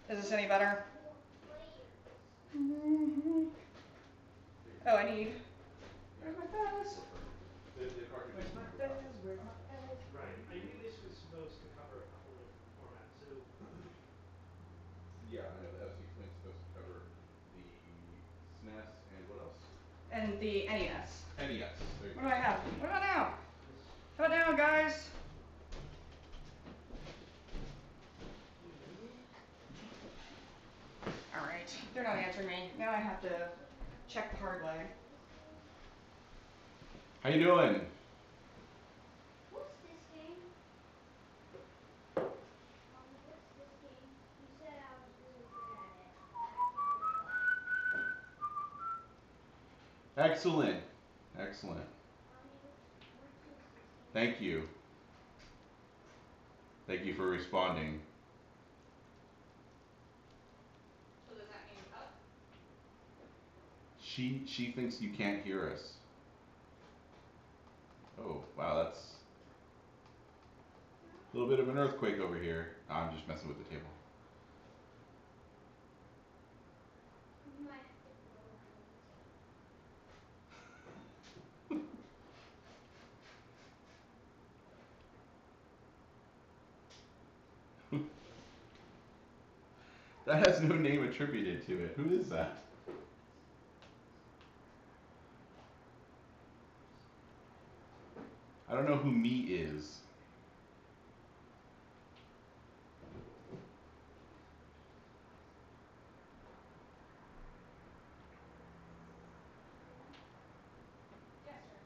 Is this any better? Mm-hmm. Oh, I need. Where's my fez? The cartridge. Where's my fez? Where's my fez? Right. I knew this was supposed to cover a couple different formats. So Yeah, I know the FC Twin's supposed to cover the SNES and what else? And the NES. NES. There you What go. do I have? What about now? this. How about now, guys? Alright, they're not answering me. Now I have to check the hard way. How you doing? What's this game? Mommy, what's this game? You said I was really good at it, and I can keep up. Excellent. Excellent. Mommy, what is this game? Thank you. Thank you for responding. So does that mean cut? She thinks you can't hear us. Oh, wow, that's a little bit of an earthquake over here. I'm just messing with the table. You might have to go under the table. That has no name attributed to it. Who is that? I don't know who me is. Yes, sir.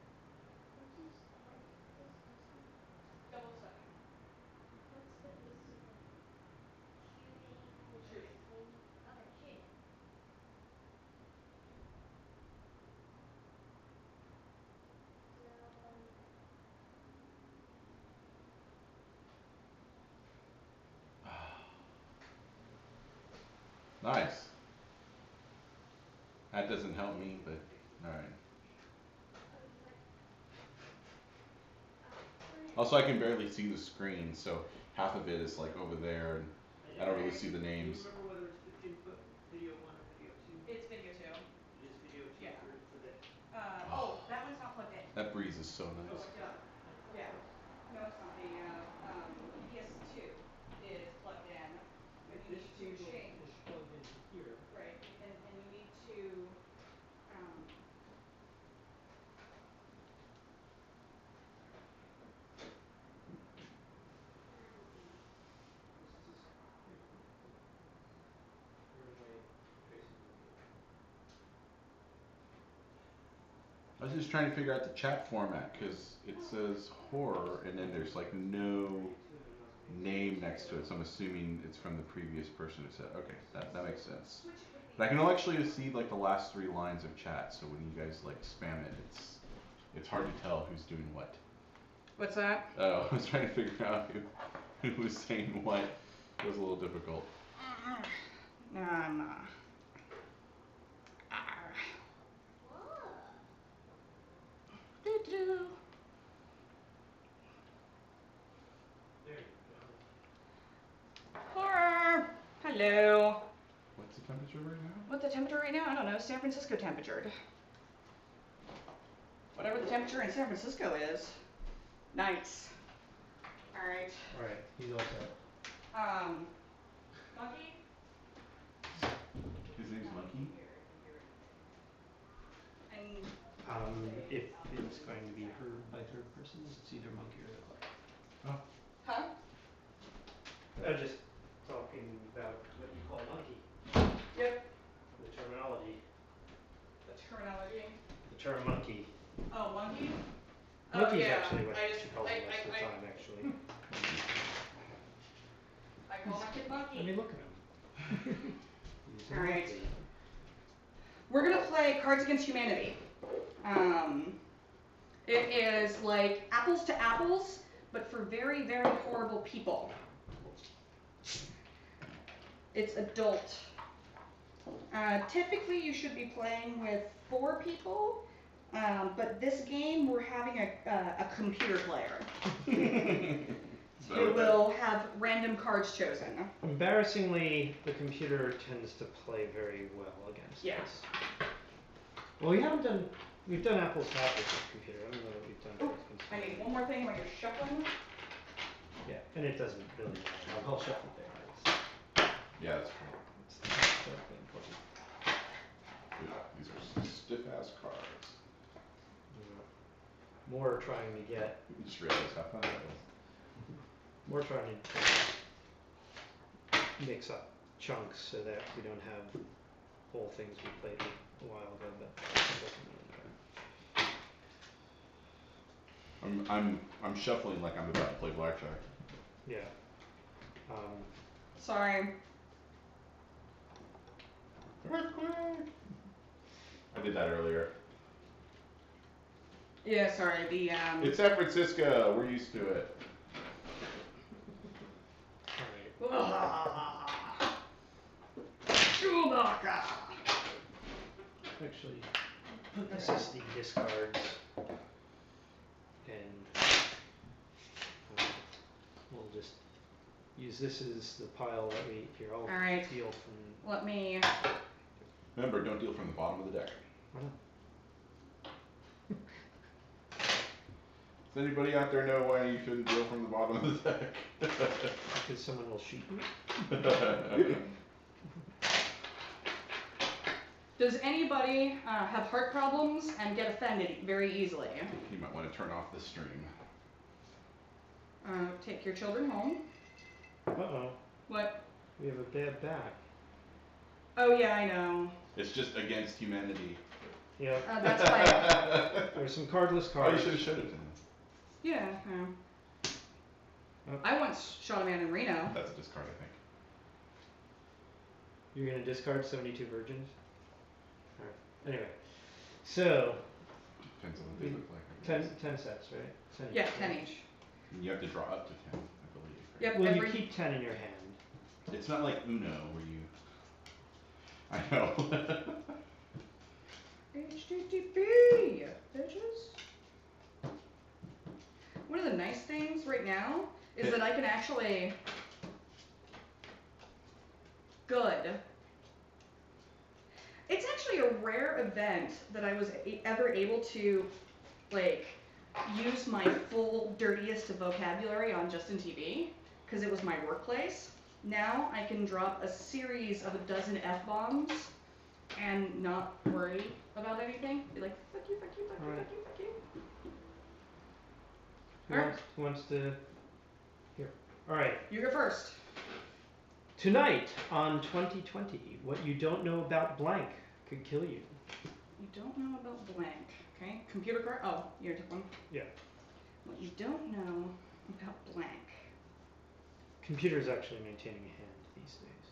What is this one? Double stuffing. What's the basic of it? Shooting with a Shooting. sling. Okay, shooting. So Nice. That doesn't help me, but alright. Also, I can barely see the screen, so half of it is like over there, and I don't really see the Do you names. remember whether it's input video 1 or video 2? It's video 2. It is video 2 Yeah. for the. Oh, that one's not plugged in. That breeze is so Oh, nice. it's not. I thought Yeah. it was. No, it's not. The PS2 is plugged in, but Right, you this need to cable change. is plugged into here. Right, and you need to, This is this. Here. Where am I tracing the video? I was just trying to figure out the chat format, because it says horror, and then there's like no Video 2 and it must be name this next to arrow. it, so I'm assuming it's from the previous person who said, okay, that makes sense. switch it with But I the. can actually see like the last 3 lines of chat, so when you guys like spam it, it's hard to tell who's doing what. What's that? Oh, I was trying to figure out who was saying what. It was a little difficult. Whoa. Doo-doo. There you go. Horror. Hello. What's the temperature right now? What's the temperature right now? I don't know. San Francisco temperatured. Whatever the temperature in San Francisco is. Nice. Alright. Alright, he's all set. Monkey? His name's Monkey? And If it's going to be heard by third person, it's either monkey or the clock. Oh. Huh? I was just talking about what you call monkey. Yep. The terminology. The terminology. The term monkey. Oh, monkey? Oh Monkey's yeah. actually what I just she calls him most of the time, actually. I call my kid Monkey. I mean, look at him. He's a Alright. monkey. We're gonna play Cards Against Humanity. It is like apples to apples, but for very, very horrible people. It's adult. Typically you should be playing with 4 people, but this game we're having a computer player. It will have random cards chosen. Embarrassingly, the computer tends to play very well against Yeah. this. Well, we've done apples to apples with the computer. I don't know that we've done Oh, Cards Against I need Humanity. one more thing while you're shuffling. Yeah, and it doesn't really matter how well shuffled they are. Yeah, that's true. It's not terribly important. Ooh, these are stiff ass cards. More trying to get. You just realized how fun that was. More trying to mix up chunks so that we don't have whole things we played a while ago, but it doesn't really matter. I'm shuffling like I'm about to play blackjack. Yeah. Sorry. I did that earlier. Yeah, sorry. The It's San Francisco. We're used to it. Alright. Chewbacca. Actually, this is the discards, and we'll just use this as the pile that we here. I'll Alright. deal from. Let me. Remember, don't deal from the bottom of the deck. Why not? Does anybody out there know why you shouldn't deal from the bottom of the deck? Because someone will shoot you. Does anybody have heart problems and get offended very easily? You might want to turn off the stream. Take your children home. Uh-oh. What? We have a bad back. Oh yeah, I know. It's just against humanity. Yeah. That's why. There's some cardless Oh, cards. you should have showed it to him. Yeah. Oh. I once shot a man in Reno. That's a discard, I think. You're gonna discard 72 virgins? Alright. Anyway. So Depends on what they look like. I 10 guess. sets, right? 10 Yeah, each, 10 right? each. And you have to draw up to 10, I believe. Right? Yep. Well, you every... keep 10 in your hand. It's not like Uno where you. I know. HTTP, bitches. One of the nice things right now is that I can actually. Good. It's actually a rare event that I was ever able to, like, use my full dirtiest of vocabulary on Justin TV, because it was my workplace. Now I can drop a series of a dozen F-bombs and not worry about anything. Be like, fuck you, fuck you, fuck you, Right. fuck you, fuck you. Who wants to? Here. Alright. You go first. Tonight on 2020, what you don't know about blank could kill you. You don't know about blank, okay? Computer card. Oh, you took one. Yeah. What you don't know about blank. Computer's actually maintaining a hand these days.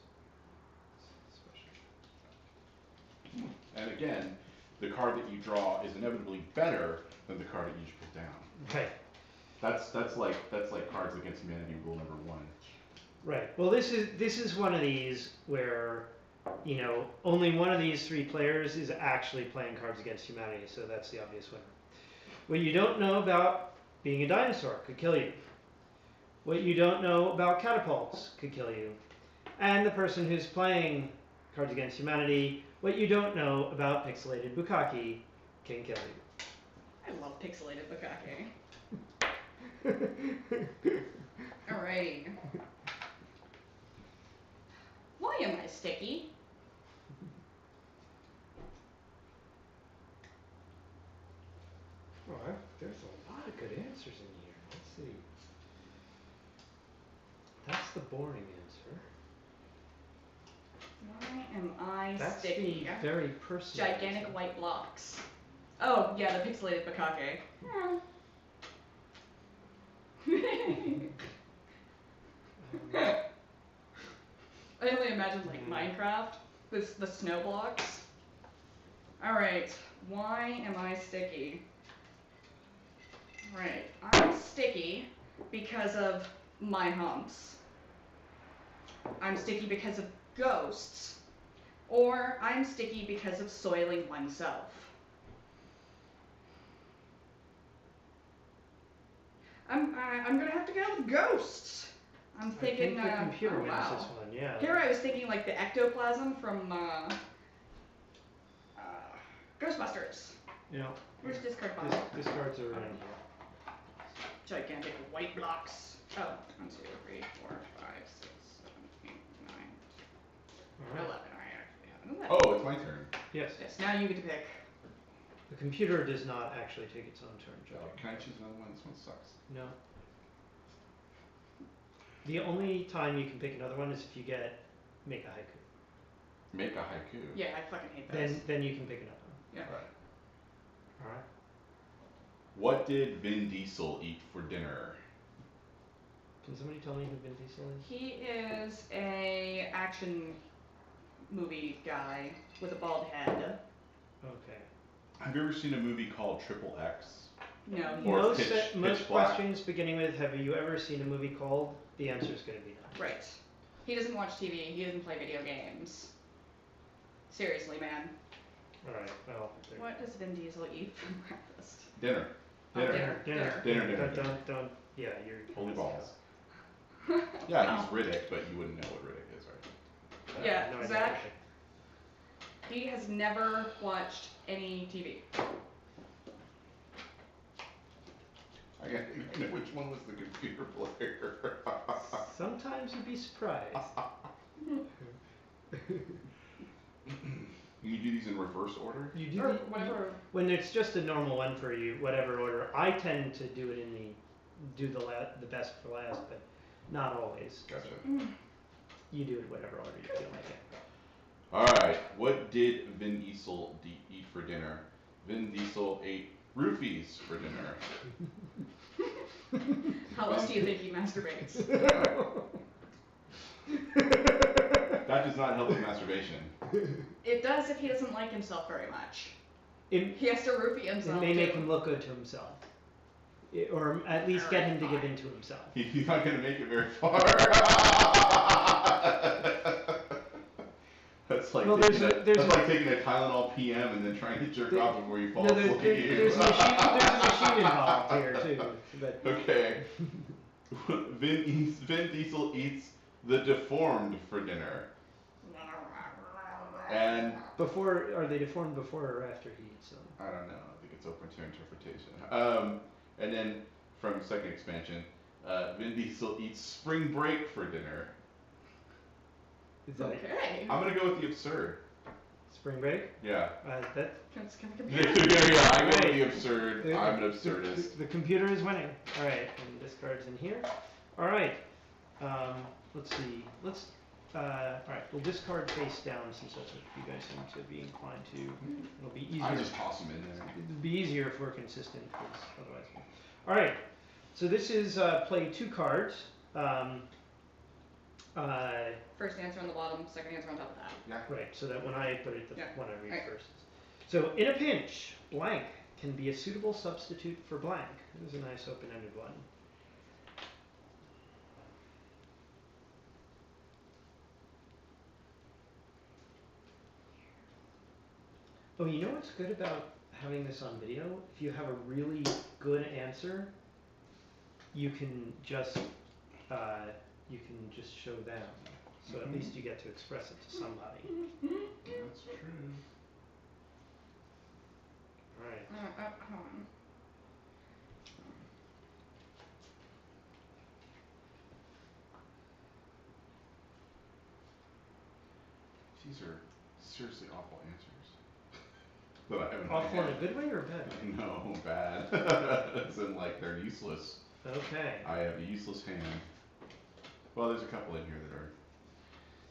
And again, the card that you draw is inevitably better than the card that you just put down. Right. That's like Cards Against Humanity rule number 1. Right. Well, this is one of these where, you know, only one of these 3 players is actually playing Cards Against Humanity, so that's the obvious winner. What you don't know about being a dinosaur could kill you. What you don't know about catapults could kill you. And the person who's playing Cards Against Humanity, what you don't know about pixelated bukkake can kill you. I love pixelated bukkake. Alrighty. Why am I sticky? Oh, there's a lot of good answers in here. Let's see. That's the boring answer. Why am I That's sticky? the very personal Gigantic answer. white blocks. Oh, yeah, the pixelated bukkake. I only imagine like Minecraft, the snow blocks. Alright, why am I sticky? Right, I'm sticky because of my humps. I'm sticky because of ghosts. Or I'm sticky because of soiling oneself. I'm gonna have to go with ghosts. I'm thinking. I think the computer oh, wins wow. this one. Yeah. Here I was thinking like the ectoplasm from Ghostbusters. You know, Where's discard this, pile? discards are around here. Gigantic white blocks. Oh, 1, 2, 3, 4, 5, 6, 7, 8, 9, All right. 11. I actually have an 11. Oh, it's my turn. Yes. Yes, now you get to pick. The computer does not actually take its own turn, Joe. Can I choose another one? This one sucks. No. The only time you can pick another one is if you get make a haiku. Make a haiku. Yeah, I fucking hate those. Then you can pick another one. Yeah. Right. All right. What did Vin Diesel eat for dinner? Can somebody tell me who Vin Diesel is? He is a action movie guy with a bald head. Okay. Have you ever seen a movie called Triple X? No, Or Most Pitch most Black. questions beginning with have you ever seen a movie called? The answer is going to be no. right. He doesn't watch TV. He doesn't play video games. Seriously, man. All right. Well. there- What does Vin Diesel eat for breakfast? Dinner. Oh, Dinner. Dinner. Dinner. Don't. Yeah, you're. Holy balls. Yeah, he's Riddick, but you wouldn't know what Riddick is, right? Yeah, no idea Zach? what He has never watched any TV. I gotta think, know which one was the computer player. Sometimes you'd be surprised. You do these in reverse order? You do Or the, whatever. when it's just a normal one for you, whatever order. I tend to do it in the best for last, but not always. Gotcha. You do it whatever order you feel like it. Alright, what did Vin Diesel eat for dinner? Vin Diesel ate roofies for dinner. How else do you think he masturbates? That does not help with masturbation. It does if he doesn't like himself very much. It, He has to roofie it himself. may make too. him look good to himself. Or at least get him to give in to himself. He's not gonna make it very far. That's like, Well, taking, there's that's a- like taking a Tylenol PM and then trying to jerk off before you fall No, asleep. there's a machine involved here too. But Okay. Vin Diesel eats the deformed for dinner. And are they deformed before or after he eats them? I don't know. I think it's open to interpretation. And then from second expansion, Vin Diesel eats spring break for dinner. Is that Okay. I'm gonna go with the absurd. spring break? Yeah. That That's kind of Yeah, confusing. I go with Right. the absurd. I'm an absurdist. The computer is winning. All right, and this card's in here. All right. Let's see. All right. We'll discard face down since that's what you guys seem to be inclined to. It'll be easier. I just toss them in there. It'd be easier if we're consistent, because otherwise. All right. So this is play 2 cards. First answer on the bottom, second answer on top of that. Yeah. Right. So that when I put it, the Yeah. one I read Right. first. So in a pinch, blank can be a suitable substitute for blank. This is a nice open-ended one. Oh, you know what's good about having this on video? If you have a really good answer, you can just show them. So at least you get to express it to somebody. That's true. All right. Hold on. These are seriously awful answers. But I haven't. Awful in a good way or a bad way? No, bad. As in, like, they're useless. Okay. I have a useless hand. Well, there's a couple in here that are,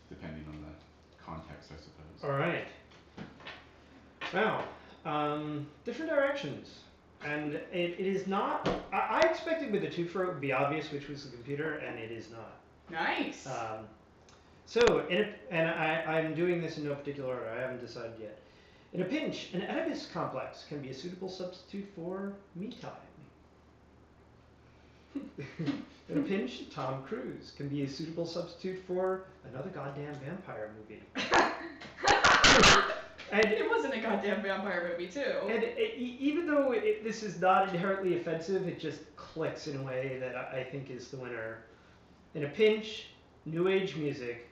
depending on the context, I suppose. All right. Now, different directions. And it is not, I expected with the 2 for it would be obvious which was the computer, and it is not. Nice. I'm doing this in no particular order, I haven't decided yet. In a pinch, an Oedipus complex can be a suitable substitute for me time. In a pinch, Tom Cruise can be a suitable substitute for another goddamn vampire movie. It wasn't a goddamn vampire movie too. And even though this is not inherently offensive, it just clicks in a way that I think is the winner. In a pinch, new age music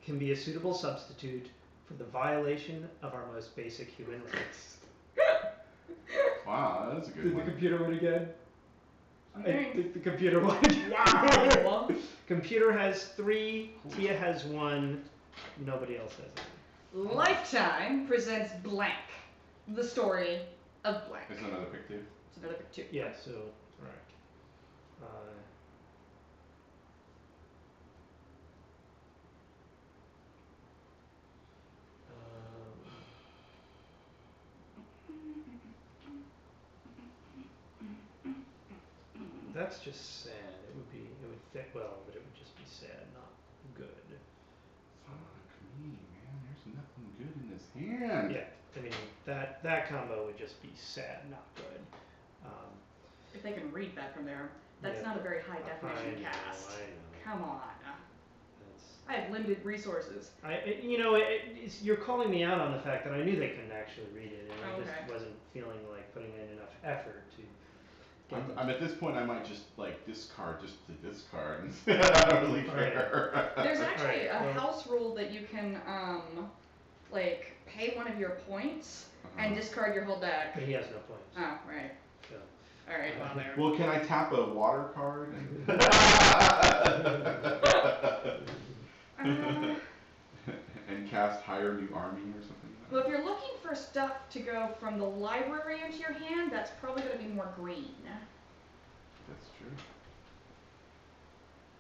can be a suitable substitute for the violation of our most basic human rights. Wow, that's a good Did one. the computer win again? Okay. I think the computer won again. Wow. Computer has 3, Tia has 1, nobody else has any. Lifetime presents Blank, the story of Blank. Is another pick too? It's another pick too. Yeah, so, alright. That's just sad. It would fit well, but it would just be sad, not good. Fuck me, man. There's nothing good in this hand. Yeah, I mean, that combo would just be sad, not good. If they can read that from there, that's Yeah. not a very high definition cast. I know. Come on. That's, I have limited resources. you're calling me out on the fact that I knew they couldn't actually read it, and I Okay. just wasn't feeling like putting in enough effort to. I'm at this point. I might just like discard just to discard. I don't really care. There's actually Alright, a well- house rule that you can like pay one of your points and discard your whole deck. But he has no points. Oh, right. So. Alright, well there. Well, can I tap a water card? And cast Hire New Army or something? Well, if you're looking for stuff to go from the library into your hand, that's probably going to be more green. That's true.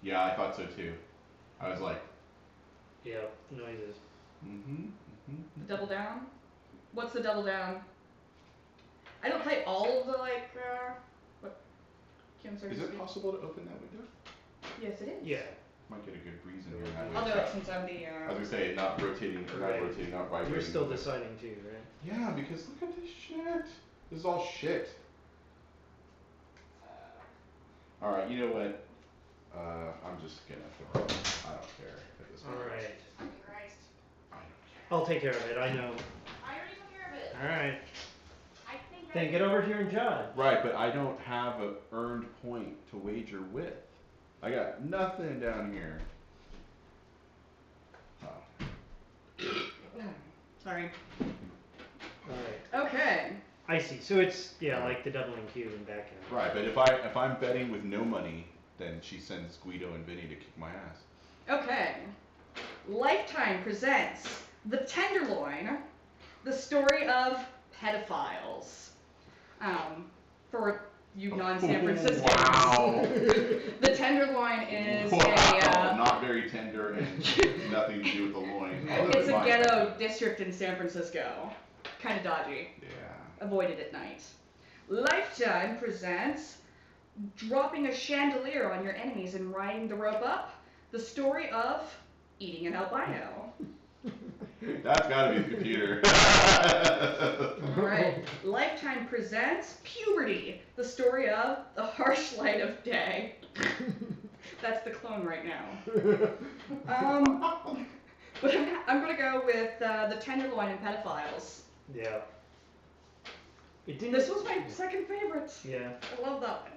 Yeah, I thought so too. I was like, Yeah, noises. Double down? What's the double down? I don't play all of the what? Is it possible to open that window? Yes, it is. Yeah. Might get a good breeze in here. and I'll that do way it it's since I'm the not- I was gonna say not rotating, Right. not vibrating. You're still deciding too, right? Yeah, because look at this shit. This is all shit. All right, you know what? I'm just gonna throw it. I don't care at this point. Alright. Christ. I don't care. I'll take care of it, I know. I already took care of it. Alright. I think Then get over here and judge. Right, but I don't have an earned point to wager with. I got nothing down here. Oh. Sorry. Alright. Okay. I see. So it's, like the doubling cube and back end. Right, but if I'm betting with no money, then she sends Guido and Vinny to kick my ass. Okay. Lifetime presents The Tenderloin, the story of pedophiles. For you non-San Franciscans. Wow. The Tenderloin is Wow, not very tender and nothing to do with the loin. it's a ghetto district in San Francisco. Kind of dodgy. Yeah. Avoided at night. Lifetime presents Dropping a Chandelier on Your Enemies and Riding the Rope Up, the story of Eating an Albino. That's gotta be the computer. Alright. Lifetime presents Puberty, the story of The Harsh Light of Day. That's the clone right now. But I'm gonna go with The Tenderloin and Pedophiles. Yeah. It didn't. This was my second favorite. Yeah. I love that one.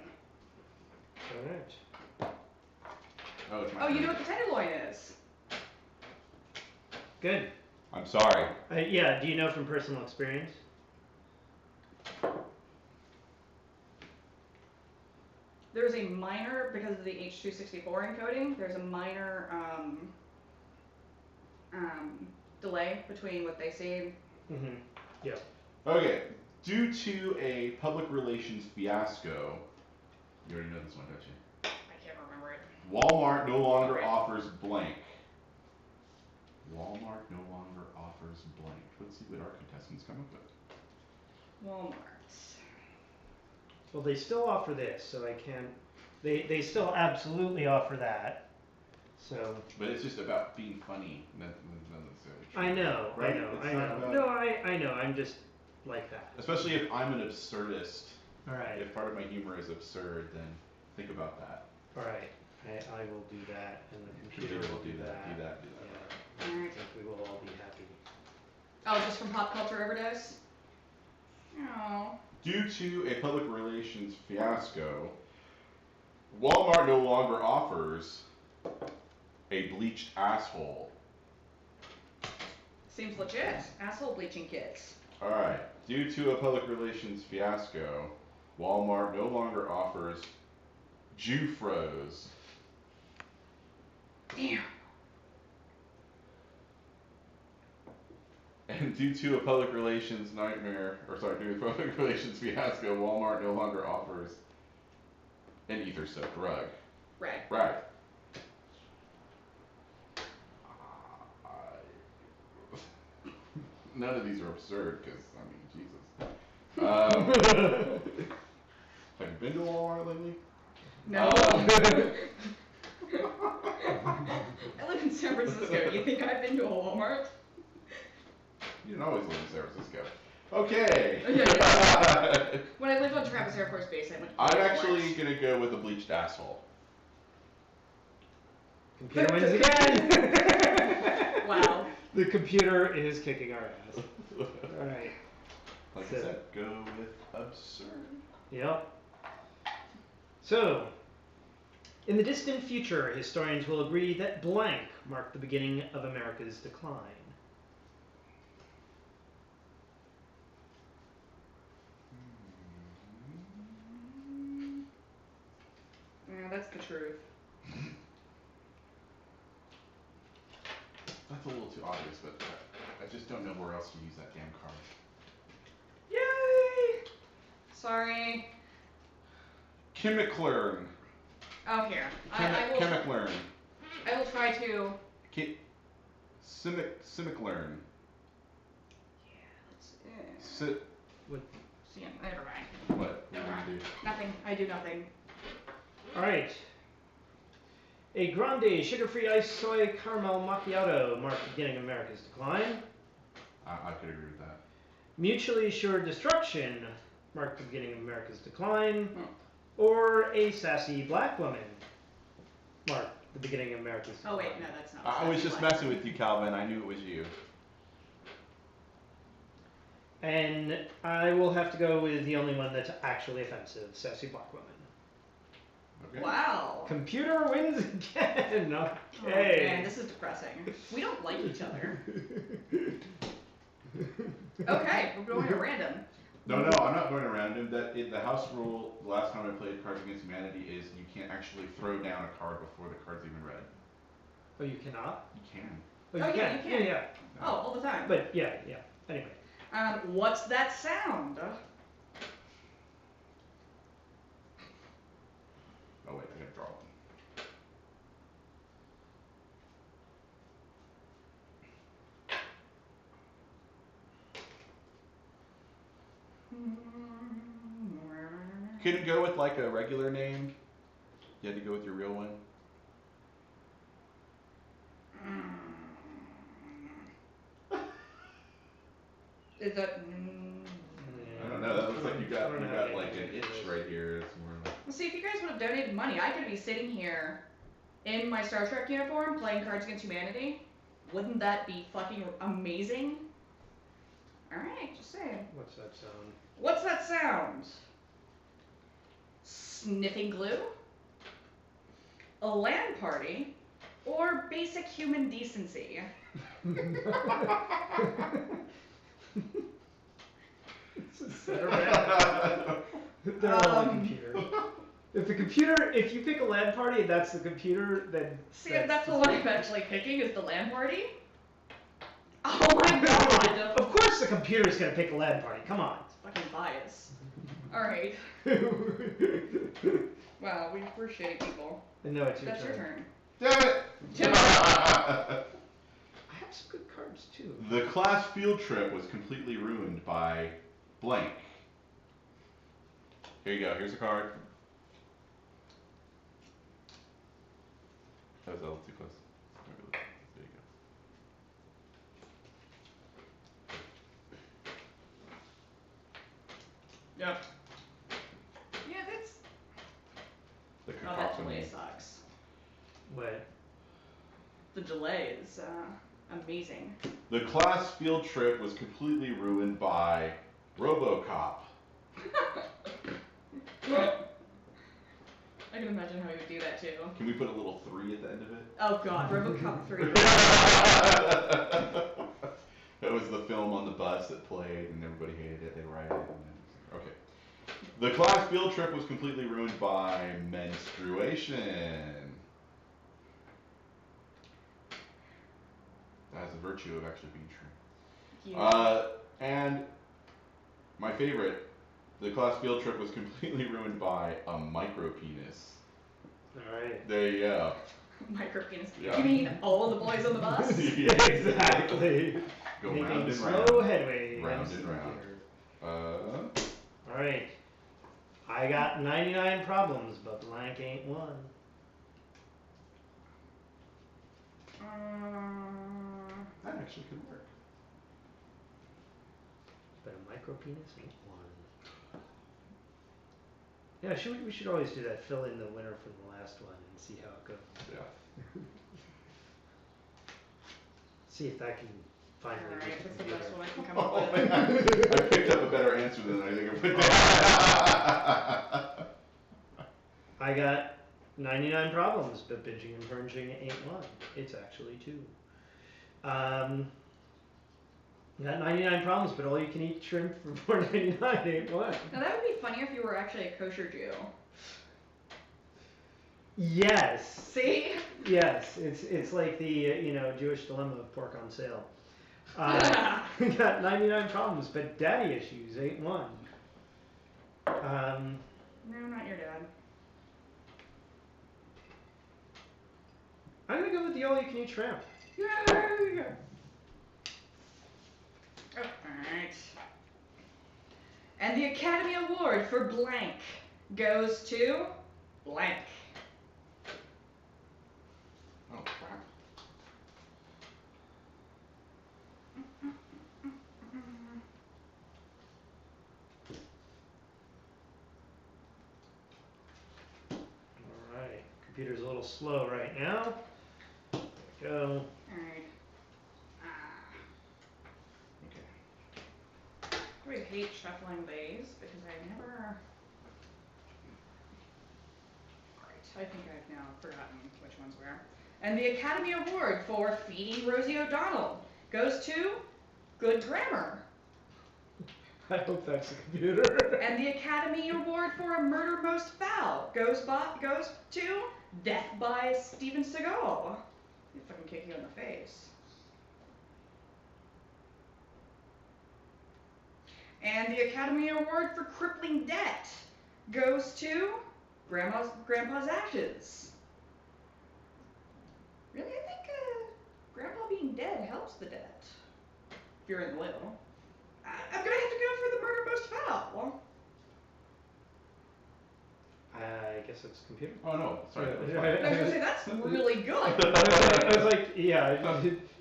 Alright. Oh, it's my Oh, you turn. know what the Tenderloin is? Good. I'm sorry. Yeah, do you know from personal experience? There's a minor, because of the H.264 encoding, there's a minor delay between what they say. Mm-hmm. Yeah. Okay. Due to a public relations fiasco, you already know this one, don't you? I can't remember it. Walmart no longer offers blank. Walmart no longer offers blank. Let's see what our contestants come up with. Walmart. Well, they still offer this, so I can't. They still absolutely offer that. So. But it's just about being funny, not necessarily true. I know. Right? I know. It's I not know. about- No, I know. I'm just like that. Especially if I'm an absurdist. All right. If part of my humor is absurd, then think about that. All right. I will do that, and the computer will do that. Do that. Yeah. I Alright. think we will all be happy. Oh, just from pop culture overdose? Oh. Due to a public relations fiasco, Walmart no longer offers a bleached asshole. Seems legit. Asshole bleaching kits. Alright. Due to a public relations fiasco, Walmart no longer offers Jufros. Damn. And due to a public relations nightmare, or sorry, due to a public relations fiasco, Walmart no longer offers an ether soaked rug. Right. Right. None of these are absurd, because, I mean, Jesus. Have you been to Walmart lately? No. I live in San Francisco. You think I've been to a Walmart? You didn't always live in San Francisco. Okay. Yeah. When I lived on Travis Air Force Base, I went to I'm Walmart. actually going to go with a bleached asshole. Computer wins again. Wow. The computer is kicking our ass. Alright. Like I said, go with absurd. Yep. So, in the distant future, historians will agree that blank marked the beginning of America's decline. Yeah, that's the truth. That's a little too obvious, but I just don't know where else to use that damn card. Yay! Sorry. Chemiclearn. Oh, here. I will. Chemiclearn. I will try to. Chemiclearn. Yeah. Let's. What? See, never mind. What? What do you do? Nothing. I do nothing. Alright. A grande sugar-free ice soy caramel macchiato marked the beginning of America's decline. I could agree with that. Mutually assured destruction marked the beginning of America's decline. Hmm. Or a sassy black woman marked the beginning of America's decline. Oh wait, no, that's not. I was just messing with you, Calvin. I knew it was you. And I will have to go with the only one that's actually offensive, sassy black woman. Okay. Wow. Computer wins again. Oh, Okay. man, this is depressing. We don't like each other. Okay, we're going at random. No, I'm not going around him. The house rule, the last time I played Cards Against Humanity, is you can't actually throw down a card before the card's even read. Oh, you cannot? You can. Oh, Oh, yeah, you can. Yeah. Oh, all the time. But yeah. Anyway. What's that sound? Oh wait, I gotta draw one. Couldn't go with like a regular name. You had to go with your real one. Is that? I don't know. That looks like you got like an itch right here. It's more like... Well, see, if you guys would have donated money, I could be sitting here in my Star Trek uniform playing Cards Against Humanity. Wouldn't that be fucking amazing? Alright, just saying. What's that sound? What's that sound? Sniffing glue? A LAN party? Or basic human decency? They're all a computer. If you pick a LAN party and that's the computer, then... See, that's the one I'm actually picking, is the LAN party. Oh my god! Of course the computer's gonna pick a LAN party, come on. It's fucking bias. Alright. Wow, we're shitty people. No, it's your That's turn. your turn. Damn it! Tim. I have some good cards too. The class field trip was completely ruined by blank. Here you go. Here's a card. That was a little too close. There you go. Yep. Yeah, that's... The Oh, that delay cacophony. sucks. What? The delay is, Amazing. The class field trip was completely ruined by RoboCop. I can imagine how he would do that too. Can we put a little 3 at the end of it? Oh god, RoboCop 3. That was the film on the bus that played and everybody hated it. They rioted. And then, okay. The class field trip was completely ruined by menstruation. That has the virtue of actually being true. Yeah. And my favorite, the class field trip was completely ruined by a micro penis. Alright. There you go. Micro penis. Yeah. You mean all of the boys on the bus? Yeah. Exactly. Go Making round and slow round. headway. Round against and the round. computer. Alright. I got 99 problems, but blank ain't one. That actually could work. But a micro penis ain't one. Yeah, we should always do that. Fill in the winner from the last one and see how it goes. Yeah. See if that can finally Alright, get the that's the computer. best one I can come Oh up with. man, I picked up a better answer than I think I put down. I got 99 problems, but binging and purging ain't one. It's actually 2. Got 99 problems, but all you can eat shrimp for $4.99 ain't one. Now that would be funnier if you were actually a kosher Jew. Yes. See? Yes, it's like the Jewish dilemma of pork on sale. Got 99 problems, but daddy issues ain't one. No, not your dad. I'm gonna go with the all-you-can-eat shrimp. Yay! Oh, alright. And the Academy Award for blank goes to blank. Oh crap. Alright, computer's a little slow right now. There we go. Alright. Okay. I really hate shuffling these because I never... Alright, I think I've now forgotten which one's where. And the Academy Award for feeding Rosie O'Donnell goes to good grammar. I hope that's the computer. And the Academy Award for a murder most foul goes to Death by Steven Seagal. He'll fucking kick you in the face. And the Academy Award for crippling debt goes to Grandpa's ashes. Really, I think Grandpa being dead helps the debt. If you're in the little. I'm gonna have to go for the murder most foul. I guess it's computer. Oh no, sorry. That was fine. I was gonna say, that's really good. I was like, yeah,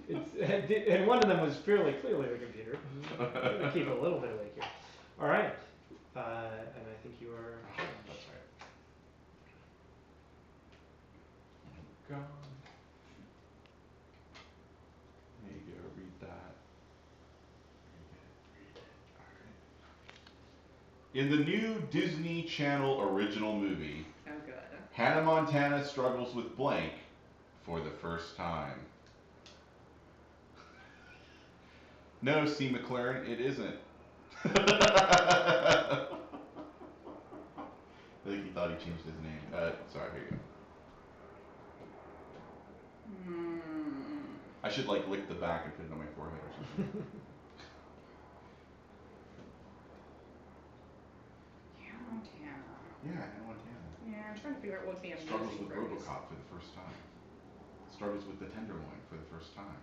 and one of them was fairly clearly the computer. I'm gonna keep a little bit awake here. All right, and I think you are. That's right. God. There you go, read that. Read it. Alright. In the new Disney Channel original movie, Oh, good. Hannah Montana struggles with blank for the first time. No, C. McLaren, it isn't. I think he thought he changed his name. Sorry, here you go. I should like lick the back and put it on my forehead or something. Hannah Montana. Yeah, Hannah Montana. Yeah, I'm trying to figure out what's the amazing Struggles with phrase. RoboCop for the first time. Struggles with the Tenderloin for the first time.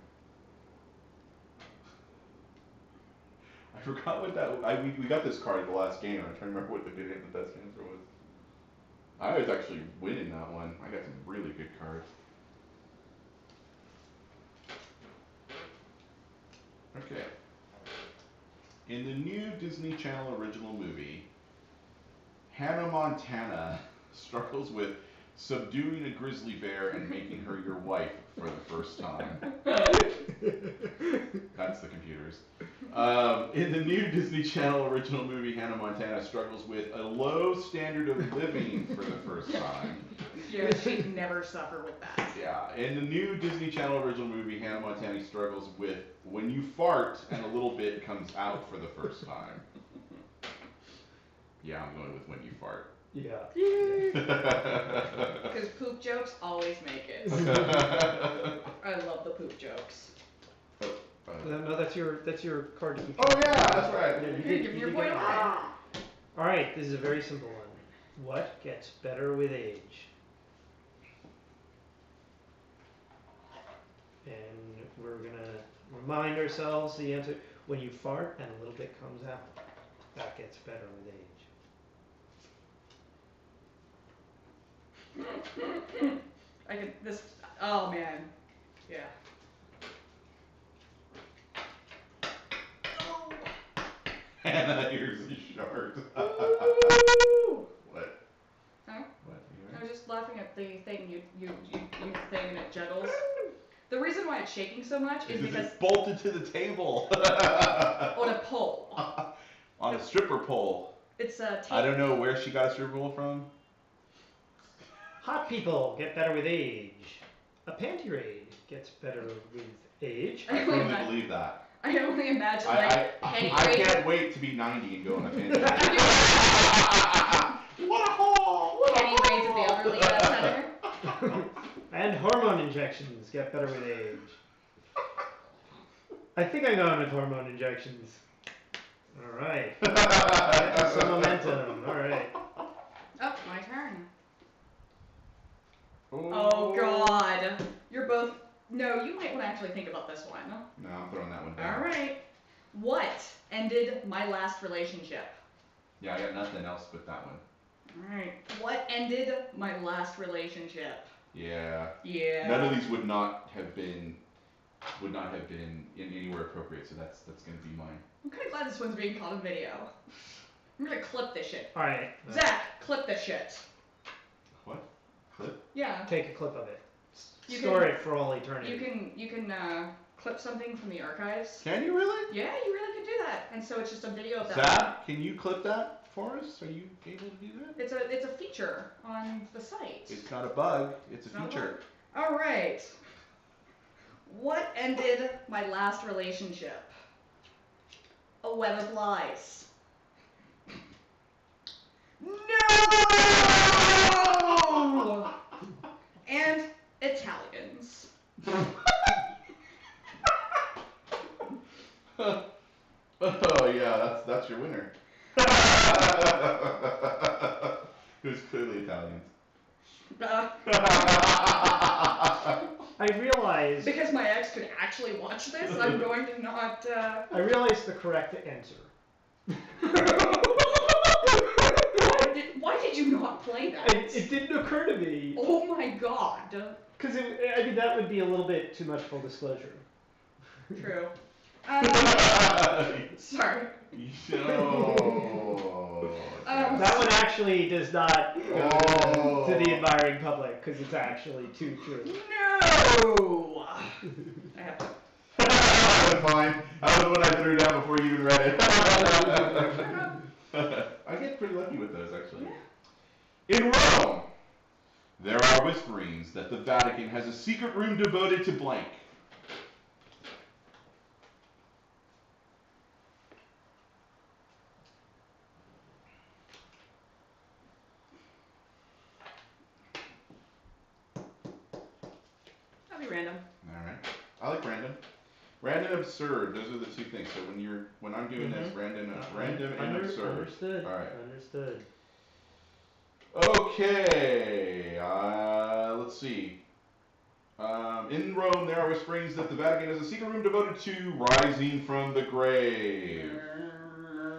I forgot what that. We got this card at the last game. I'm trying to remember what the best answer was. I was actually winning that one. I got some really good cards. Okay. In the new Disney Channel original movie, Hannah Montana struggles with subduing a grizzly bear and making her your wife for the first time. That's the computers. In the new Disney Channel original movie, Hannah Montana struggles with a low standard of living for the first time. Yeah, she'd never suffer with that. Yeah, in the new Disney Channel original movie, Hannah Montana struggles with when you fart and a little bit comes out for the first time. Yeah, I'm going with when you fart. Yeah. Because poop jokes always make it. I love the poop jokes. No, that's your card to keep. Oh yeah, that's right. Yeah, You're giving your point away. All right, this is a very simple one. What gets better with age? And we're gonna remind ourselves the answer. When you fart and a little bit comes out, that gets better with age. I could this. Oh man, yeah. Oh. Hannah, here's a shark. Woo! What? Huh? What? I was just laughing at the thing you thing and it juggles. The reason why it's shaking so much is because it's bolted to the table. on a pole. On a stripper pole. It's a tape. I don't know where she got a stripper pole from. Hot people get better with age. A panty raid gets better with age. I firmly believe that. I only imagine like I penny can't wait to be 90 and go on a panty raid. What a hole! What a penny raids at the elderly center. And hormone injections get better with age. I think I'm going with hormone injections. All right. Some momentum. All right. Oh, my turn. Oh God, you're both. No, you might want to actually think about this one. No, I'm throwing that one down. All right. What ended my last relationship? Yeah, I got nothing else but that one. All right. What ended my last relationship? Yeah. Yeah. None of these would not have been in anywhere appropriate, so that's gonna be mine. I'm kind of glad this one's being caught on video. I'm gonna clip this shit. All right. Zach, clip this shit. What? Clip? Yeah. Take a clip of it. You Store can- it for all eternity. You can clip something from the archives. Can you really? Yeah, you really can do that. And so it's just a video of that. Zach, can you clip that for us? Are you able to do that? It's a feature on the site. It's not a bug, it's a Not a feature. All right. What ended my last relationship? A web of lies. No! And Italians. Oh yeah, that's your winner. It was clearly Italians. I realize. Because my ex could actually watch this, I'm going to not. I realize the correct answer. Why did you not play that? It didn't occur to me. Oh my god. Because I mean that would be a little bit too much full disclosure. True. Sorry. Oh. That one actually does not go Oh. to the admiring public because it's actually too true. No! I have to. That was fine. That was what I threw down before you even read it. I get pretty lucky with those, actually. In Rome, there are whisperings that the Vatican has a secret room devoted to blank. That'll be random. Alright. I like random. Random and absurd, those are the two things. So when I'm doing this, random and absurd. Understood. Alright. Understood. Okay, let's see. In Rome, there are whisperings that the Vatican has a secret room devoted to rising from the grave.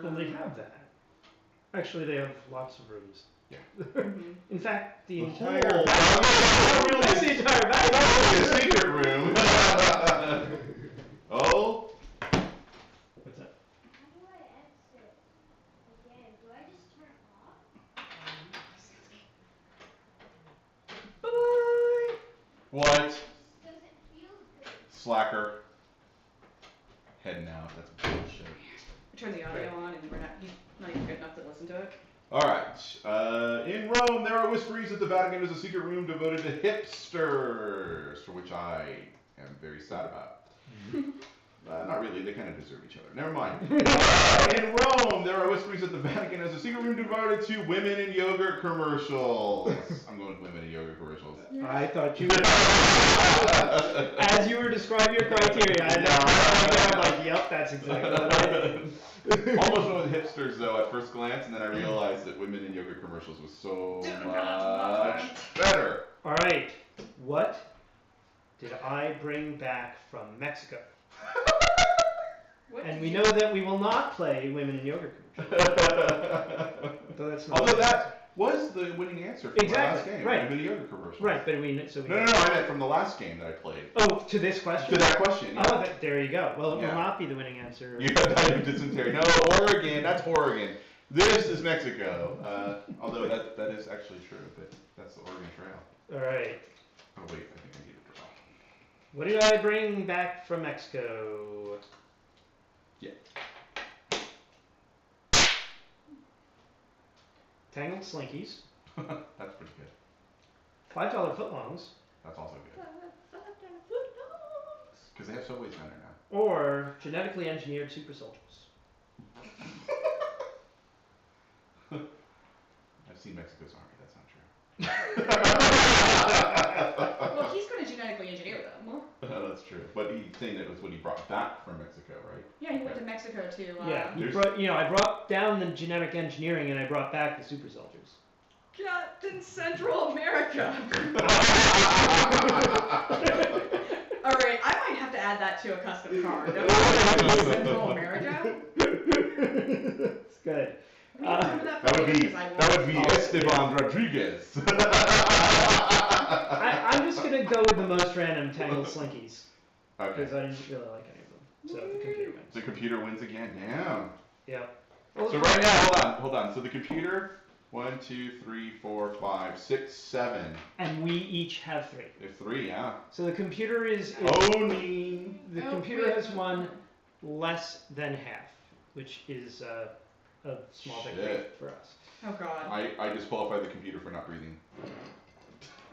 Well, they have that. Actually, they have lots of rooms. Yeah. In fact, the The entire. whole- That's the entire That's Vatican. a secret room. Oh, What's that? How do I exit again? Do I just turn off? Bye. what? Does it Slacker. Heading out. That's bullshit. Turn the audio on and he's not even good enough to listen to it. Alright. In Rome, there are whisperings that the Vatican is a secret room devoted to hipsters, for which I am very sad about. Not really, they kind of deserve each other. Never mind. In Rome, there are whisperings that the Vatican has a secret room devoted to women in yogurt commercials. I'm going with women in yogurt commercials. I thought you were, as you were describing your criteria, I'm like, yep, that's exactly what I did. Almost went with hipsters though at first glance, and then I realized that women in yogurt commercials was so much better. Alright, what did I bring back from Mexico? And we know that we will not play women in yogurt commercials. So that's not although that was the winning answer from the last game. Right. Women in yogurt commercials. Right, but we No, I meant from the last game that I played. Oh, to this question? To that question, yeah. Oh, there you go. Well, it will not be the winning answer. You have died of dysentery. No, Oregon. That's Oregon. This is Mexico. Although that is actually true. That's the Oregon Trail. All right. Oh wait, I think I need it wrong. What did I bring back from Mexico? Yeah. Tangled Slinkies. That's pretty good. $5 footlongs. That's also good. Because they have Subway Center now. Or genetically engineered super soldiers. I've seen Mexico's army. That's not true. Well, he's going to genetically engineer them. That's true. But he's saying that was what he brought back from Mexico, right? Yeah, he went to Mexico to. Yeah, I brought down the genetic engineering and I brought back the super soldiers. Captain Central America. Alright, I might have to add that to a custom card. Central America? It's good. That would be Esteban Rodriguez. I'm just going to go with the most random Tangled Slinkies. Okay. Because I didn't really like any of them. So the computer wins. The computer wins again. Damn. Yeah. So right now, hold on. So the computer, 1, 2, 3, 4, 5, 6, 7. And we each have 3. There's 3, yeah. So the computer is Owning. the computer has won less than half, which is a small victory for us. Oh god. I disqualified the computer for not breathing.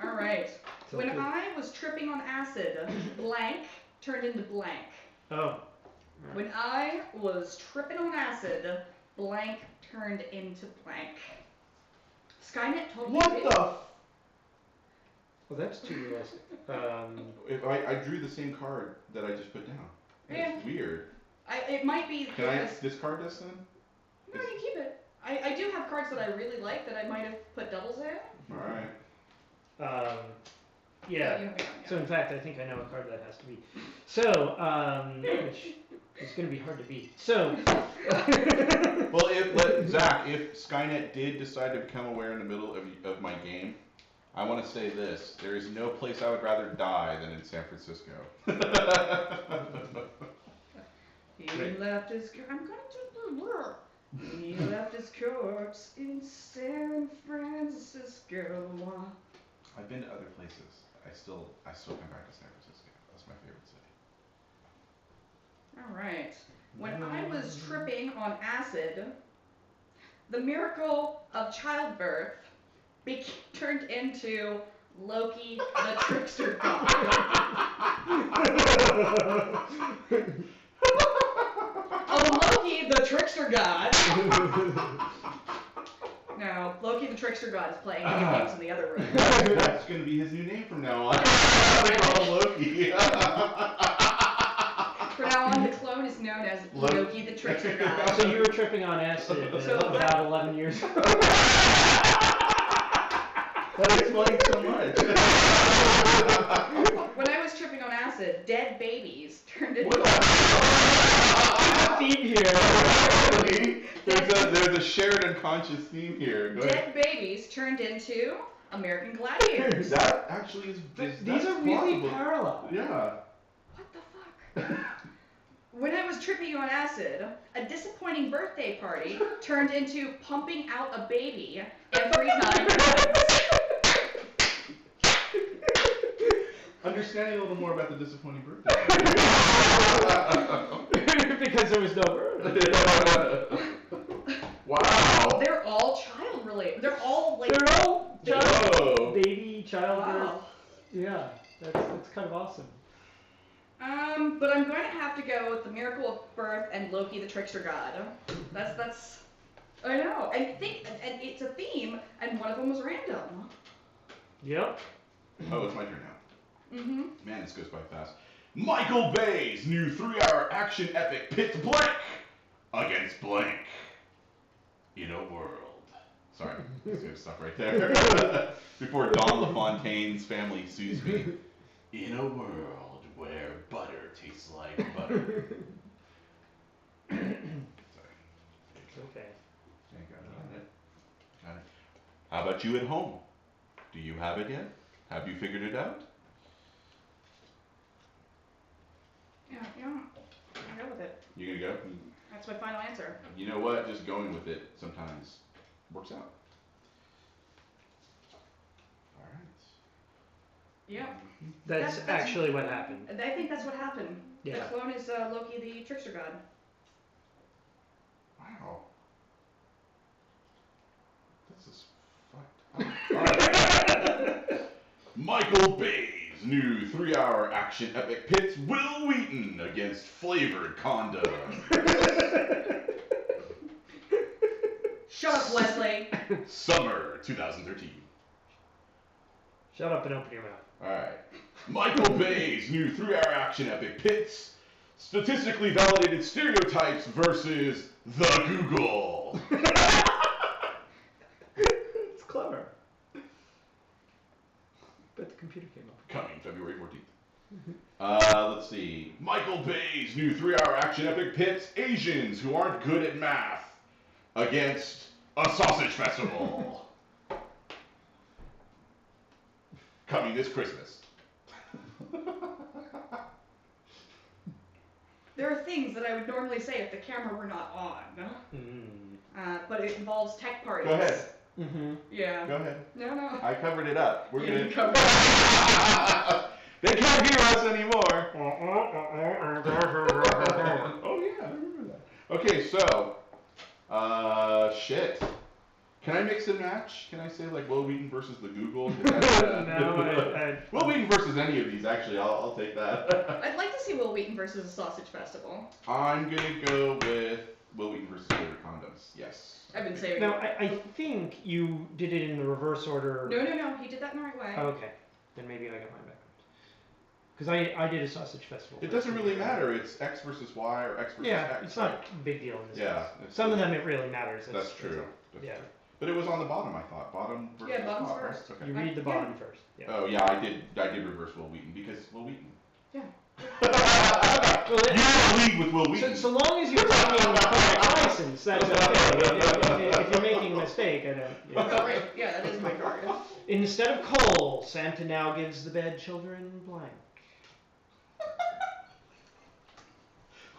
Alright. When I was tripping on acid, blank turned into blank. Oh. When I was tripping on acid, blank turned into blank. Skynet told me. What the? Well, that's too realistic. If I drew the same card that I just put down. Yeah. It's weird. It might be. Can I discard this then? No, you keep it. I do have cards that I really like that I might have put doubles in. Alright. Yeah. So in fact, I think I know a card that has to be. So, which is going to be hard to beat. So. Well, Zach, if Skynet did decide to become aware in the middle of my game, I want to say this: there is no place I would rather die than in San Francisco. He left his. I'm going to. He left his corpse in San Francisco. I've been to other places. I still come back to San Francisco. That's my favorite city. Alright. When I was tripping on acid, the miracle of childbirth turned into Loki the trickster god. Loki the trickster god. No, Loki the trickster god is playing video games in the other room. That's going to be his new name from now on. They call him Loki. From now on, the clone is known as Loki the trickster god. So you were tripping on acid about 11 years ago. That explains so much. When I was tripping on acid, dead babies turned into. Theme here. There's a shared unconscious theme here. Go ahead. Dead babies turned into American gladiators. That actually is. These are really parallel. Yeah. What the fuck? When I was tripping on acid, a disappointing birthday party turned into pumping out a baby every 9 months. Understanding a little more about the disappointing birthday. Because there was no bird. Wow. They're all child related. They're all like. They're all Whoa. baby, childbirth. Wow. Yeah, that's kind of awesome. But I'm going to have to go with the Miracle of Birth and Loki the Trickster God. That's. I know. And it's a theme, and one of them was random. Yep. Oh, it's my turn now. Mm-hmm. Man, this goes by fast. Michael Bay's new 3-hour action epic pits blank against blank in a world. Sorry, I'm just gonna stop right there. Before Don LaFontaine's family sues me. In a world where butter tastes like butter. Sorry. It's okay. Okay, got it. How about you at home? Do you have it yet? Have you figured it out? Yeah. I'll go with it. You gonna go? That's my final answer. You know what? Just going with it sometimes works out. Alright. Yep. That's That's- actually what happened. I think that's what happened. Yeah. The clone is Loki the Trickster God. Wow. This is fucked up. Michael Bay's new 3-hour action epic pits Will Wheaton against flavored condom. Shut up, Leslie. Summer 2013. Shut up and open your mouth. Alright. Michael Bay's new 3-hour action epic pits statistically validated stereotypes versus the Google. It's clever. But the computer came up. Coming February 14th. Let's see. Michael Bay's new 3-hour action epic pits Asians who aren't good at math against a sausage festival. Coming this Christmas. There are things that I would normally say if the camera were not on. But it involves tech parties. Go ahead. Mm-hmm. Yeah. Go ahead. No. I covered it up. We're You gonna. didn't cover They can't hear us anymore. Oh yeah, I remember that. Okay, so, shit. Can I mix and match? Can I say like Will Wheaton versus the Google? No, I Will Wheaton versus any of these, actually. I'll take that. I'd like to see Will Wheaton versus a sausage festival. I'm gonna go with Will Wheaton versus Flavored Condoms. Yes. I've been saving Now, it. I think you did it in the reverse order. No. He did that in the right way. Oh, okay. Then maybe I got mine backwards. Because I did a sausage festival. It doesn't really matter. It's X versus Y or X versus Yeah, X. it's not a big deal in this Yeah, case. Some of them it really matters. That's true. That's Yeah. true. But it was on the bottom, I thought. Bottom versus Yeah, bottom's top, right? first. Okay. You read the Yeah. bottom first. Yeah. Oh yeah, I did reverse Will Wheaton because Will Wheaton. Yeah. You lead with Will Wheaton. So long as you're taking the correct license, that's okay. If you're making a mistake, I don't. Oh, right. Yeah, that is my card. Instead of coal, Santa now gives the bad children blank.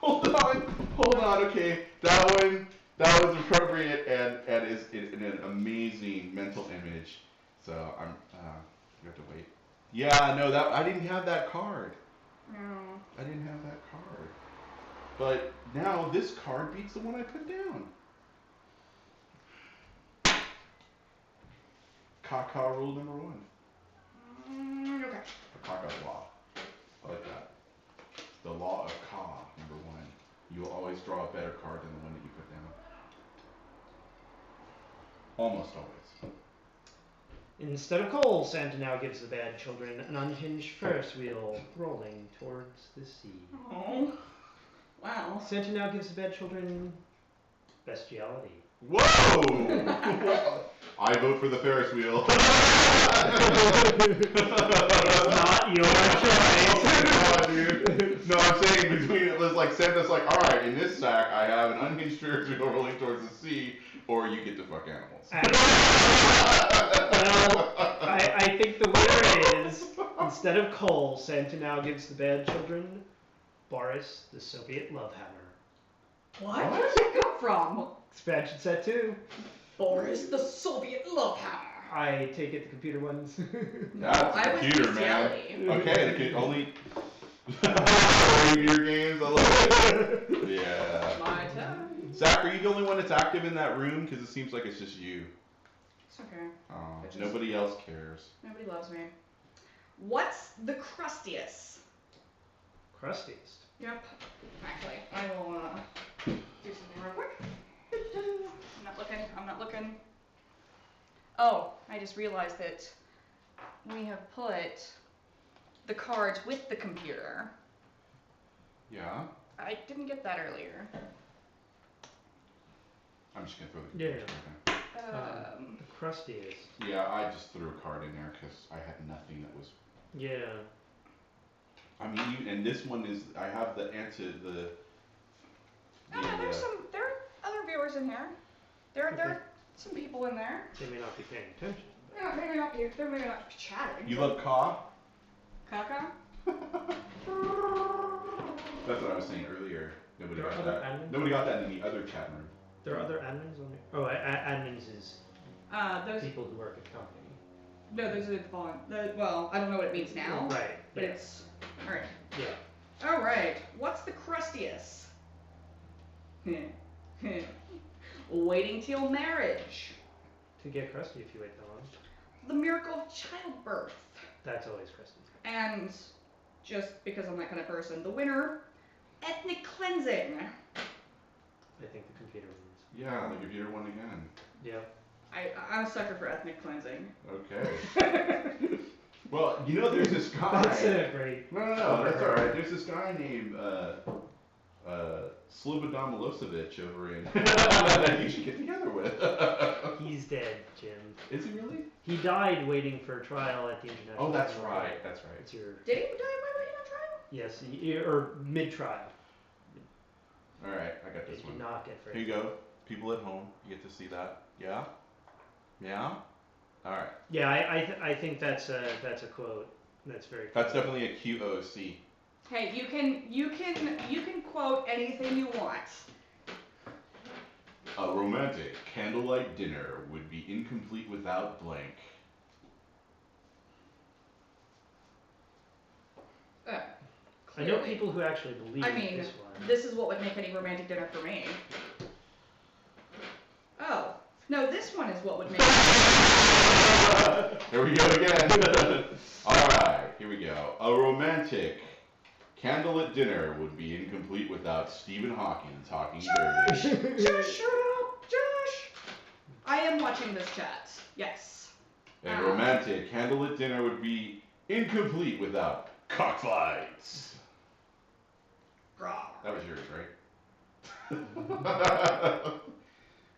Hold on. Okay, that was appropriate and is an amazing mental image. So I'm you have to wait. Yeah, no, that I didn't have that card. No. I didn't have that card. But now this card beats the one I put down. Kaka rule number 1. Okay. Kaka's law. I like that. The law of Ka, number 1. You will always draw a better card than the one that you put down. Almost always. Instead of coal, Santa now gives the bad children an unhinged Ferris wheel rolling towards the sea. Oh. Wow. Santa now gives the bad children bestiality. Whoa! I vote for the Ferris wheel. Not your choice. No, I'm saying between it was like Santa's like, all right, in this sack I have an unhinged Ferris wheel rolling towards the sea, or you get to fuck animals. Well, I think the winner is, instead of coal, Santa now gives the bad children Boris, the Soviet love hammer. What? Where did that come from? Expansion set 2. Boris the Soviet love hammer. I take it the computer ones. That's a I was computer, man. bestiality. Okay, only your games. I love it. Yeah. My turn. Zach, are you the only one that's active in that room? Because it seems like it's just you. It's okay. Oh, It's just- nobody else cares. Nobody loves me. What's the crustiest? Crustiest. Yep. Actually, I will do something real quick. I'm not looking. Oh, I just realized that we have put the cards with the computer. Yeah. I didn't get that earlier. I'm just gonna throw the Yeah. computer. The crustiest. Yeah, I just threw a card in there because I had nothing that was. Yeah. I mean, and this one is. I have the answer. The. Oh, no, there are other viewers in here. There Okay. are some people in there. They may not be paying attention. Yeah, maybe not. They're maybe not chatting. You love Caw? Kaka? That's what I was saying earlier. Nobody There are got other that. admins? Nobody got that in the other chat room. There are other admins on there? Oh, admins is Those. people who work at the company. No, those are well, I don't know what it means now. Right. But Yeah. it's. Alright. Yeah. Alright. What's the crustiest? Waiting till marriage. To get crusty if you wait that long. The miracle of childbirth. That's always crusty. And just because I'm that kind of person, the winner, ethnic cleansing. I think the computer wins. Yeah, the computer won again. Yeah. I'm a sucker for ethnic cleansing. Okay. Well, you know, there's this guy. That's great. No, that's all right. There's this guy named Slobodan Milosevic over in that you should get together with. He's dead, Jim. Is he really? He died waiting for trial at the International. Oh, that's Criminal Court. right. That's right. It's your Did he die by waiting on trial? yes, or mid-trial. All right, I got He this did one. not get Here free. you go. People at home, you get to see that. Yeah. Yeah. All right. Yeah, I think that's a quote. That's very. That's definitely a QOC. Hey, you can quote anything you want. A romantic candlelight dinner would be incomplete without blank. I know Clearly. people who actually believe I mean, this one. this is what would make any romantic dinner for me. Oh, no, this one is what would make. There we go again. All right, here we go. A romantic candlelit dinner would be incomplete without Stephen Hawking talking dirty. Josh, shut up, Josh. I am watching this chat. Yes. A romantic candlelit dinner would be incomplete without cockfights. Rawr. That was yours, right?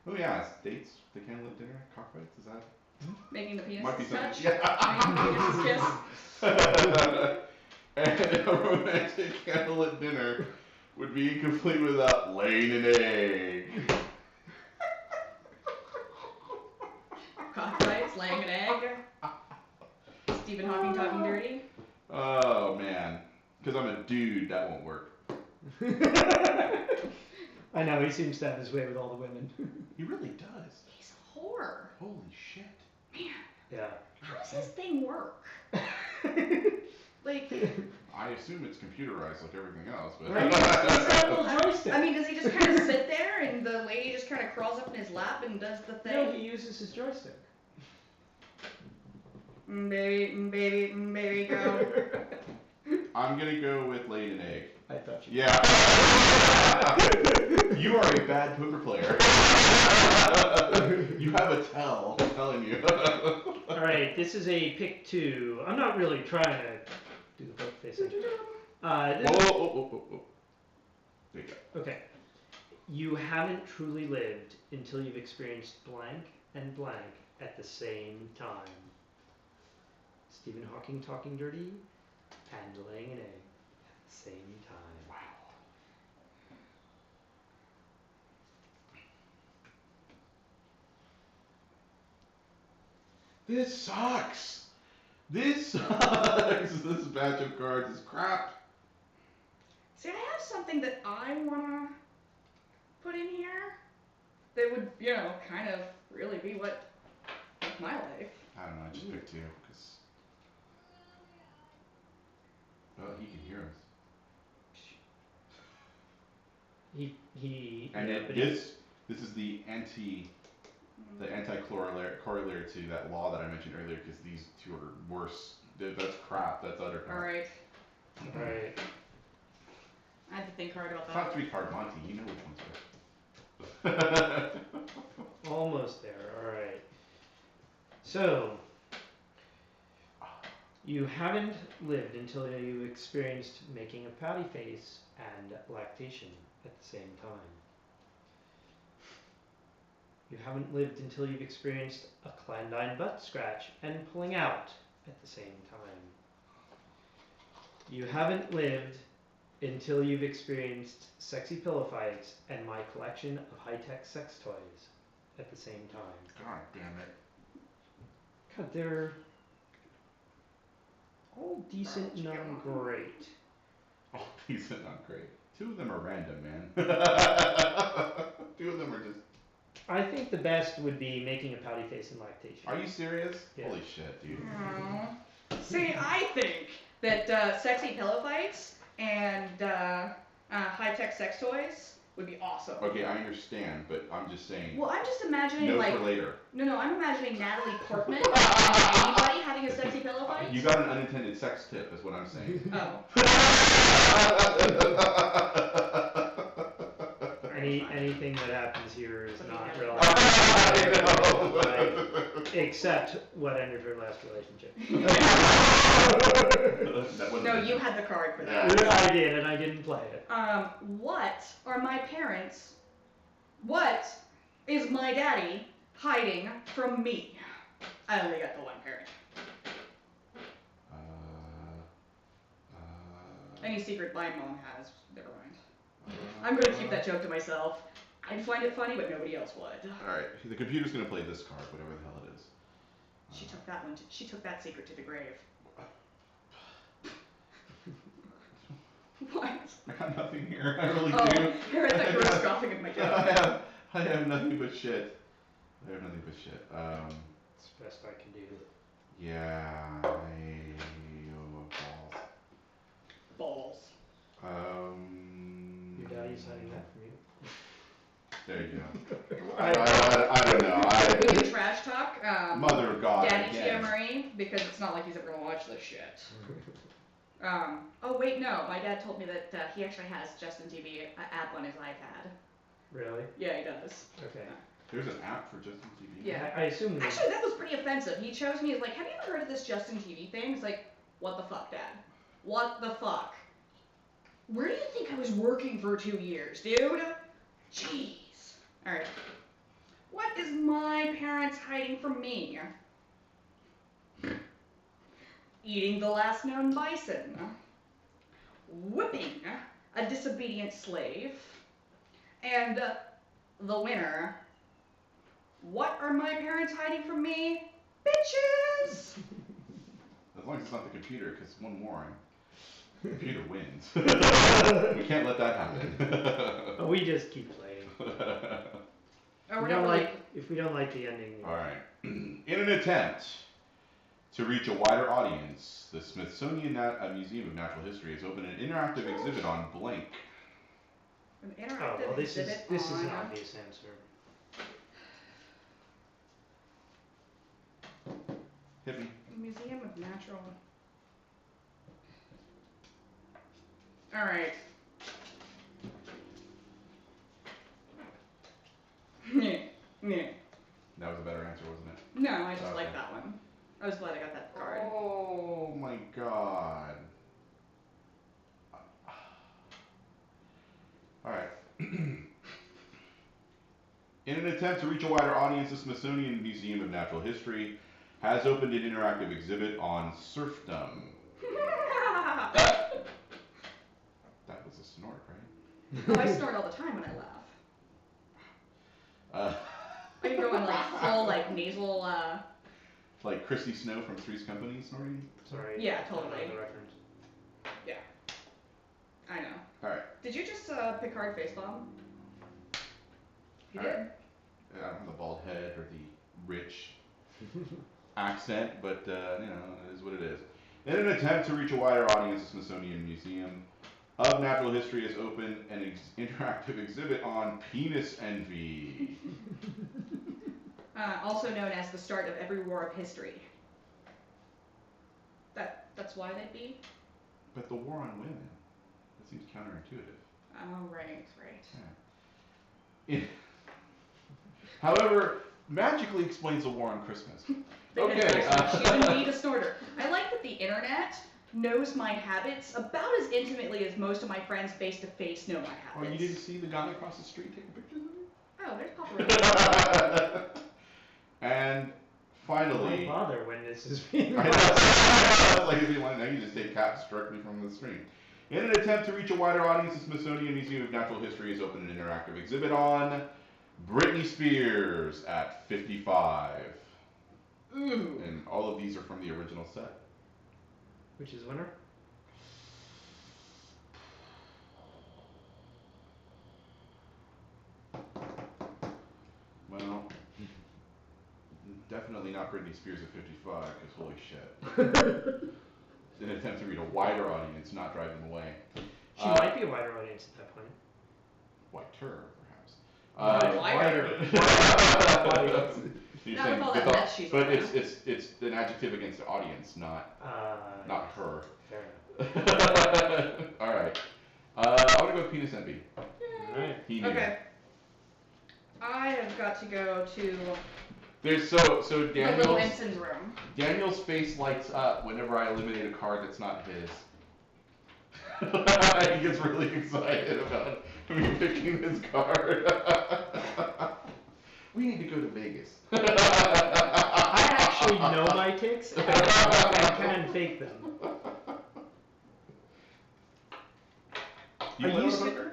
Oh yeah, dates the candlelit dinner, cockfights. Is that? Making the penis Might be something. touch. Yeah. Making the penis kiss. And a romantic candlelit dinner would be incomplete without laying an egg. Cockfights, laying an egg. Stephen Hawking talking dirty. Oh man, because I'm a dude, that won't work. I know he seems to have his way with all the women. He really does. He's a whore. Holy shit. Man, Yeah. how does his thing work? Like, I assume it's computerized like everything else, but. Right. He's got a little joystick. I mean, does he just kind of sit there and the lady just kind of crawls up in his lap and does the No, thing? he uses his joystick. Baby, go. I'm gonna go with laying an egg. I thought you. Yeah. You are a bad poker player. You have a tell, I'm telling you. All right, this is a pick two. I'm not really trying to do the poker face. This Whoa. There you go. Okay. You haven't truly lived until you've experienced blank and blank at the same time. Stephen Hawking talking dirty and laying an egg at the same time. Wow. This sucks. This sucks. This batch of cards is crap. See, I have something that I wanna put in here that would, kind of really be what my life. music too, because well, he can hear us. He. And Yeah, it, but this is the anti-corollary to that law that I mentioned earlier, because these two are worse. That's crap. That's utter crap. Alright. Alright. I have to think hard about It's that. not 3-card Monty. You know which one's worse. Almost there. Alright. So, you haven't lived until you experienced making a pouty face and lactation at the same time. You haven't lived until you've experienced a clandine butt scratch and pulling out at the same time. You haven't lived until you've experienced sexy pillow fights and my collection of high-tech sex toys at the same time. God damn it. God, they're all decent, not great. Oh, decent, not great. 2 of them are random, man. 2 of them are just. I think the best would be making a pouty face and lactation. Are you serious? Yeah. Holy shit, dude. Aww. See, I think that sexy pillow fights and high-tech sex toys would be awesome. Okay, I understand, but I'm just saying. Well, I'm just imagining Note like for later. no, I'm imagining Natalie Portman and anybody having a sexy pillow fight. You got an unintended sex tip, is what I'm saying. Oh. Anything that happens here is not Okay. relevant. Except what ended her last relationship. No, you had the card for that. Yeah. I did, and I didn't play it. What are my parents? What is my daddy hiding from me? I only got the one parent. Any secret my mom has, never mind. I'm gonna keep that joke to myself. I'd find it funny, but nobody else would. Alright, the computer's gonna play this card, whatever the hell it is. She took that one. She took that secret to the grave. What? I got nothing here. I really Oh, do. here I thought you were scoffing at my joke. I have nothing but shit. I have nothing but shit. It's the best I can do. Yeah, balls. Balls. Your daddy's hiding that from you. There you go. I I don't know. We can trash talk. Mother of God. Daddy again. Tia Marie, because it's not like he's ever gonna watch this shit. Oh wait, no. My dad told me that he actually has Justin TV app on his iPad. Really? Yeah, he does. Okay. There's an app for Justin TV. Yeah. I assume that. Actually, that was pretty offensive. He chose me as like, have you ever heard of this Justin TV thing? It's like, what the fuck, Dad? What the fuck? Where do you think I was working for 2 years, dude? Jeez. Alright. What is my parents hiding from me? Eating the last known bison. Whipping a disobedient slave. And the winner. What are my parents hiding from me? Bitches! As long as it's not the computer, because one more, the computer wins. We can't let that happen. We just keep playing. Oh, we're not really... If we don't like the ending. Alright. In an attempt to reach a wider audience, the Smithsonian Museum of Natural History has opened an interactive exhibit on blank. An Oh, interactive well, this is exhibit an on... obvious answer. Hit me. Museum of Natural... Alright. Yeah. That was a better answer, wasn't it? No, I just Okay. like that one. I was glad I got that card. Oh my god. Alright. In an attempt to reach a wider audience, the Smithsonian Museum of Natural History has opened an interactive exhibit on serfdom. That was a snort, right? Oh, I snort all the time when I laugh. I can go on like full like nasal Like Christy Snow from Three's Company snorting? Sorry. Yeah, I don't know totally. the reference. Yeah. I know. Alright. Did you just pick hard face bomb? You Alright. did. I don't have the bald head or the rich accent, but you know, it is what it is. In an attempt to reach a wider audience, the Smithsonian Museum of Natural History has opened an interactive exhibit on penis envy. Also known as the start of every war of history. That's why they'd be? But the war on women, that seems counterintuitive. Oh, right. Yeah. However, magically explains the war on Christmas. Okay. She didn't need a snorter. I like that the internet knows my habits about as intimately as most of my friends face to face know my habits. Oh, you didn't see the guy across the street taking pictures of you? Oh, there's paparazzi. And finally, Why bother when this is being I know. Like if you want, now you just take caps directly from the screen. In an attempt to reach a wider audience, the Smithsonian Museum of Natural History has opened an interactive exhibit on Britney Spears at 55. Ooh. And all of these are from the original set. Which is winner? Well, definitely not Britney Spears at 55, because holy shit. In an attempt to reach a wider audience, not drive them away. She might be a wider audience at that point. Whiter, perhaps. Wider. You're Not saying with all that without- mess she's but done. it's an adjective against the audience, not her. Fair enough. All right. I want to go with penis envy. Alright. He knew. Okay. I have got to go to There's so the little Daniel's ensign's room. Daniel's face lights up whenever I eliminate a card that's not his. He gets really excited about me picking this card. We need to go to Vegas. I actually know my ticks. I can fake them. You I play used to- poker?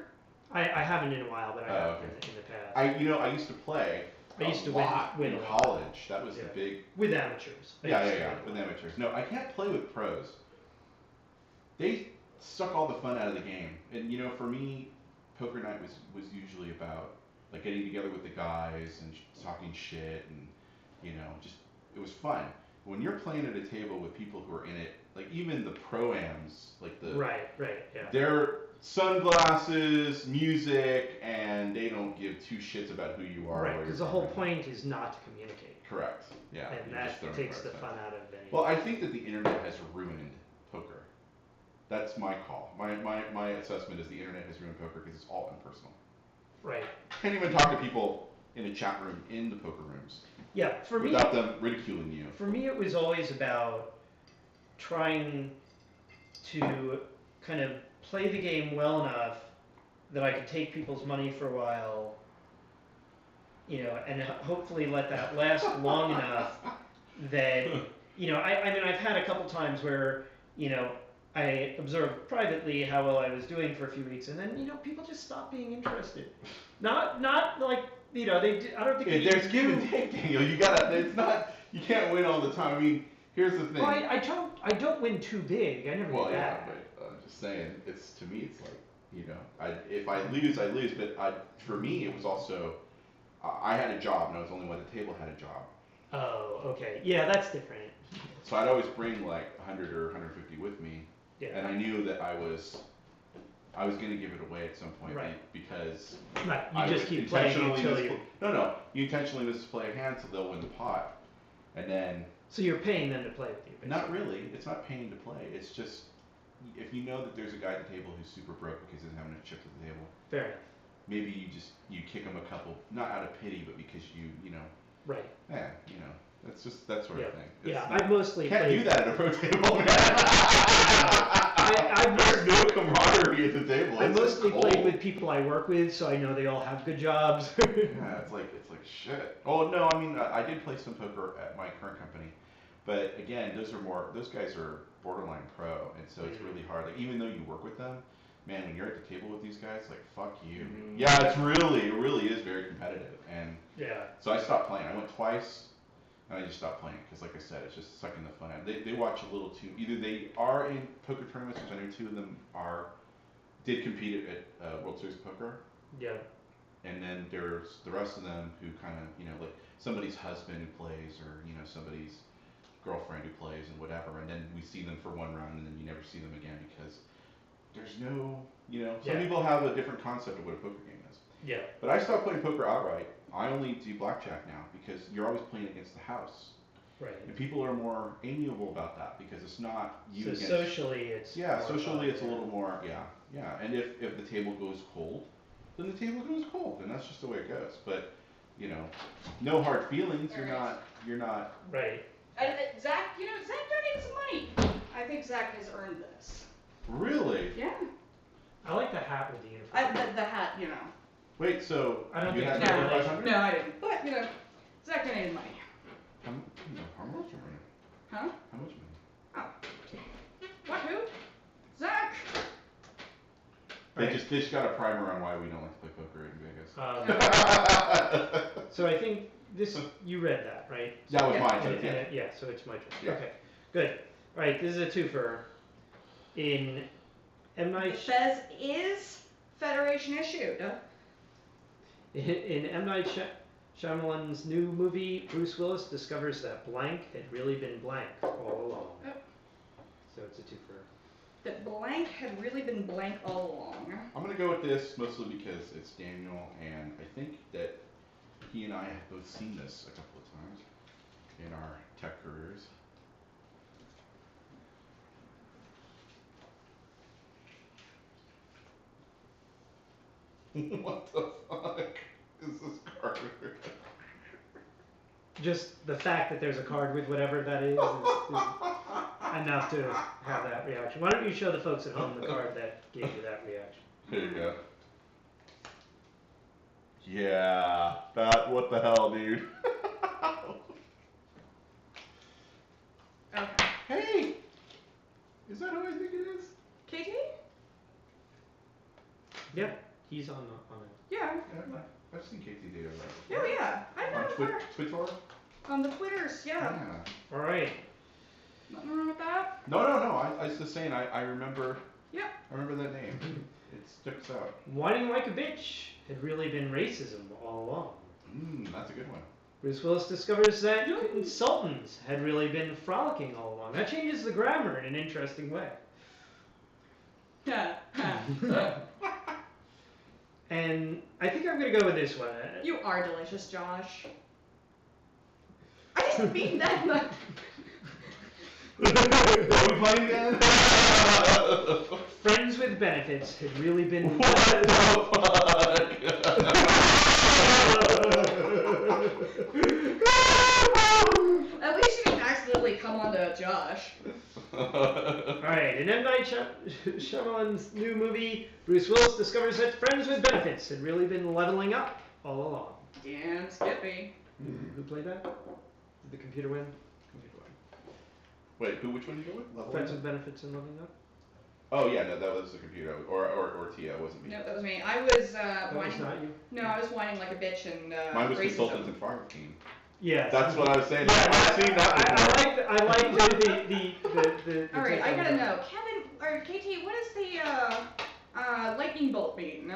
I haven't in a while, but I have okay. in the past. I used to play. I used to a lot win in a lot. college. That was Yeah. the big. With amateurs. I Yeah, used to yeah, win a with lot. amateurs. No, I can't play with pros. They suck all the fun out of the game. And you know, for me, poker night was usually about like getting together with the guys and talking shit and you know, just it was fun. When you're playing at a table with people who are in it, like even the pro-ams, like the Right, yeah. they're sunglasses, music, and they don't give two shits about who you are. Right, or because your the whole background. point is not to communicate. Correct. Yeah. And you're that just throwing takes the cards fun out. out of any. Well, I think that the internet has ruined poker. That's my call. My assessment is the internet has ruined poker because it's all impersonal. Right. Can't even talk to people in a chat room in the poker rooms Yeah, for me, without them ridiculing you. for me, it was always about trying to kind of play the game well enough that I could take people's money for a while, you know, and hopefully let that last long enough that, you know, I mean, I've had a couple times where, you know, I observed privately how well I was doing for a few weeks, and then, you know, people just stopped being interested. Not like, you know, I don't think they There's give do. and take, Daniel. You gotta. It's not. You can't win all the time. I mean, here's the thing. Well, I don't win too big. I never Well, do yeah, that. but I'm just saying. It's to me, it's like you know, if I lose, I lose. But for me, it was also I had a job, and I was only one at the table had a job. Oh, okay. Yeah, that's different. So I'd always bring like 100 or 150 with me, Yeah. and I knew that I was going to give it away at some point Right. because Right. I You just would keep playing intentionally until you. No, you intentionally misplay a hand so they'll win the pot, and then So you're paying them to play with you. Basically. not really. It's not paying to play. It's just if you know that there's a guy at the table who's super broke because he doesn't have enough chips at the table, Fair enough. maybe you kick him a couple, not out of pity, but because you know, Right. yeah, you know, that's just that sort Yeah. of thing. Yeah. It's I've mostly can't played. do that at a pro table, man. I've There's no camaraderie at the table. I It's just mostly cold. played with people I work with, so I know they all have good jobs. Yeah, it's like shit. Oh no, I mean I did play some poker at my current company, but again, those guys are borderline pro, and so it's Mhm. really hard. Like even though you work with them, man, when you're at the table with these guys, like fuck you. Mhm. Yeah, it really is very competitive, and Yeah. so I stopped playing. I went twice, and I just stopped playing because, like I said, it's just sucking the fun out. They watch a little too. Either they are in poker tournaments, which I know two of them did compete at World Series of Poker. Yeah. And then there's the rest of them who kind of, you know, like somebody's husband who plays, or you know, somebody's girlfriend who plays and whatever, and then we see them for one round and then you never see them again because there's no, some Yeah. people have a different concept of what a poker game is. Yeah. But I stopped playing poker outright. I only do blackjack now because you're always playing against the house. Right. And people are more amiable about that because it's not you So against. socially, it's Yeah, more socially fun, it's a little more, yeah. And if the table goes cold, then the table goes cold, and that's just the way it goes. But, no hard feelings. You're not. Right. Zach, Zach donated some money. I think Zach has earned this. Really? Yeah. I like the hat with the uniform. The hat, Wait, so I don't you think had it's No, 500? no, I didn't. But, Zach donated money. How much money? Huh? How much money? Oh. What, who? Zach! They Right. just got a primer on why we don't like to play poker in Vegas. So I think you read that, right? That was Yeah. my And- turn. and Yeah. it- yeah, so it's my turn. Yeah. Okay, good. All right, this is a twofer. In M. The Night Fez is Federation issued. in M. Night Shyamalan's new movie, Bruce Willis discovers that blank had really been blank all along. Oh. So it's a twofer. That blank had really been blank all along. I'm gonna go with this mostly because it's Daniel, and I think that he and I have both seen this a couple of times in our tech careers. What the fuck is this card? Just the fact that there's a card with whatever that is enough to have that reaction. Why don't you show the folks at home the card that gave you that reaction? There you go. Yeah, what the hell, dude? Okay. Hey! Is that who I think it is? KT? Yep, he's on it. Yeah. Yeah, I've seen KT data Oh, yeah. I've on known her. Twitter? On the Twitters, yeah. All right. Nothing wrong with that. No. I was just saying, I remember. Yep. I remember that name. It sticks out. Whining like a bitch had really been racism all along. That's a good one. Bruce Willis discovers that Sultans had really been frolicking all along. That changes the grammar in an interesting way. Yeah. And I think I'm going to go with this one. You are delicious, Josh. I didn't mean that much. Are we playing again? Friends with benefits had really been... What the At least you didn't accidentally come onto Josh. Alright, in M. Night Shyamalan's new movie, Bruce Willis discovers that Friends with Benefits had really been leveling up all along. Dan Skippy. Who played that? Did the computer win? Computer win. Wait, which one did you go with? Level Friends Up? with Benefits and Leveling Up? Oh yeah, no, that was the computer, or Tia, it wasn't me. No, that was me. I was That was whining. not you? No, I was whining like a bitch and Mine was racism. Consultants and Farm Team. Yeah. That's what I was saying. Yeah, I've seen that I like the All right, take I on gotta that. know, Kevin or KT, what does the lightning bolt mean?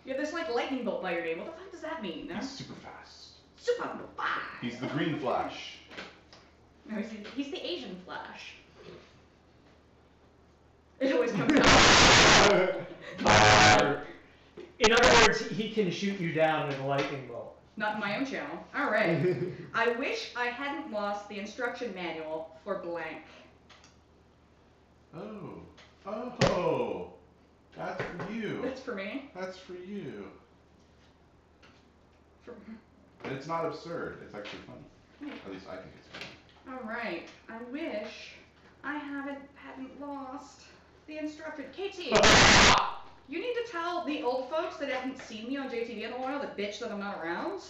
You have this like lightning bolt by your name. What the fuck does that mean? He's super fast. Super fast. He's the Green Flash. No, he's the Asian Flash. It always comes out. In other words, he can shoot you down with a lightning bolt. Not in my own channel. All right. I wish I hadn't lost the instruction manual for blank. Oh, that's for you. That's for me. That's for you. For, And it's not absurd. It's actually funny. At least I think it's funny. all right. I wish I hadn't lost the instruction. KT, you need to tell the old folks that haven't seen me on JTV in a while, the bitch that I'm not around.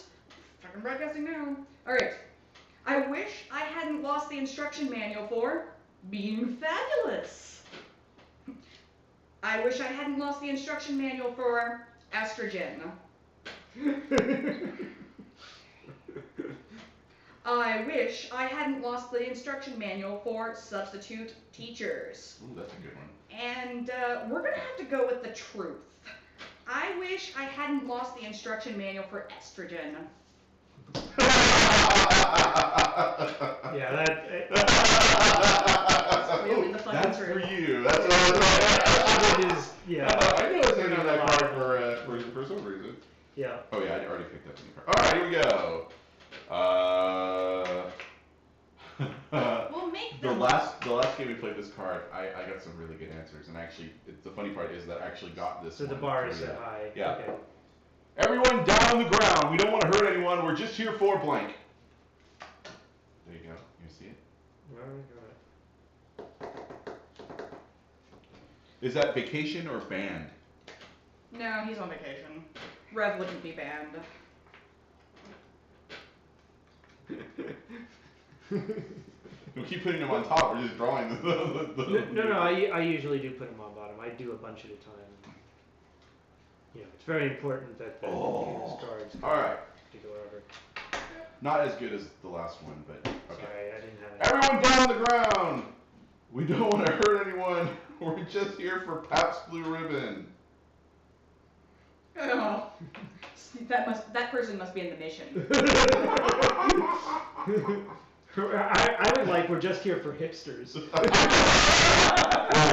Fucking broadcasting now. All right. I wish I hadn't lost the instruction manual for being fabulous. I wish I hadn't lost the instruction manual for estrogen. I wish I hadn't lost the instruction manual for substitute teachers. Ooh, that's a good one. And we're gonna have to go with the truth. I wish I hadn't lost the instruction manual for estrogen. Yeah, that. Really the fucking That's for truth. you. That's what I was It is, yeah. I knew I was handing you that card for some reason. Yeah. Oh yeah, I already picked up the card. All right, here we go. We'll make the them. last game we played this card, I got some really good answers, and actually, the funny part is that I actually got this. So the one bar is through set that. high. Yeah. Okay. Everyone down on the ground. We don't want to hurt anyone. We're just here for blank. There you go. You see it? Is that vacation or band? No, he's on vacation. Rev wouldn't be banned. We keep putting them on top. We're just drawing the No, I usually do put them on bottom. I do a bunch at a time. You know, it's very important that the cards All right. to go over. Not as good as the last one, but okay. Sorry, I didn't have it. Everyone down on the ground. We don't want to hurt anyone. We're just here for Pabst Blue Ribbon. Oh. That person must be in the mission. I would like, we're just here for hipsters. Well,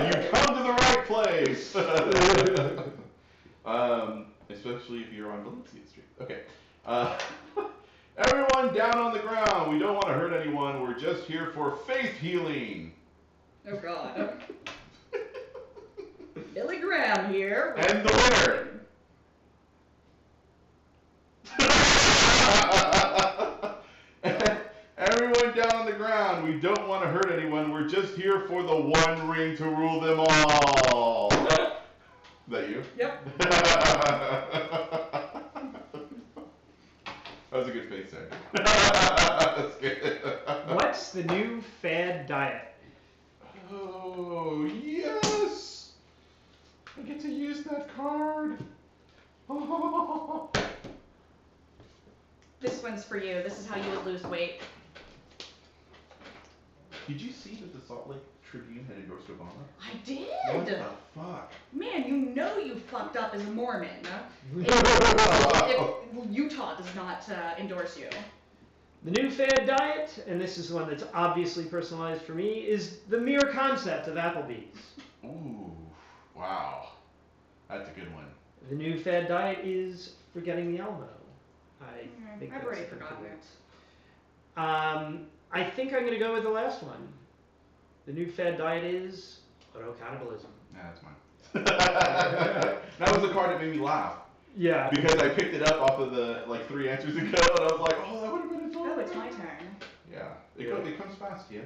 you come to the right place. Especially if you're on Valencia Street. Okay. Everyone down on the ground. We don't want to hurt anyone. We're just here for faith healing. Oh God. Billy Graham here. And the winner. Everyone down on the ground. We don't want to hurt anyone. We're just here for the one ring to rule them all. Is that you? Yep. That was a good face there. That's good. What's the new fad diet? Oh, yes! I get to use that card. This one's for you. This is how you would lose weight. Did you see that the Salt Lake Tribune had endorsed Obama? I did. What the fuck? Man, you know you fucked up as a Mormon. If Utah does not endorse you. The new fad diet, and this is one that's obviously personalized for me, is the mere concept of Applebee's. Ooh, wow. That's a good one. The new fad diet is forgetting the Alamo. I think I've that's already a thing to forgotten do. it. I think I'm going to go with the last one. The new fad diet is auto-cannibalism. Yeah, that's mine. That was the card that made me laugh. Yeah. Because I picked it up off of the, 3 answers ago, and I was like, oh, that would have been a Oh, total. it's my turn. Yeah. It comes fast, yeah.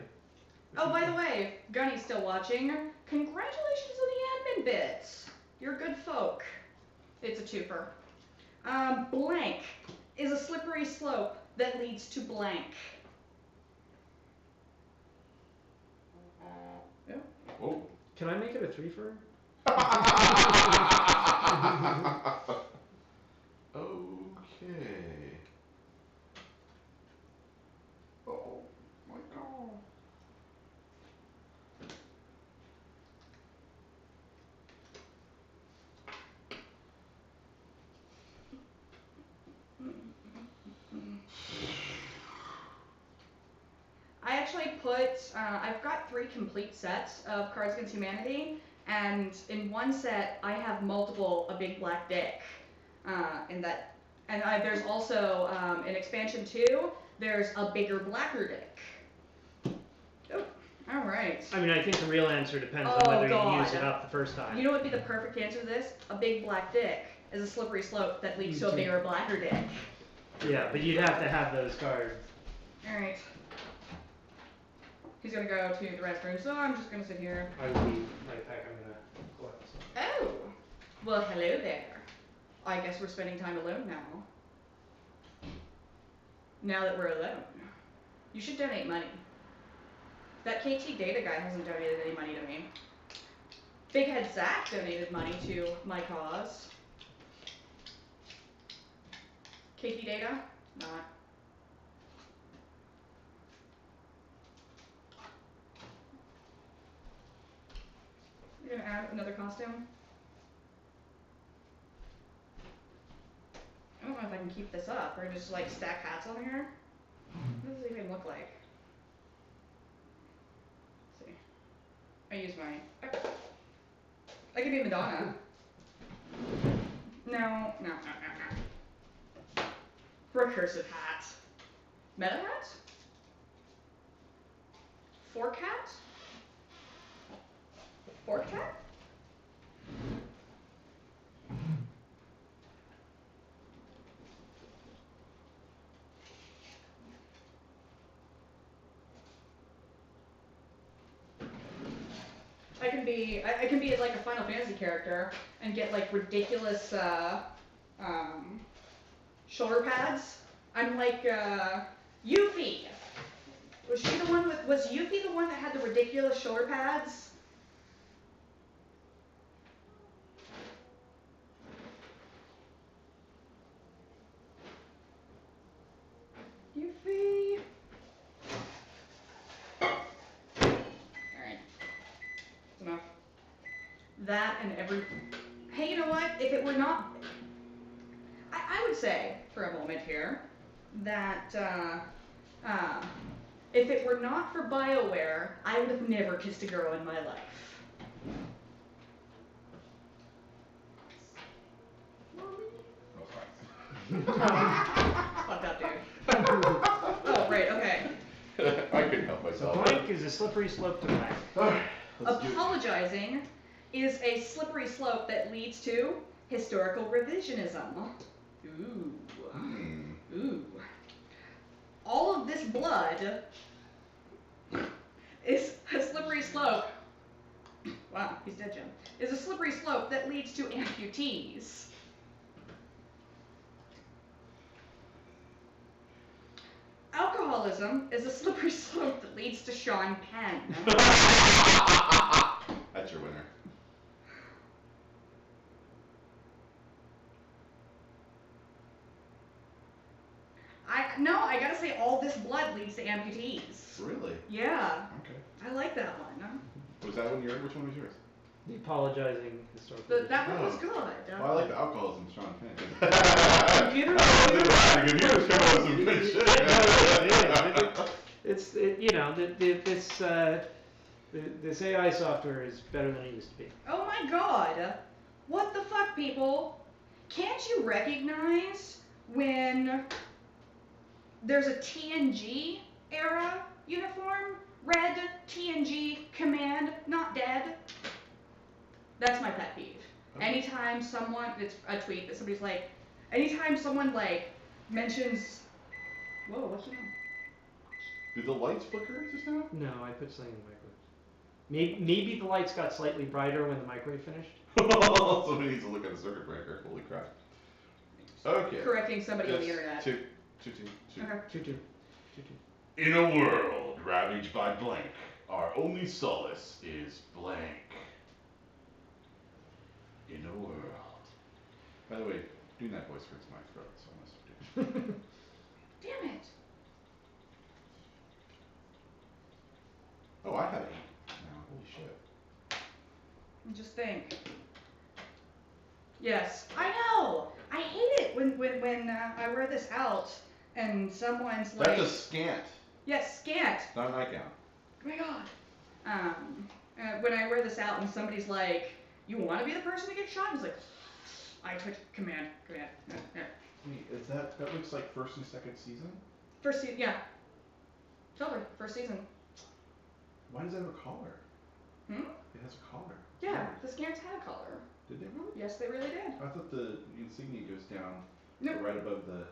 Oh, by the way, Gunny's still watching. Congratulations on the admin bits. You're good folk. It's a twofer. Blank is a slippery slope that leads to blank. Yeah. Oh. Can I make it a threefer? Okay. Oh my god. I actually I've got 3 complete sets of Cards Against Humanity, and in one set I have a big black dick. There's also, in expansion 2, there's a bigger blacker dick. Oh, alright. I mean, I think the real answer depends on Oh, whether God. you use it up the first time. You know what would be the perfect answer to this? A big black dick is a slippery slope that leads to a bigger blacker dick. Yeah, but you'd have to have those cards. Alright. He's gonna go to the restroom, so I'm just gonna sit here. I will leave my pack. I'm gonna collect some. Oh! Well, hello there. I guess we're spending time alone now. Now that we're alone. You should donate money. That KT Data guy hasn't donated any money to me. Big Head Zach donated money to my cause. KT Data? Not. You're gonna add another costume? I don't know if I can can keep this up, or just like stack hats on here. What does it even look like? Let's see. I use my. I could be Madonna. No. Recursive hat. Meta hat? Fork hat? Fork hat? I can be like a Final Fantasy character and get like ridiculous shoulder pads. I'm like Yuffie. Was Yuffie the one that had the ridiculous shoulder pads? Yuffie. Alright. That's enough. That and every. Hey, you know what? If it were not. I would say, for a moment here, that if it were not for BioWare, I would have never kissed a girl in my life. Fuck up, dude. Oh, right, okay. I couldn't help So myself. blank is a slippery slope to blank. Alright, let's do it. Apologizing is a slippery slope that leads to historical revisionism. Ooh. Ooh. All of this blood is a slippery slope. Wow, he's dead, Jim. Is a slippery slope that leads to amputees. Alcoholism is a slippery slope that leads to Sean Penn. That's your winner. I gotta say, all this blood leads to amputees. Really? Yeah, Okay. I like that one. Was that one yours? Which one was yours? The apologizing historical. That one was Oh. good. Well, I like the alcoholism, Sean Penn. Computer. Computer's coming up with some good shit. You know, this AI software is better than it used to be. Oh my god. What the fuck, people? Can't you recognize when there's a TNG era uniform? Red TNG command, not dead. That's my pet peeve. Okay. Anytime someone, it's a tweet that somebody's like, anytime someone like mentions, whoa, what's your name? Did the lights flicker just now? No, I put something in the microwave. Maybe the lights got slightly brighter when the microwave finished. Somebody needs to look at the circuit breaker. Holy crap. Okay. Correcting somebody on the Yes, internet. Two. Okay. Choo-choo. In a world ravaged by blank, our only solace is blank. In a world. By the way, doing that voice hurts my throat, so I must do. Damn it. Oh, I have 8 now. Holy shit. Just think. Yes, I know. I hate it when I wear this out and someone's like. That's a scant, Yes, scant. not a nightgown. Oh my god. When I wear this out and somebody's like, "You want to be the person to get shot?" He's like, "I took command. Yeah. Wait, is that looks like first and second season? First season, yeah. Totally, first season. Why does it have a collar? Hmm? It has a collar. Yeah, the scants had a collar. Did they really? Yes, they really did. I thought the insignia goes down Nope. right above the.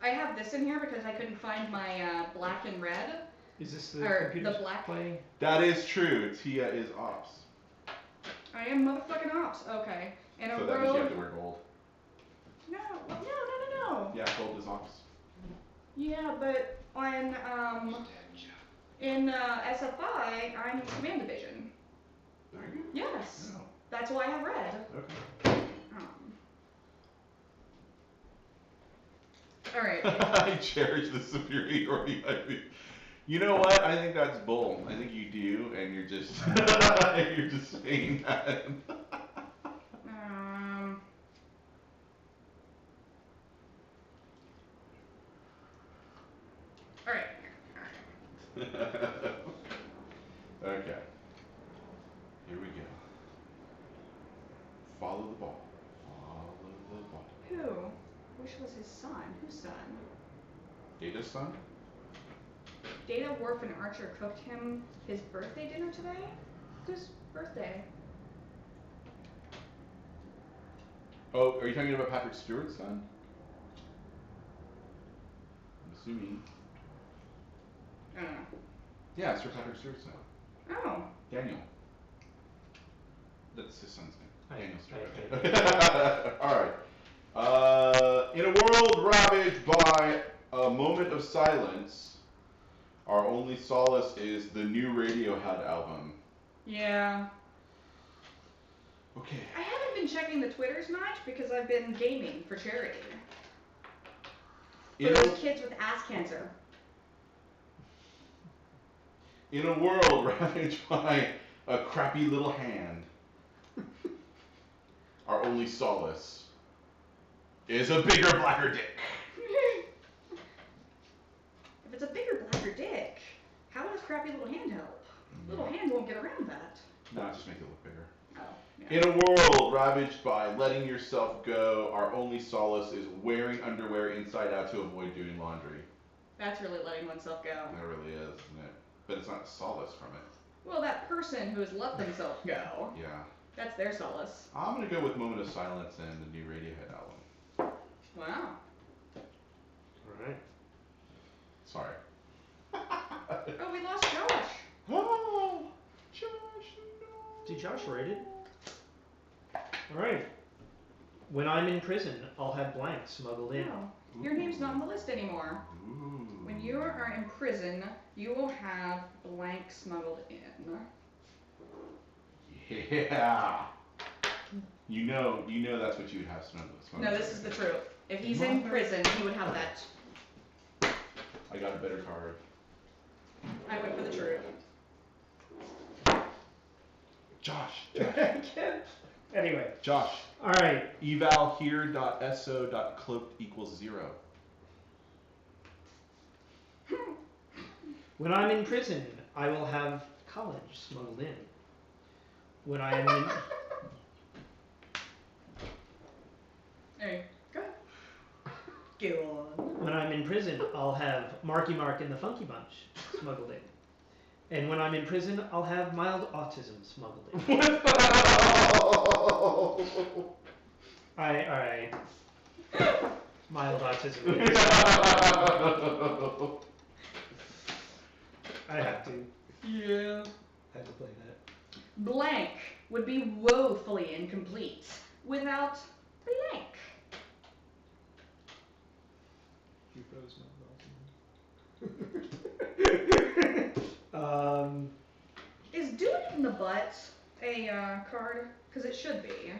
I have this in here because I couldn't find my black and red. Is this the Or computer the black- playing? That is true. Tia is ops. I am motherfucking ops. Okay. And a So that means you have robe. to wear gold. No. Yeah, gold is ops. Yeah, but on in SFI, I'm command division. Are you? Yes. No. That's why I have red. Okay. All right. I cherish the superiority. You know what? I think that's bull. I think you do, and you're just you're just saying that. Okay. Here we go. Follow the ball. Follow the ball. Who? Wish was his son. Whose son? Data's son? Data, Worf, and Archer cooked him his birthday dinner today? Whose birthday? Oh, are you talking about Patrick Stewart's son? I'm assuming. I don't know. Yeah, Sir Patrick Stewart's son. Oh. Daniel. That's his son's name. I- Daniel Stewart. Alright. In a world ravaged by a moment of silence, our only solace is the new Radiohead album. Yeah. Okay. I haven't been checking the Twitters much because I've been gaming for charity. For those kids with ass cancer. In a world ravaged by a crappy little hand, our only solace is a bigger, blacker dick. If it's a bigger, blacker dick, how does crappy little hand help? Little hand won't get around that. No, just make it look bigger. Oh, yeah. In a world ravaged by letting yourself go, our only solace is wearing underwear inside out to avoid doing laundry. That's really letting oneself go. That really is, isn't it? But it's not solace from it. Well, that person who has let themselves go, Yeah. that's their solace. I'm gonna go with Moment of Silence and the new Radiohead album. Wow. Alright. Sorry. Oh, we lost Josh. Oh, Josh, no. Did Josh rate it? Alright. When I'm in prison, I'll have blank smuggled in. No, your name's not on the list anymore. Ooh. When you are in prison, you will have blank smuggled in. Yeah. You know that's what you would have smuggled. No, this is the truth. If he's in prison, he would have that. I got a better card. I went for the truth. Josh. Anyway. Josh. Alright. Eval here.so.cloaked equals 0. When I'm in prison, I will have college smuggled in. When I am in... Hey, go ahead. Go on. When I'm in prison, I'll have Marky Mark and the Funky Bunch smuggled in. And when I'm in prison, I'll have mild autism smuggled in. Alright. Mild autism. I have to. Yeah. Had to play that. Blank would be woefully incomplete without blank. You froze my Is doing it in the butt a card? Because it should be.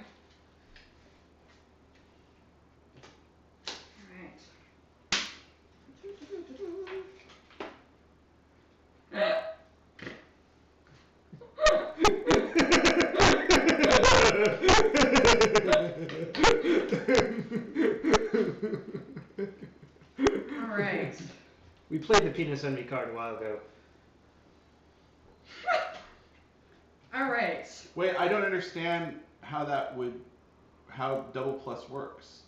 Alright. Alright. We played the penis envy card a while ago. Alright. Wait, I don't understand how double plus works.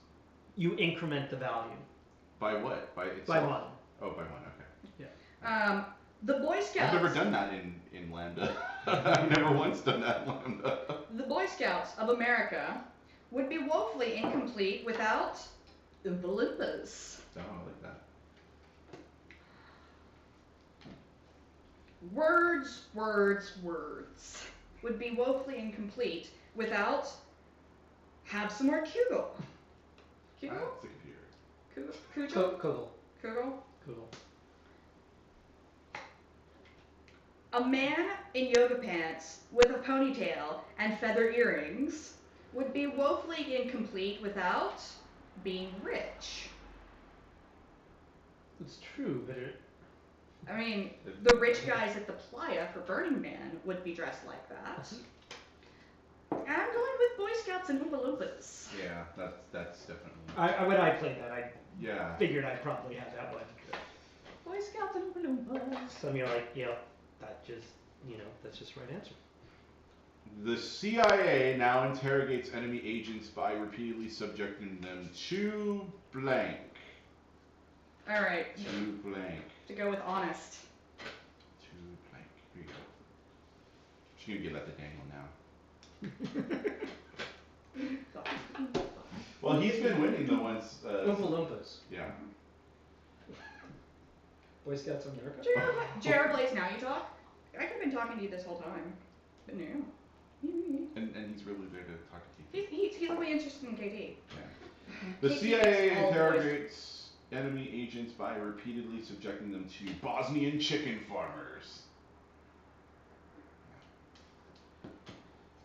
You increment the value. By what? By itself? By one. Oh, by one, okay. The Boy Scouts. I've never done that in Lambda. I've never once done that in Lambda. The Boy Scouts of America would be woefully incomplete without Oompa Loompas. Oh, I like that. Words would be woefully incomplete without have some more Kugel. Kugel? That's a computer. Kugel? Kugel. Kugel? Kugel. A man in yoga pants with a ponytail and feather earrings would be woefully incomplete without being rich. It's true, but I mean, the rich guys at the playa for Burning Man would be dressed like that. And I'm going with Boy Scouts and Oompa Loompas. Yeah, that's definitely. when I played that, I Yeah. figured I'd probably have that one. Boy Scouts Scouts and Oompa Loompas. Some of you are like, yeah, that's just the right answer. The CIA now interrogates enemy agents by repeatedly subjecting them to blank. Alright. To blank. To go with honest. To blank. Here you go. Just gonna give that to Daniel now. Well, he's been winning the ones. Oompa Loompas. Yeah. Boy Scouts of America. Jared Blaze, now you talk? I could have been talking to you this whole time. But no. And he's really there to talk to Keith. He's only interested in KT. Yeah. The CIA interrogates enemy agents by repeatedly subjecting them to Bosnian chicken farmers.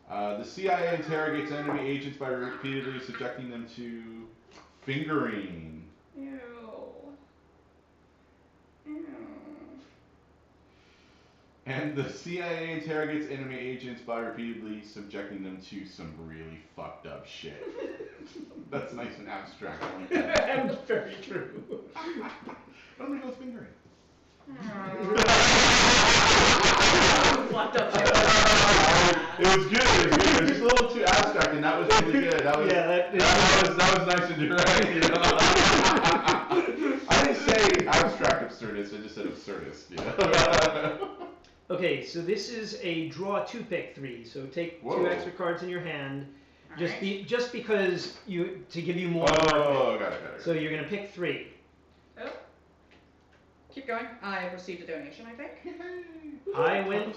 The CIA interrogates enemy agents by repeatedly subjecting them to fingering. Ew. Ew. And the CIA interrogates enemy agents by repeatedly subjecting them to some really fucked up shit. That's nice and abstract. And very true. I'm gonna go with fingering. Fucked up shit. It was good. It was just a little too abstract, and that was really good. That was that was nice and direct. You know? I didn't say abstract absurdist. I just said absurdist. You know? Okay, so this is a draw 2 pick 3. So take 2 extra cards in your hand, just because to give you more. Oh, got it. So you're gonna pick 3. Oh. Keep going. I received a donation, I think. I went.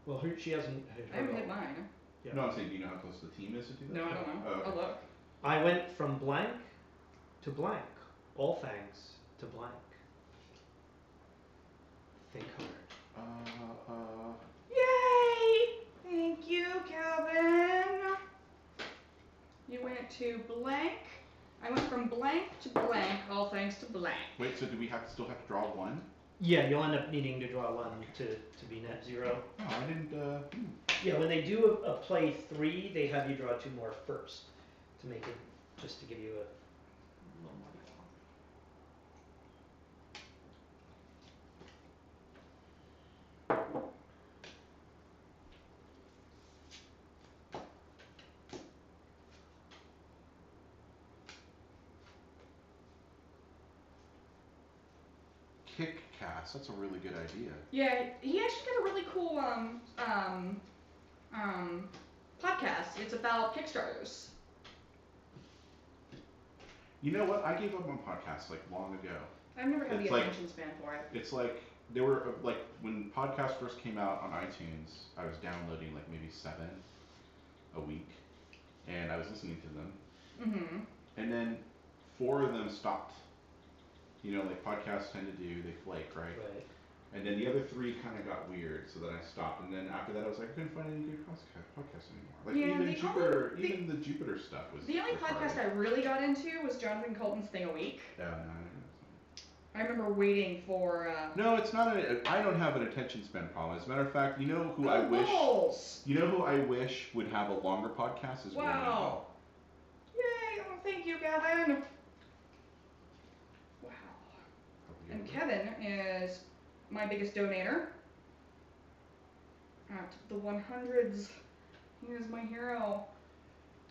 Well, she hasn't hit I haven't hit mine. Yeah. No, I'm saying, do you know how close the team is to 2000? No, I don't know. Oh, okay. I'll look. I went from blank to blank. All thanks to blank. Think hard. Yay! Thank you, Calvin. You went to blank. I went from blank to blank, all thanks to blank. Wait, so do we still have to draw 1? Yeah, you'll end up needing to draw 1 to be net 0. Oh, I didn't. Yeah, when they do a play 3, they have you draw 2 more first to make it, just to give you a little more. Kickcast, that's a really good idea. Yeah, he actually got a really cool podcast. It's about Kickstarters. You know what? I gave up on podcasts like long ago. I've never had It's the like- attention span for it. It's like there were like when podcasts first came out on iTunes, I was downloading like maybe 7 a week, and I was listening to them, and then 4 of them stopped. You know, like podcasts tend to do, they flake, right? Right. And then the other 3 kind of got weird, so then I stopped. And then after that, I was like, I couldn't find any good podcasts anymore. Like Yeah, even the Jupiter, only- even the Jupiter stuff was. The only podcast I really got into was Jonathan Colton's Thing a Week. Yeah, no, I remember waiting for. no, it's not. I don't have an attention span problem. As a matter of fact, you know who I wish. Balls. You know who I wish would have a longer podcast is Warren Wow. Yay! Oh, thank you, Kevin. Wow. And Kevin is my biggest donator. At the 100s, he is my hero.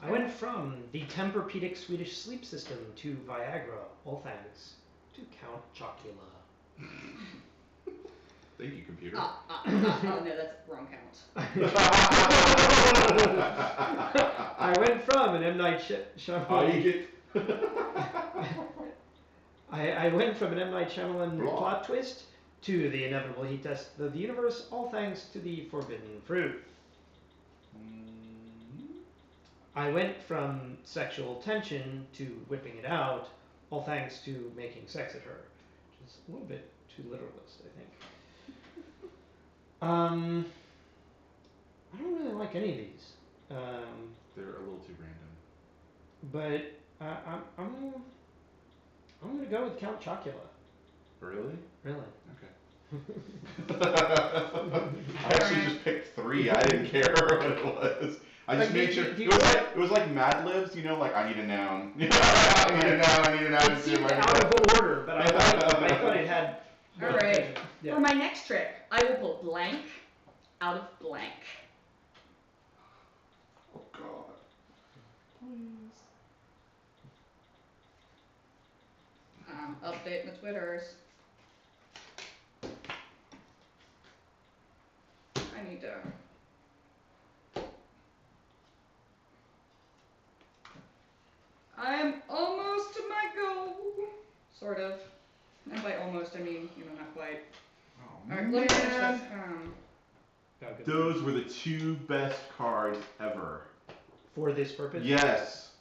I went from the Tempur-Pedic Swedish sleep system to Viagra, all thanks to Count Chocula. Thank you, computer. Oh no, that's wrong count. I went from an M. Night Shyamalan. I went from an M. Night Shyamalan plot twist to the inevitable heat test of the universe, all thanks to the forbidden fruit. I went from sexual tension to whipping it out, all thanks to making sex at her. Which is a little bit too literalist, I think. I don't really like any of these. They're a little too random. But I'm gonna go with Count Chocula. Really? Really. Okay. I actually just picked 3. I didn't care what it was. I just Like, made do- sure. do It you- was like Mad Libs, you know, like I need a noun. I need a noun. I need a noun. It seemed out of order, but I thought it had. All right. Yeah. For my next trick, I will pull blank out of blank. Oh God. Please. Update my Twitters. I need to. I'm almost to my goal. Sort of. And by almost, I mean, not quite. Oh, Alright, let me finish man. this. Those were the 2 best cards ever. For this purpose? Yes.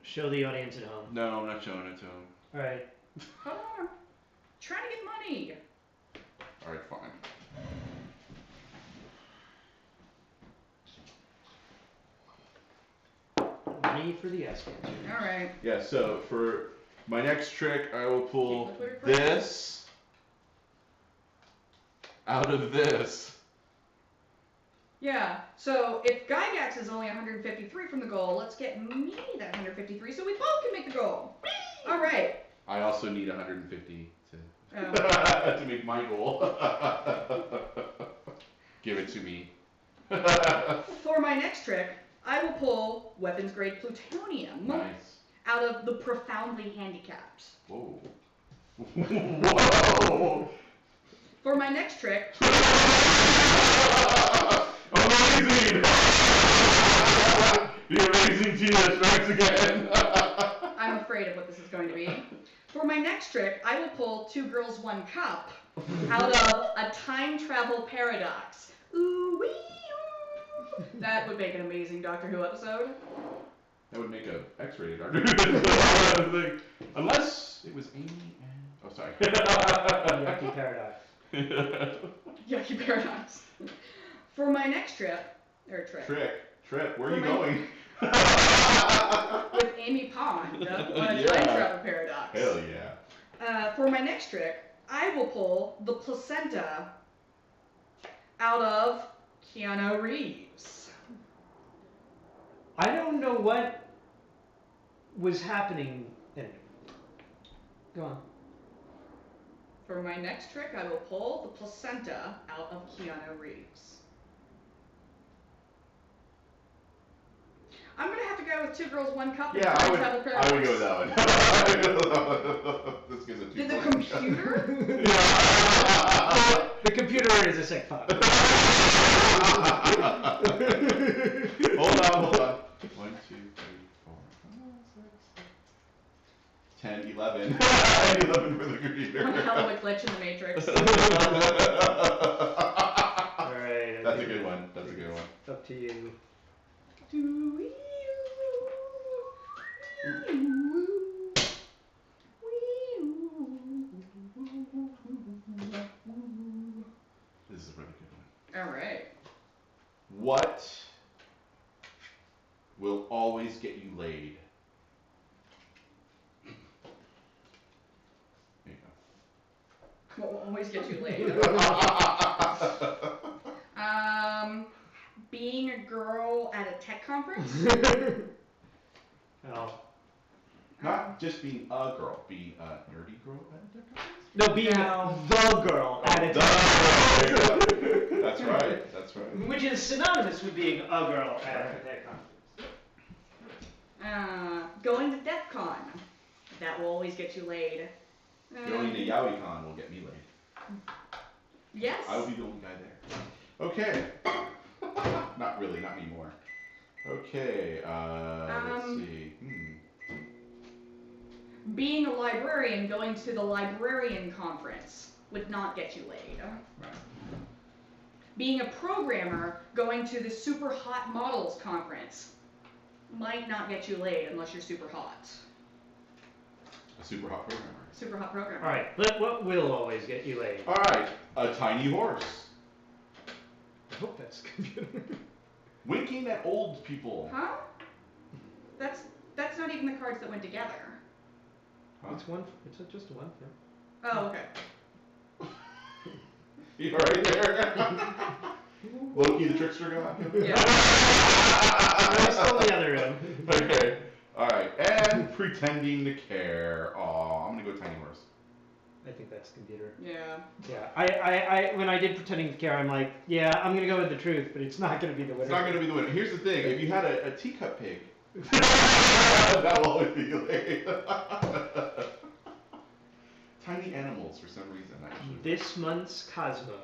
Show the audience at home. No, I'm not showing it to him. Alright. Hold on. Trying to get money. All right, fine. Money for the S cancer. Alright. Yeah. So for my next trick, I will pull Keep the Twitter correct. this out of this. Yeah, so if Gygax is only 153 from the goal, let's get me that 153 so we both can make the goal. Alright. I also need 150 to Oh. to make my goal. Give it to me. For my next trick, I will pull weapons grade plutonium Nice. out of the profoundly handicapped. Whoa. Whoa. For my next trick, Amazing! The amazing Tina strikes again. I'm afraid of what this is going to be. For my next trick, I will pull 2 girls, 1 cup out of a time travel paradox. Ooh wee oo. That would make an amazing Doctor Who episode. That would make a X-rated Doctor Who. Unless it was Amy and... Oh, sorry. Yucky paradox. Yucky paradox. For my next trick, Trip. Where are you For my- going? with Amy Pond on a Yeah. time travel paradox. Hell yeah. For my next trick, I will pull the placenta out of Keanu Reeves. I don't know what was happening. Anyway. Go on. For my next trick, I will pull the placenta out of Keanu Reeves. I'm gonna have to go with 2 girls, 1 cup. Yeah, and I time would travel paradox. go with that one. This gives it 2 Did the points. computer? The computer is a sick fuck. Hold on. 1, 2, 3, 4, 5, 6, 10, 11. 11 for the computer. One hell of a glitch in the Matrix. Alright. That's a good one. That's a good one. Up to you. This is a really good one. Alright. What will always get you laid? There you What will always get you laid? go. Being a girl at a tech conference? Oh. Not just being a girl, being a nerdy girl at a tech conference? No, being No. the girl at a Duh. That's right. That's right. Which is synonymous with being a girl at a tech conference. Going to DEF CON. That will always get you laid. Going to YowieCon will get me laid. Yes. I will be the only guy there. Okay. Not really, not anymore. Okay, let's see. Being a librarian going to the librarian conference would not get you laid. Right. Being a programmer going to the super hot models conference might not get you laid unless you're super hot. A super hot programmer. Super hot programmer. Alright, what will always get you laid? Alright, a tiny horse. I hope that's computer. Winking at old people. Huh? That's not even the cards that went together. Huh? It's just one. Yeah. Oh, okay. You right there? Loki the trickster god? Yeah. No, he's still in the other room. Okay. Alright. And pretending to care. Aw, I'm gonna go tiny horse. I think that's computer. Yeah. Yeah. I when I did pretending to care, I'm like, yeah, I'm gonna go with the truth, but it's not gonna be the winner. It's not gonna be the winner. Here's the thing, if you had a teacup pig, that will always be late. Tiny animals for some reason, actually. This month's Cosmo,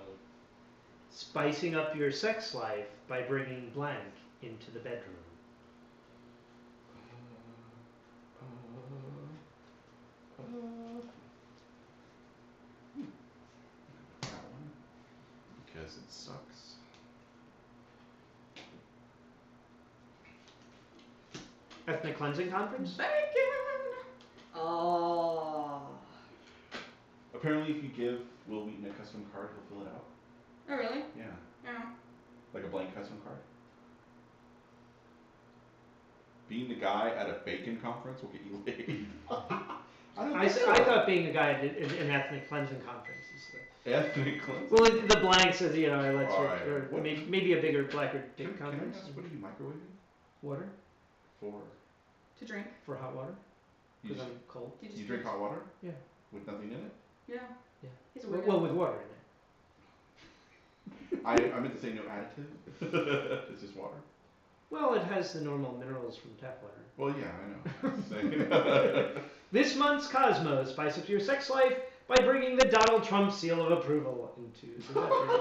spicing up your sex life by bringing blank into the bedroom. That one, because it sucks. Ethnic cleansing conference? Bacon. Oh. Apparently, if you give Will Wheaton a custom card, he'll fill it out. Oh really? Yeah, Yeah. like a blank custom card. Being the guy at a bacon conference will get you laid. I thought being a guy at an ethnic cleansing conference is the... Ethnic cleansing? Well, the blank says, you know, let's Alright. or What- maybe a bigger, blacker dick Can I conference. ask, what are you microwaving? Water? For? To drink. For hot water? You, Because I'm cold. You you drink hot water? Yeah. With nothing in it? Yeah. Yeah. He's a Well, weirdo. well, with water in it. I meant to say no additive. It's just water. Well, it has the normal minerals from tap water. Well, yeah, I know. This month's Cosmo, spice up your sex life by bringing the Donald Trump seal of approval into the bedroom.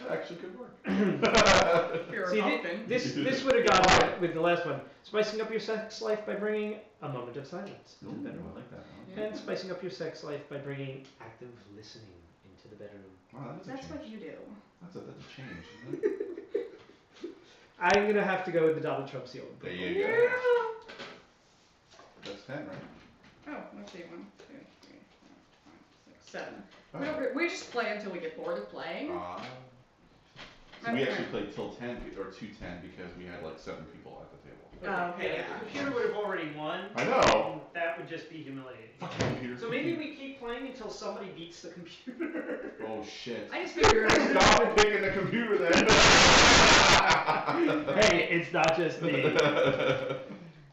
That actually could work. If you're a See, Republican. this would have gone with the last one. Spicing up your sex life by bringing a moment of silence Ooh, into the bedroom. I like that. Yeah. And spicing up your sex life by bringing active listening into the bedroom. Wow, that's a That's change. what you do. That's a change, isn't it? I'm gonna have to go with the Donald Trump seal. There you go. Yeah. That's 10, right? Oh, let's see. 1, 2, 3, 4, 5, 6, 7. Oh. No, we just play until we get bored of playing. So we Okay. actually played till 10 or 2:10 because we had like 7 people at the table. Oh, okay, yeah. The computer would have already won. I know. And that would just be humiliating. Fucking computer. So maybe we keep playing until somebody beats the computer. Oh shit. I just figured. Stop picking the computer then. Hey, it's not just me.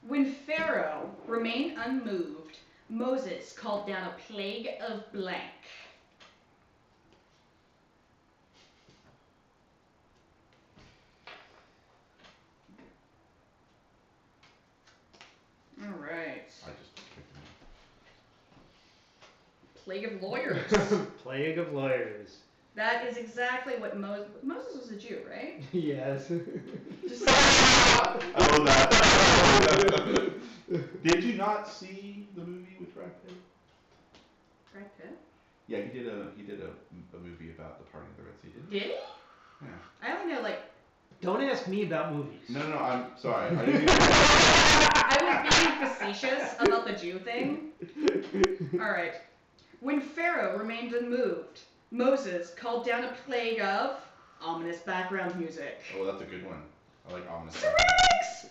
When Pharaoh remained unmoved, Moses called down a plague of blank. All right. I just picked him. Plague of lawyers. Plague of lawyers. That is exactly what Moses was a Jew, right? Yes. Just I love that. Did you not see the movie with Brad Pitt? Brad Pitt. Yeah, he did a movie about the parting of the Red Sea, didn't he? Did he? Yeah. I only know like Don't ask me about movies. No, I'm sorry. I didn't. I was being facetious about the Jew thing. All right. When Pharaoh remained unmoved, Moses called down a plague of ominous background music. Oh, that's a good one. I like ominous. Ceramics!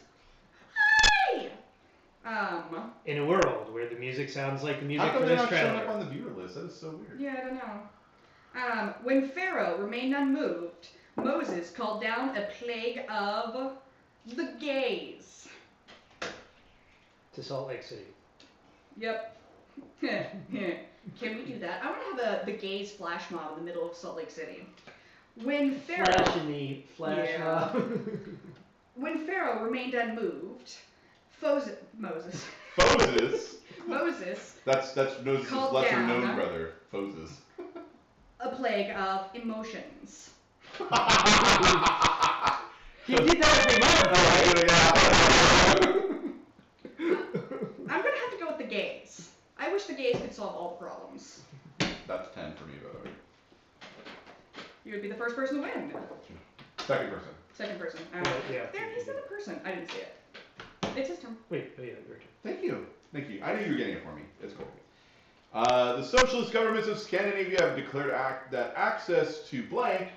Hi! In a world where the music sounds like the music How come for they're this not showing trailer. up on the viewer list? That is so weird. Yeah, I don't know. When Pharaoh remained unmoved, Moses called down a plague of the gays. To Salt Lake City. Yep. Can we do that? I want to have the gays flash mob in the middle of Salt Lake City. When Pharaoh Flash in the flash Yeah. mob. When Pharaoh remained unmoved, Moses. Moses? That's Moses' Called lesser down. known brother, Moses. A plague of emotions. He did that every month, I'm gonna have to go with the gays. I wish the gays could solve all the problems. That's 10 for me, by the way. You would be the first person to win. Second person. Second person. Yeah. There, he said a person. I didn't see it. It's his turn. Wait, oh yeah, your turn. Thank you. I knew you were getting it for me. It's cool. The socialist governments of Scandinavia have declared that access to blank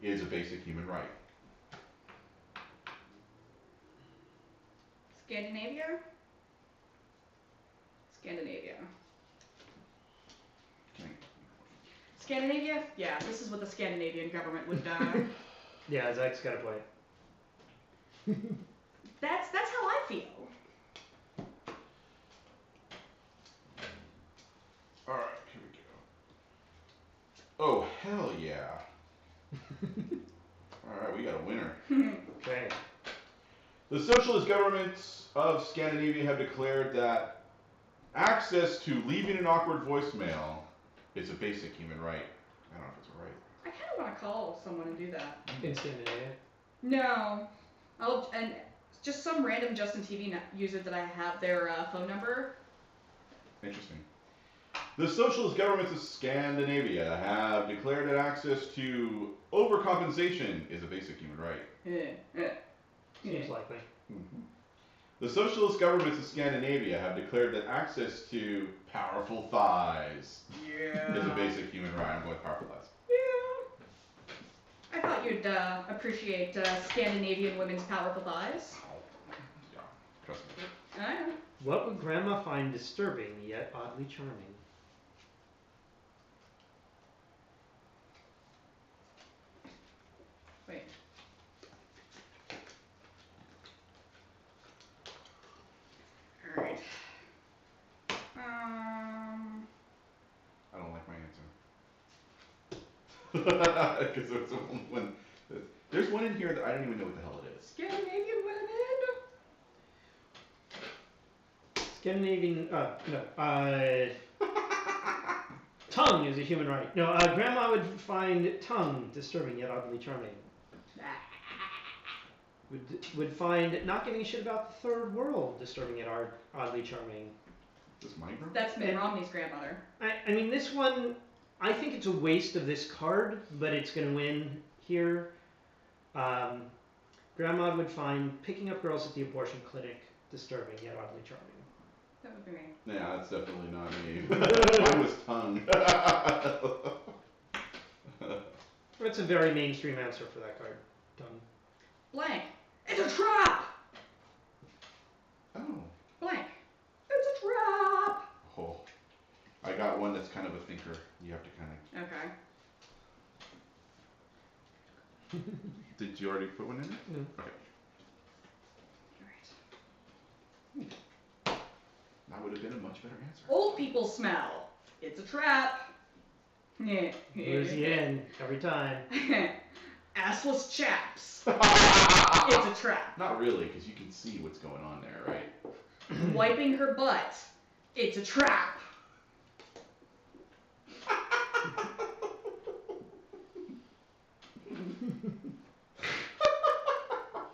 is a basic human right. Scandinavia? Scandinavia. Scandinavia? Yeah, this is what the Scandinavian government would. Yeah, Zach's got a point. That's how I feel. Alright, here we go. Oh, hell yeah. Alright, we got a winner. Okay. The socialist governments of Scandinavia have declared that access to leaving an awkward voicemail is a basic human right. I don't know if it's a right. I kind of want to call someone and do that. In Scandinavia. No, and just some random Justin TV user that I have their phone number. Interesting. The socialist governments of Scandinavia have declared that access to overcompensation is a basic human right. Seems likely. Mm-hmm. The socialist governments of Scandinavia have declared that access to powerful thighs is a basic human right. I'm going with powerful thighs. Yeah. I thought you'd appreciate Scandinavian women's powerful thighs. Yeah, trust me. I know. What would Grandma find disturbing yet oddly charming? Wait. All right. I don't like my answer. Because there's one. There's one in here that I don't even know what the hell it is. Scandinavian women. Scandinavian, tongue is a human right. No, Grandma would find tongue disturbing yet oddly charming. Would find not giving a shit about the third world disturbing yet oddly charming. Is this my grandma? That's Mitt Romney's grandmother. I mean, this one, I think it's a waste of this card, but it's going to win here. Grandma would find picking up girls at the abortion clinic disturbing yet oddly charming. That would be me. Yeah, that's definitely not me. Mine was tongue. That's a very mainstream answer for that card. Tongue. Blank. It's a trap! Oh. Blank. It's a trap! Oh. I got one that's kind of a thinker. You have to kind of... Okay. Did you already put one in? No. Okay. Alright. That would have been a much better answer. Old people smell. It's a trap. Where's the end? Every time. Assless chaps. It's a trap. Not really, because you can see what's going on there, right? Wiping her butt. It's a trap.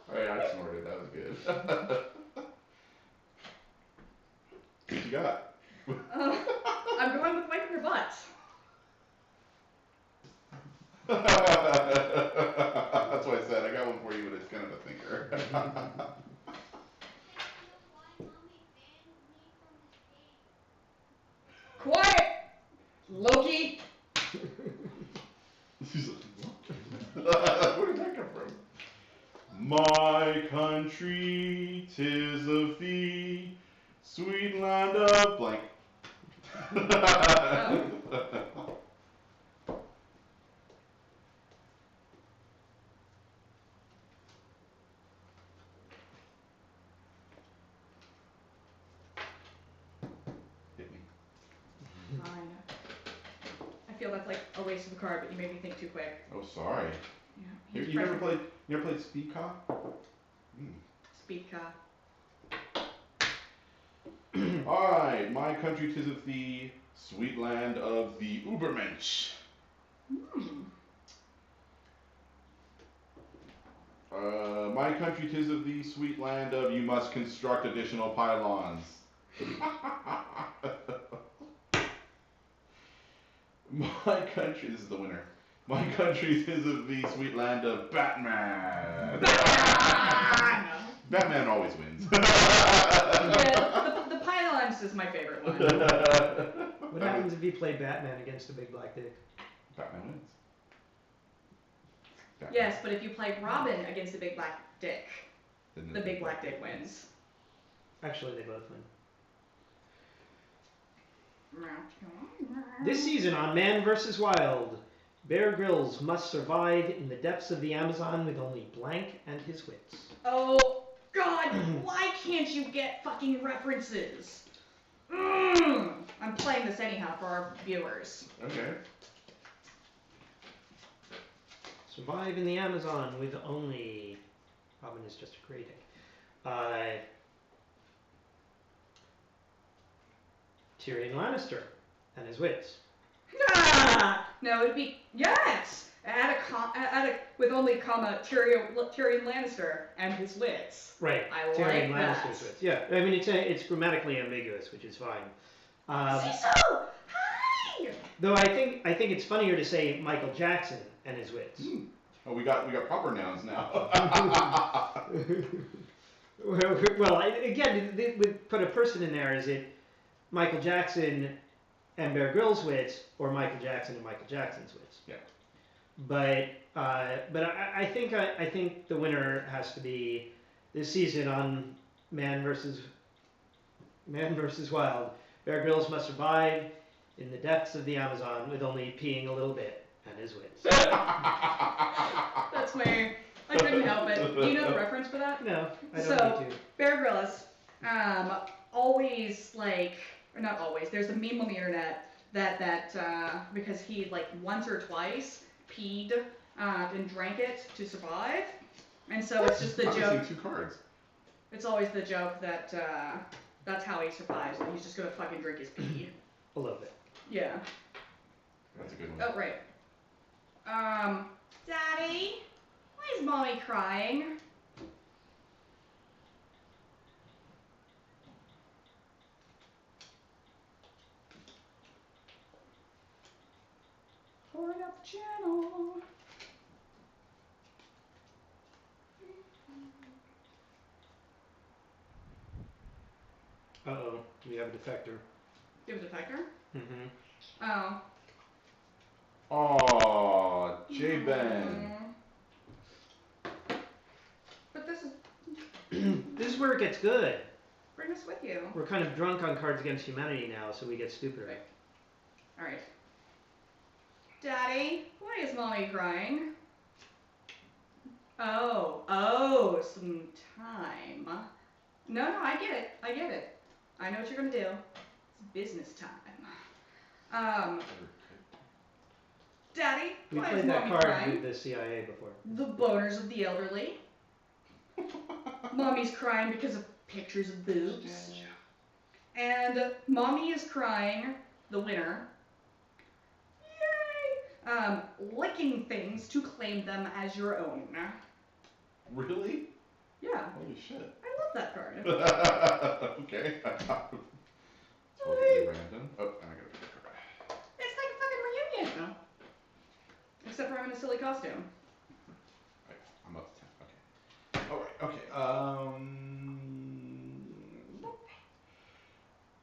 Alright, I snorted. That was good. What you got? I'm going with wiping her butt. That's why I said I got one for you, but it's kind of a thinker. Quiet! Loki! She's like, what? Where did that come from? My country, 'tis of thee, sweet land of blank. Hit me. Fine. I feel that's like a waste of a card, but you made me think too quick. Oh, sorry. Yeah. You never played Speed Cop? Speed car. Alright, my country, 'tis of thee, sweet land of the Ubermensch. My country, 'tis of thee, sweet land of you must construct additional pylons. My country, this is the winner. My country, 'tis of thee, sweet land of Batman. Batman always wins. Yeah, the pylons is my favorite one. What happens if you play Batman against a big black dick? Batman wins. Batman. Yes, but if you play Robin against the big black dick, Then the big black dick wins. Actually, they both win. This season on Man vs. Wild, Bear Grylls must survive in the depths of the Amazon with only blank and his wits. Oh, God, why can't you get fucking references? I'm playing this anyhow for our viewers. Okay. Survive in the Amazon with only... Robin is just a great egg. Tyrion Lannister and his wits. No, it'd be yes. With only Tyrion Lannister and his wits. Right. I Tyrion like Lannister's that. wits. Yeah. I mean, it's grammatically ambiguous, which is fine. Cecil, hi. Though I think it's funnier to say Michael Jackson and his wits. Oh, we got proper nouns now. Well, again, we put a person in there. Is it Michael Jackson and Bear Grylls' wits, or Michael Jackson and Michael Jackson's wits? Yeah. But I think the winner has to be this season on Man versus Wild. Bear Grylls must survive in the depths of the Amazon with only peeing a little bit and his wits. That's me. I couldn't help it. Do you know the reference for that? No, I don't So, need to. Bear Grylls, always or not always. There's a meme on the internet that because he once or twice peed and drank it to survive, and so it's just the I'm joke. missing 2 cards. It's always the joke that that's how he survives. That he's just gonna fucking drink his pee. A little bit. Yeah. That's a good one. Oh right. Daddy, why is mommy crying? Pouring up the channel. Uh-oh, we have a defector. You have a defector? Mm-hmm. Oh. Aw, J-Ben. But this is... This is where it gets good. Bring us with you. We're kind of drunk on Cards Against Humanity now, so we get stupider. Right. Alright. Daddy, why is mommy crying? Oh, some time. No, I get it. I know what you're gonna do. It's business time. Daddy, We why is played that mommy card crying? with the CIA before. The boners of the elderly. Mommy's crying because of pictures of boobs. And mommy is crying, the winner. Yay! Licking things to claim them as your own. Really? Yeah, Holy shit. I love that card. Okay. Totally random. Oh, I gotta pick a card. It's like a fucking reunion. Except for I'm in a silly costume. Right, I'm up to 10. Okay. Alright, okay.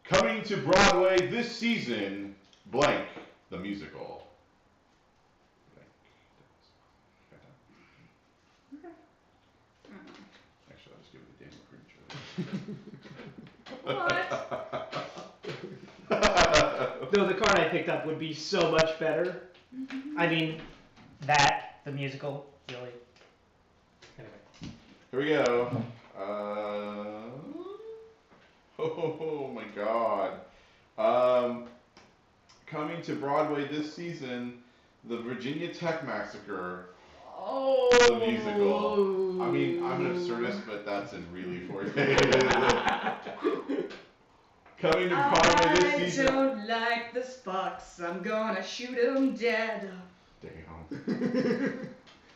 Coming to Broadway this season, blank, the musical. Blank. Okay. Actually, I'll just give it to Daniel Creature. What? Though the card I picked up would be so much better. I mean, the musical, really. Anyway. Here we go. Oh my god. Coming to Broadway this season, the Virginia Tech Massacre, Oh. the musical. I mean, I'm an absurdist, but that's in really forte. Coming to Broadway this season. I don't like this fox. I'm gonna shoot him dead. Take it home.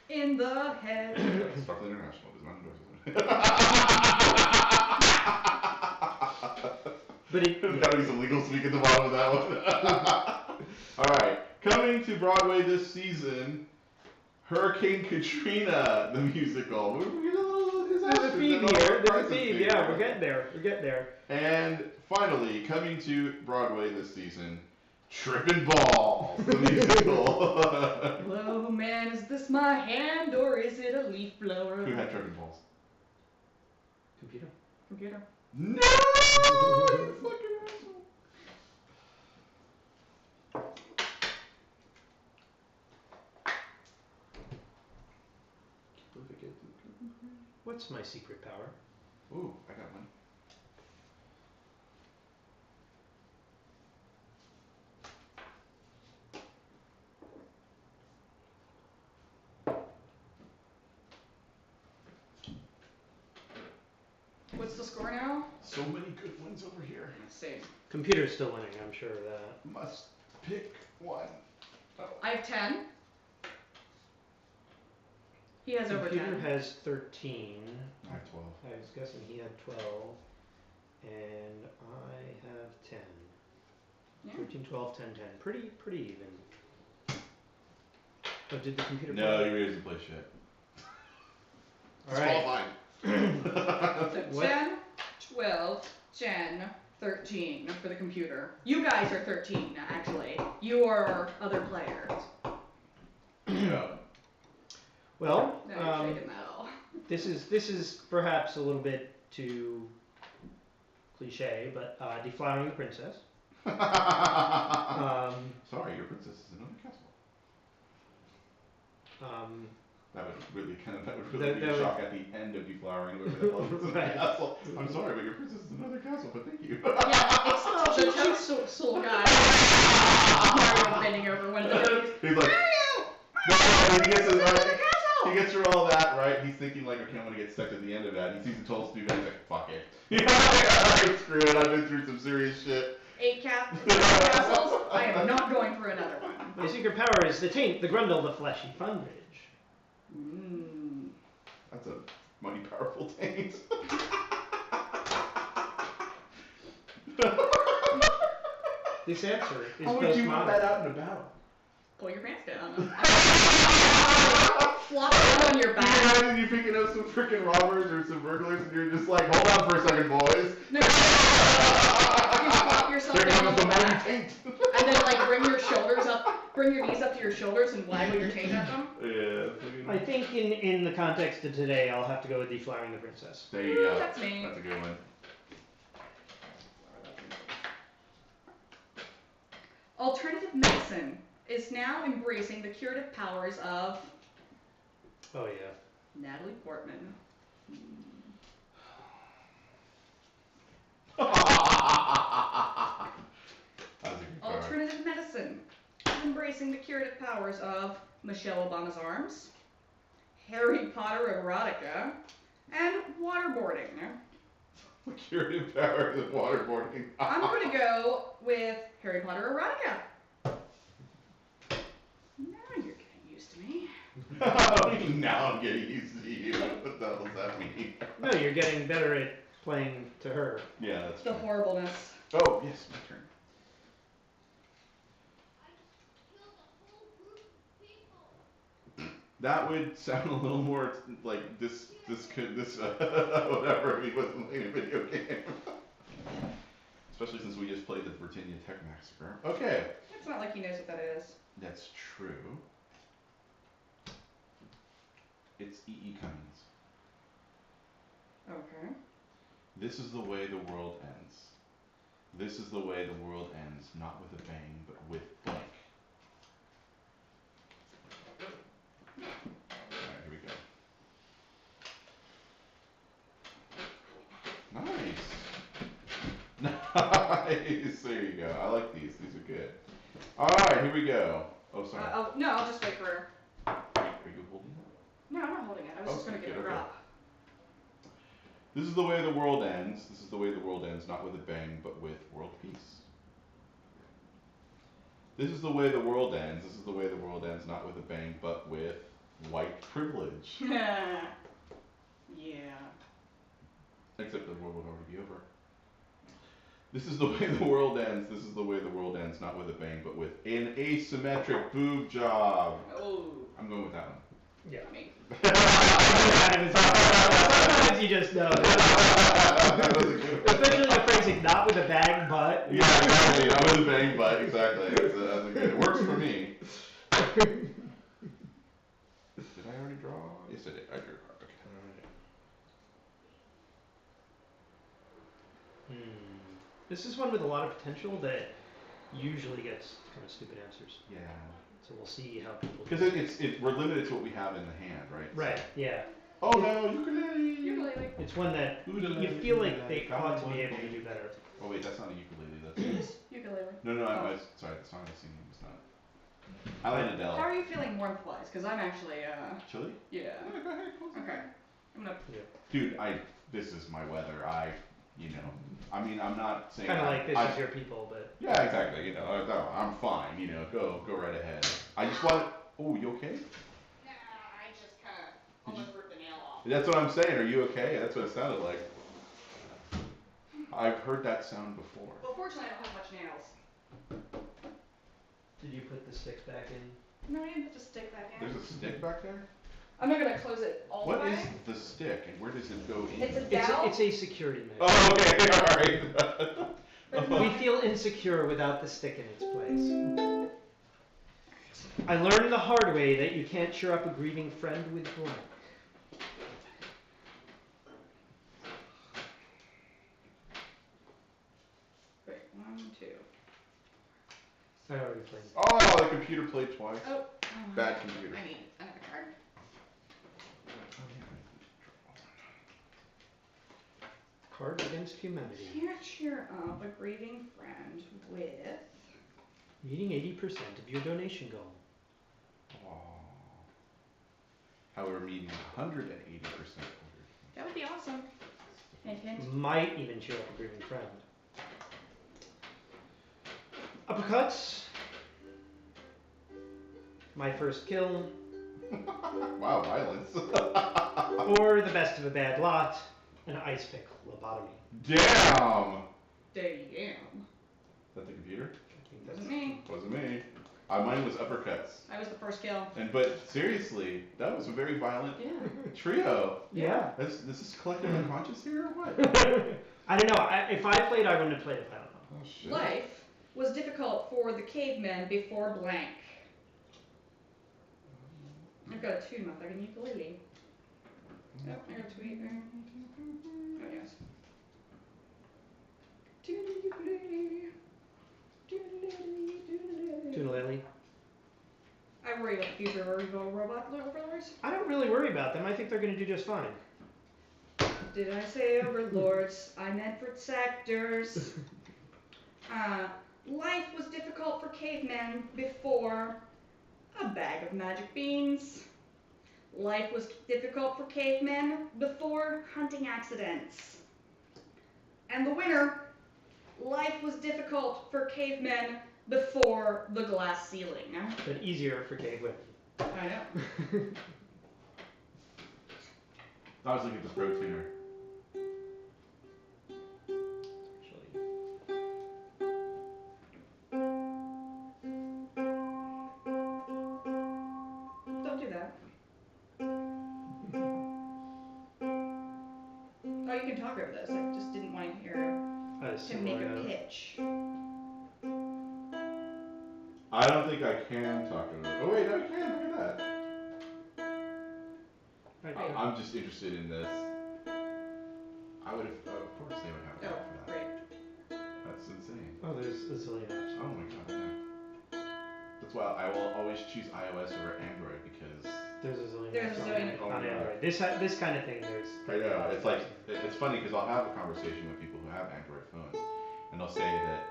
In the head. Sparkle International does not endorse But There's gotta be some legal speak at the bottom of that one. Alright. Coming to Broadway this season, Hurricane Katrina, the musical. There's a theme here. There's a theme. Yeah, we're getting there. And finally, coming to Broadway this season, Trippin' Balls, the musical. Hello, man, is this my hand or is it a leaf blower? Who had Trippin' Balls? Computer. Computer. No! You fucking asshole. What's my secret power? Ooh, I got one. What's the score now? So many good ones over here. Let's see. Computer's still winning, I'm sure of that. Must pick one. Oh. I have 10. He has over 10. Computer has 13. I have 12. I was guessing he had 12. And I have 10. Yeah. 13, 12, 10, 10. Pretty even. Oh, did the computer No, play? you really didn't play shit. Alright. So 10, 12, 10, 13 for the computer. You guys are 13, actually. You are other players. Yeah. Well, No, you're shaking that all. this is perhaps a little bit too cliche, but deflowering the princess. Sorry, your princess is in another castle. That would really be a shock at the end of deflowering whoever the hell is in the Right. castle. I'm sorry, but your princess is in another castle, but thank you. Yeah, it's the toadstool guy. Mario bending over one of the He's like, Mario! he gets his, Castle! he gets through all that, right? He's thinking like, okay, I'm gonna get stuck at the end of that. He sees the toadstool guy, he's like, fuck it. Screw it, I've been through some serious shit. 8 castles. I am not going for another one. My secret power is the taint, the grundle, the fleshy fundage. That's a mighty powerful taint. This answer is How would you whip that postmodern. out in a battle? Pull your pants down. Flop it on your Can you back. imagine you picking up some freaking robbers or some burglars and you're just like, hold on for a second, boys. No, you flop yourself Here down on comes the the mighty back. taint. And then like bring your shoulders up, bring your knees up to your shoulders and waggle your taint at them. Yeah. I think in the context of today, I'll have to go with deflowering the princess. There you go. That's me. That's a good one. Alternative medicine is now embracing the curative powers of Oh yeah. Natalie Portman. That's a good card. Alternative medicine is embracing the curative powers of Michelle Obama's arms, Harry Potter erotica, and waterboarding. The curative powers of waterboarding. I'm going to go with Harry Potter erotica. Now you're getting used to me. Now I'm getting used to you. What the hell does that mean? No, you're getting better at playing to her. Yeah, that's The true. horribleness. Oh, yes, my turn. I killed a whole group of people. That would sound a little more like this whatever if he wasn't playing a video game. Especially since we just played the Virginia Tech Massacre. Okay. It's not like he knows what that is. That's true. It's E.E. Cummings. Okay. This is the way the world ends. This is the way the world ends, not with a bang, but with blank. Alright, here we go. Nice! There you go. I like these. These are good. Alright, here we go. Oh, sorry. No, I'll just wait for. Are you holding it? No, I'm not holding it. I was just going to give it a Okay. drop. This is the way the world ends. This is the way the world ends, not with a bang, but with world peace. This is the way the world ends. This is the way the world ends, not with a bang, but with white privilege. Yeah. Except the world would already be over. This is the way the world ends. This is the way the world ends, not with a bang, but with an asymmetric boob job. Oh. I'm going with that one. Yeah. Me. Sometimes you just know. That was a good one. Especially the phrasing, not with a bag, but. Yeah, exactly. Not with a bang, but exactly. That's a good. It works for me. Did I already draw? Yes, I did. I drew. Okay. This is one with a lot of potential that usually gets kind of stupid answers. Yeah. So we'll see how people. Because we're limited to what we have in the hand, right? Right. Yeah. Oh no, ukulele! Ukulele. It's one that you feel like they ought to be able to do better. Oh wait, that's not a ukulele. That's It is ukulele. no, no. Oh. Sorry, the song I was singing was not. I like Adele. How are you feeling warmth-wise? Because I'm actually, Chili? yeah. Yeah, go ahead. Close Okay. I'm gonna. Dude, this is my weather. I mean, I'm not saying. Kind of like this is your people, but. Yeah, exactly. You know, I'm fine. You know, go right ahead. I just want. Oh, you okay? Nah, I just kind of almost ripped the nail off. That's what I'm saying. Are you okay? That's what it sounded like. I've heard that sound before. Well, fortunately, I don't have much nails. Did you put the stick back in? No, I didn't put the stick back in. There's a stick back there? I'm not gonna close it all What the way. is the stick and where does it go in? It's a dowel. It's a security measure. Oh, okay, alright. We feel insecure without the stick in its place. I learned the hard way that you can't cheer up a grieving friend with blank. Wait, 1, 2. I already played. Oh, the computer played twice. Oh. Bad computer. I need another card. Cards Against Humanity. Can't cheer up a grieving friend with. Meeting 80% of your donation goal. Aww. However, meeting 180%. That would be awesome. Hint, hint. Might even cheer up a grieving friend. Uppercuts. My first kill. Wow, violence. Or the best of a bad lot. An ice pick lobotomy. Damn! Damn. Is that the computer? Wasn't me. Wasn't me. Mine was uppercuts. I was the first kill. But seriously, that was a very violent Yeah. trio. Yeah. This is collective unconscious here or what? I don't know. If I played, I wouldn't have played if I don't know. Oh shit. Life was difficult for the cavemen before blank. I've got a tune, my fucking ukulele. Oh, I got a tweet there. Oh, yes. Toonalele. I worry about the future of our robot overlords. I don't really worry about them. I think they're going to do just fine. Did I say overlords? I meant for sectors. Life was difficult for cavemen before a bag of magic beans. Life was difficult for cavemen before hunting accidents. And the winner, life was difficult for cavemen before the glass ceiling. But easier for cave women. I know. I was looking at the Pro Tuner. Actually. Don't do that. Oh, you can talk over this. I just didn't want to hear him make a pitch. I don't think I can talk about it. Oh wait, no, I can. Look at that. Right. I'm just interested in this. I would have, of course, they would have to Oh, for that. great. That's insane. Oh, there's a zillion options. Oh my god. Yeah. That's why I will always choose iOS over Android because. There's a zillion There's a options zillion. on Android. This kind of thing, there's. I know. It's like it's funny because I'll have a conversation with people who have Android phones, and they'll say that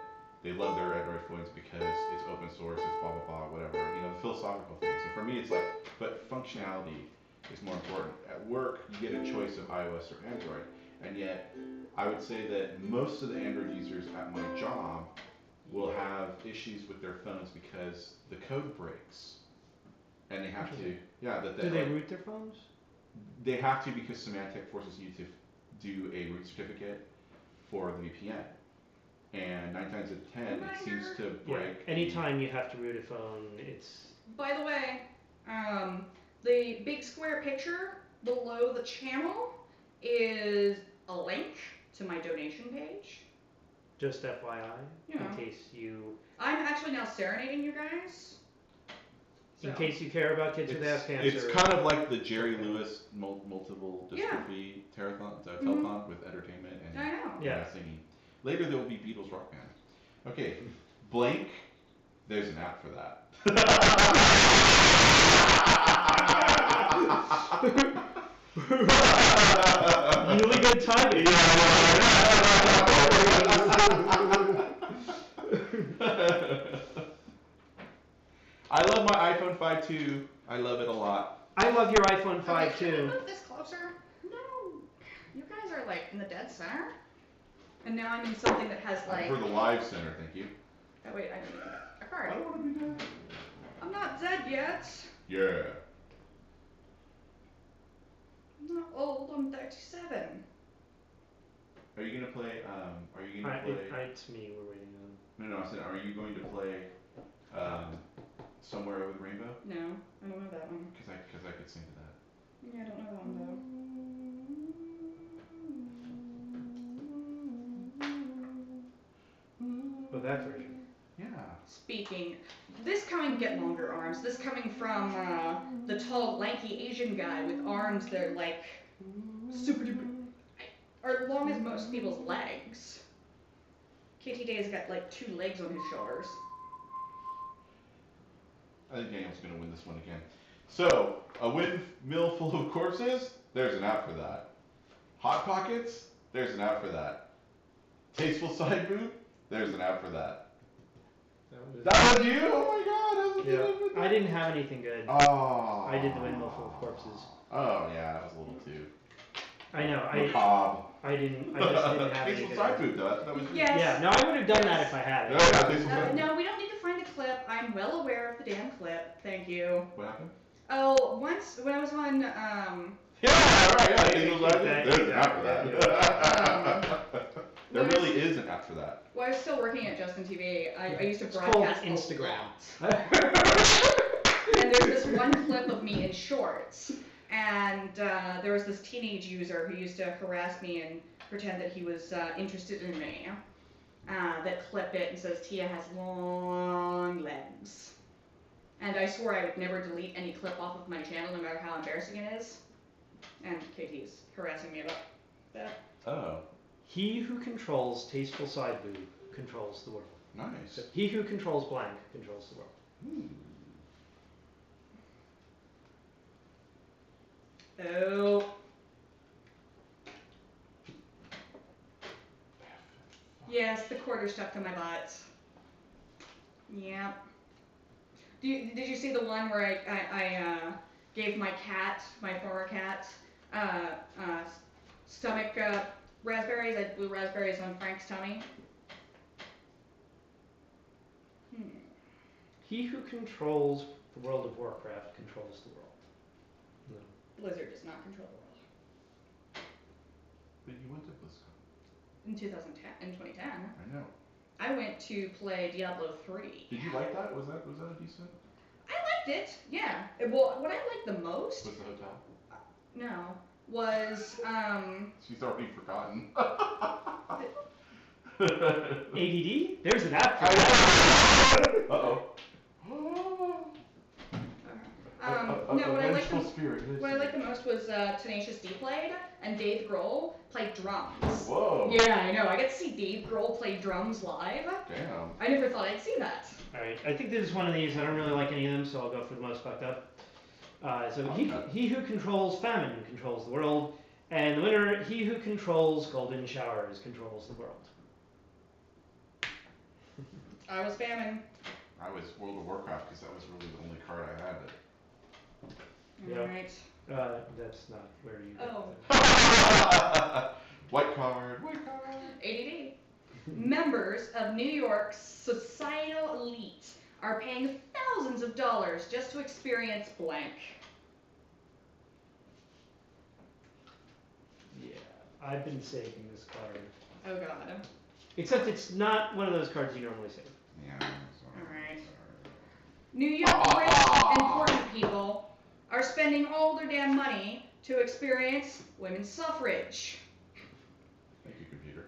they love their Android phones because it's open source, it's blah blah blah, whatever. You know, the philosophical things. And for me, it's like, but functionality is more important. At work, you get a choice of iOS or Android, and yet I would say that most of the Android users at my job will have issues with their phones because the code breaks, and they have to. Yeah, that Do they root their phones? They have to because Symantec forces you to do a root certificate for the VPN. And 9 times out of 10, it seems to break. Yeah. Anytime you have to root a phone, it's. By the way, the big square picture below the channel is a link to my donation page. Just FYI, Yeah. in case you. I'm actually now serenading you guys. In case you care about kids with ass cancer. It's kind of like the Jerry Lewis multiple dystrophy telethon with entertainment and I know. Yeah. singing. Later there will be Beatles Rock Band. Okay, Blank. There's an app for that. Really good timing. I love my iPhone 5 too. I love it a lot. I love your iPhone 5 Okay, can we too. move this closer? No. You guys are like in the dead center. And now I'm in something that has like. For the live center, thank you. Oh wait, I need a card. I don't want to be dead. I'm not dead yet. Yeah. I'm not old. I'm 37. Are you gonna play? Are you gonna play? It's me. We're waiting on. No, I said, are you going to play? Somewhere Over the Rainbow? No, I don't know that one. Cause I could sing to that. Yeah, I don't know that one though. Oh, that version. Yeah. Speaking, this coming get longer arms. This coming from the tall, lanky Asian guy with arms that are like super duper, are long as most people's legs. KT Day's got like 2 legs on his shoulders. I think Daniel's gonna win this one again. So, a windmill full of corpses? There's an app for that. Hot Pockets? There's an app for that. Tasteful Side Boob? There's an app for that. That was you? Oh my god, Yeah. I didn't have anything good. Oh. I did the windmill full of corpses. Oh yeah, that was a little too. I know. Macabre. I just didn't have anything Tasteful good. Side Boob though. That was Yes. Yeah, no, I would have done that if I had it. Yeah, Tasteful Side Boob. No, we don't need to find a clip. I'm well aware of the damn clip. Thank you. What happened? Oh, once when I was on Yeah, right, yeah, Tasteful Side Boob. Exactly. There's an app for that. There What really is- is an app for that. Well, I was still working at Justin TV. I used to It's called broadcast a Instagram. lot. And there's this one clip of me in shorts, and there was this teenage user who used to harass me and pretend that he was interested in me. That clipped it and says Tia has long legs. And I swore I would never delete any clip off of my channel, no matter how embarrassing it is. And KT's harassing me about that. Oh, He who controls Tasteful Side Boob controls the world. nice. So he who controls blank controls the world. Oh. Yes, the quarter stuck to my butt. Yep. Did you see the one where I gave my cat, my former cat, stomach raspberries? I blew raspberries on Frank's tummy. He who controls the World of Warcraft controls the world. No. Blizzard does not control the world. But you went to BlizzCon. In 2010. I know. I went to play Diablo 3. Did you like that? Was that a decent? I liked it, yeah. Well, what I liked the most, Was the hotel? no, was, She's already forgotten. ADD? There's an app for that. Uh-oh. no, what I liked the, Spirit. what I liked the most was Tenacious D played, and Dave Grohl played drums. Whoa. Yeah, I know. I got to see Dave Grohl play drums live. Damn. I never thought I'd see that. Alright, I think this is one of these. I don't really like any of them, so I'll go for the most fucked up. He who controls famine controls the world, and the winner, he who controls golden showers controls the world. I was famine. I was World of Warcraft because that was really the only card I had. Yeah. Alright. That's not where you get Oh. White card. ADD. Members of New York's societal elite are paying thousands of dollars just to experience blank. Yeah, I've been saving this card. Oh god. Except it's not one of those cards you normally save. Yeah. Alright. New York rich and important people are spending all their damn money to experience women's suffrage. Thank you, computer.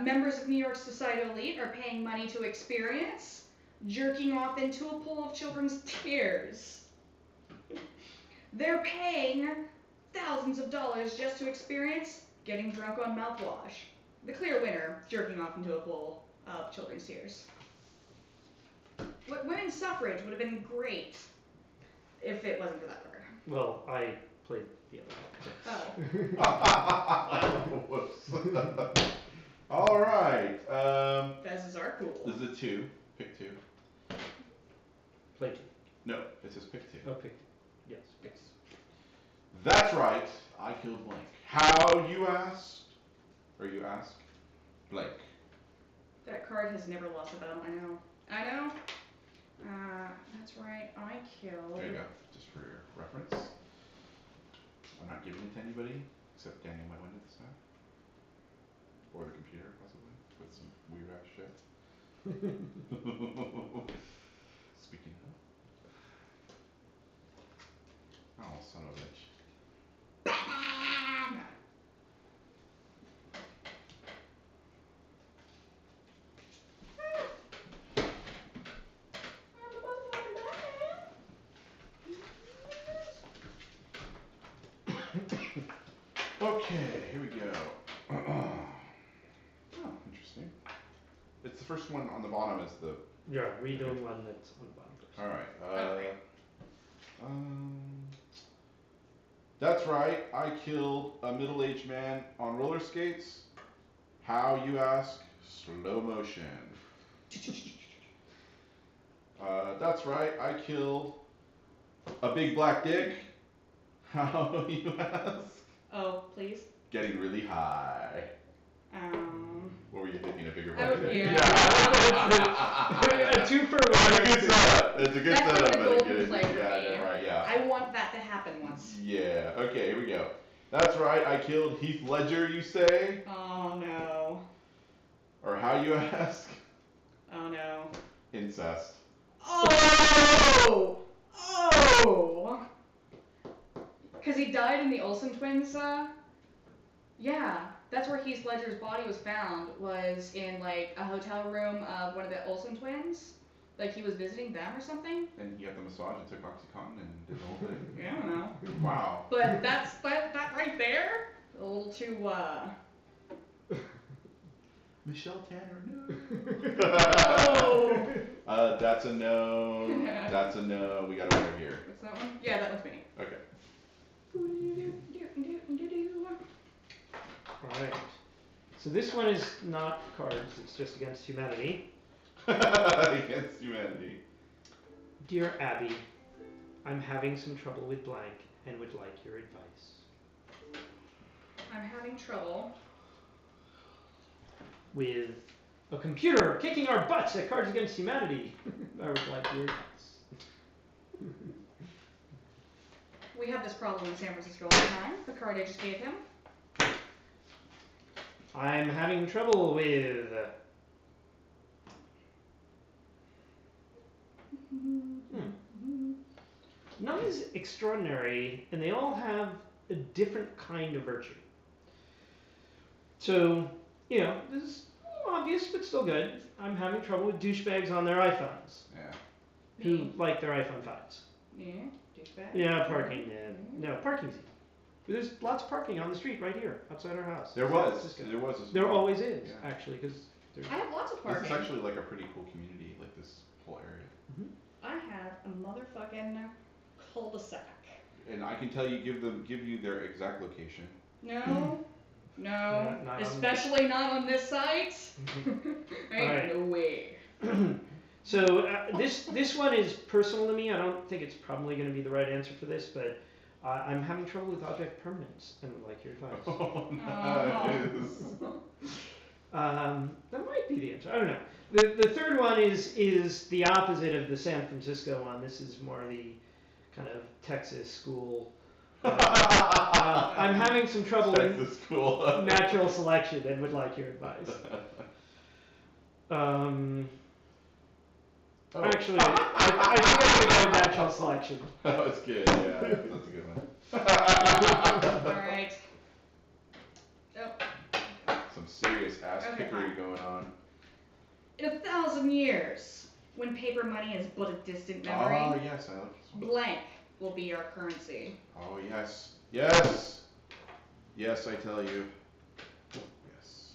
Members of New York's societal elite are paying money to experience jerking off into a pool of children's tears. They're paying thousands of dollars just to experience getting drunk on mouthwash. The clear winner, jerking off into a pool of children's tears. Women's suffrage would have been great if it wasn't for that card. Well, I played the other Oh. Whoops. All right. Fezes are cool. This is a 2. Pick 2. Play 2. No, it says pick 2. Oh, pick 2. Yes, pick 2. That's right. I killed blank. How, you asked? Or you ask? Blank. That card has never lost a battle. I know. That's right. I killed. There you go. Just for your reference. I'm not giving it to anybody except Daniel might win it this time. Or the computer, possibly, with some weird ass shit. Speaking of. Oh, son of a bitch. Okay, here we go. Oh, interesting. It's the first one on the bottom is the... Yeah, read the one that's on the bottom first. Alright, Okay. That's right, I killed a middle-aged man on roller skates. How, you ask? Slow motion. That's right, I killed a big black dick. How, you ask? Oh, please. Getting really high. What were you thinking? A bigger black dick? Yeah. A 2 for It's a 1. good setup. It's a good That's setup. like a but golden good. play for Yeah, me. right, yeah. I want that to happen once. Yeah, okay, here we go. That's right, I killed Heath Ledger, you say? Oh no. Or how, you ask? Oh no. Incest. Oh! Oh! Because he died in the Olsen twins, yeah. That's where Heath Ledger's body was found, was in like a hotel room of one of the Olsen twins. Like he was visiting them or something. And he got the massage and took OxyContin and did the whole thing. Yeah, I don't know. Wow. But that right there, a little too, Michelle Tanner, no. Oh! That's a no. That's a no. We got a winner here. What's that one? Yeah, that was me. Okay. Alright. So this one is not cards, it's just against humanity. Against humanity. Dear Abby, I'm having some trouble with blank and would like your advice. I'm having trouble. With a computer kicking our butts at Cards Against Humanity. I would like your advice. We have this problem in San Francisco all the time. The card I just gave him. I'm having trouble with... None is extraordinary, and they all have a different kind of virtue. So, you know, this is obvious, but still good. I'm having trouble with douchebags on their iPhones. Yeah. Who like their iPhone 5s. Yeah, douchebag. Yeah, parking. No, parking's easy. There's lots of parking on the street right here, outside our house. There was. There was. There always is, Yeah. actually, because there's... I have lots of This parking. is actually like a pretty cool community, like this whole area. I have a motherfucking cul-de-sac. And I can tell you, give you their exact location. No. No. Not on- Especially not on this site. Ain't Alright. no way. So this one is personal to me. I don't think it's probably going to be the right answer for this, but I'm having trouble with object permanence and would like your advice. Oh, nice. That might be the answer. I don't know. The third one is the opposite of the San Francisco one. This is more the kind of Texas school. I'm having some trouble with Texas school. natural selection and would like your advice. Oh. Actually, I think I'm going to go natural selection. That was good. Yeah, that's a good one. Alright. Oh. Some serious ass Okay, kickery fine. going on. In 1,000 years, when paper money is but a distant memory, Oh yes, I like this one. blank will be our currency. Oh yes, yes, yes. I tell you, yes.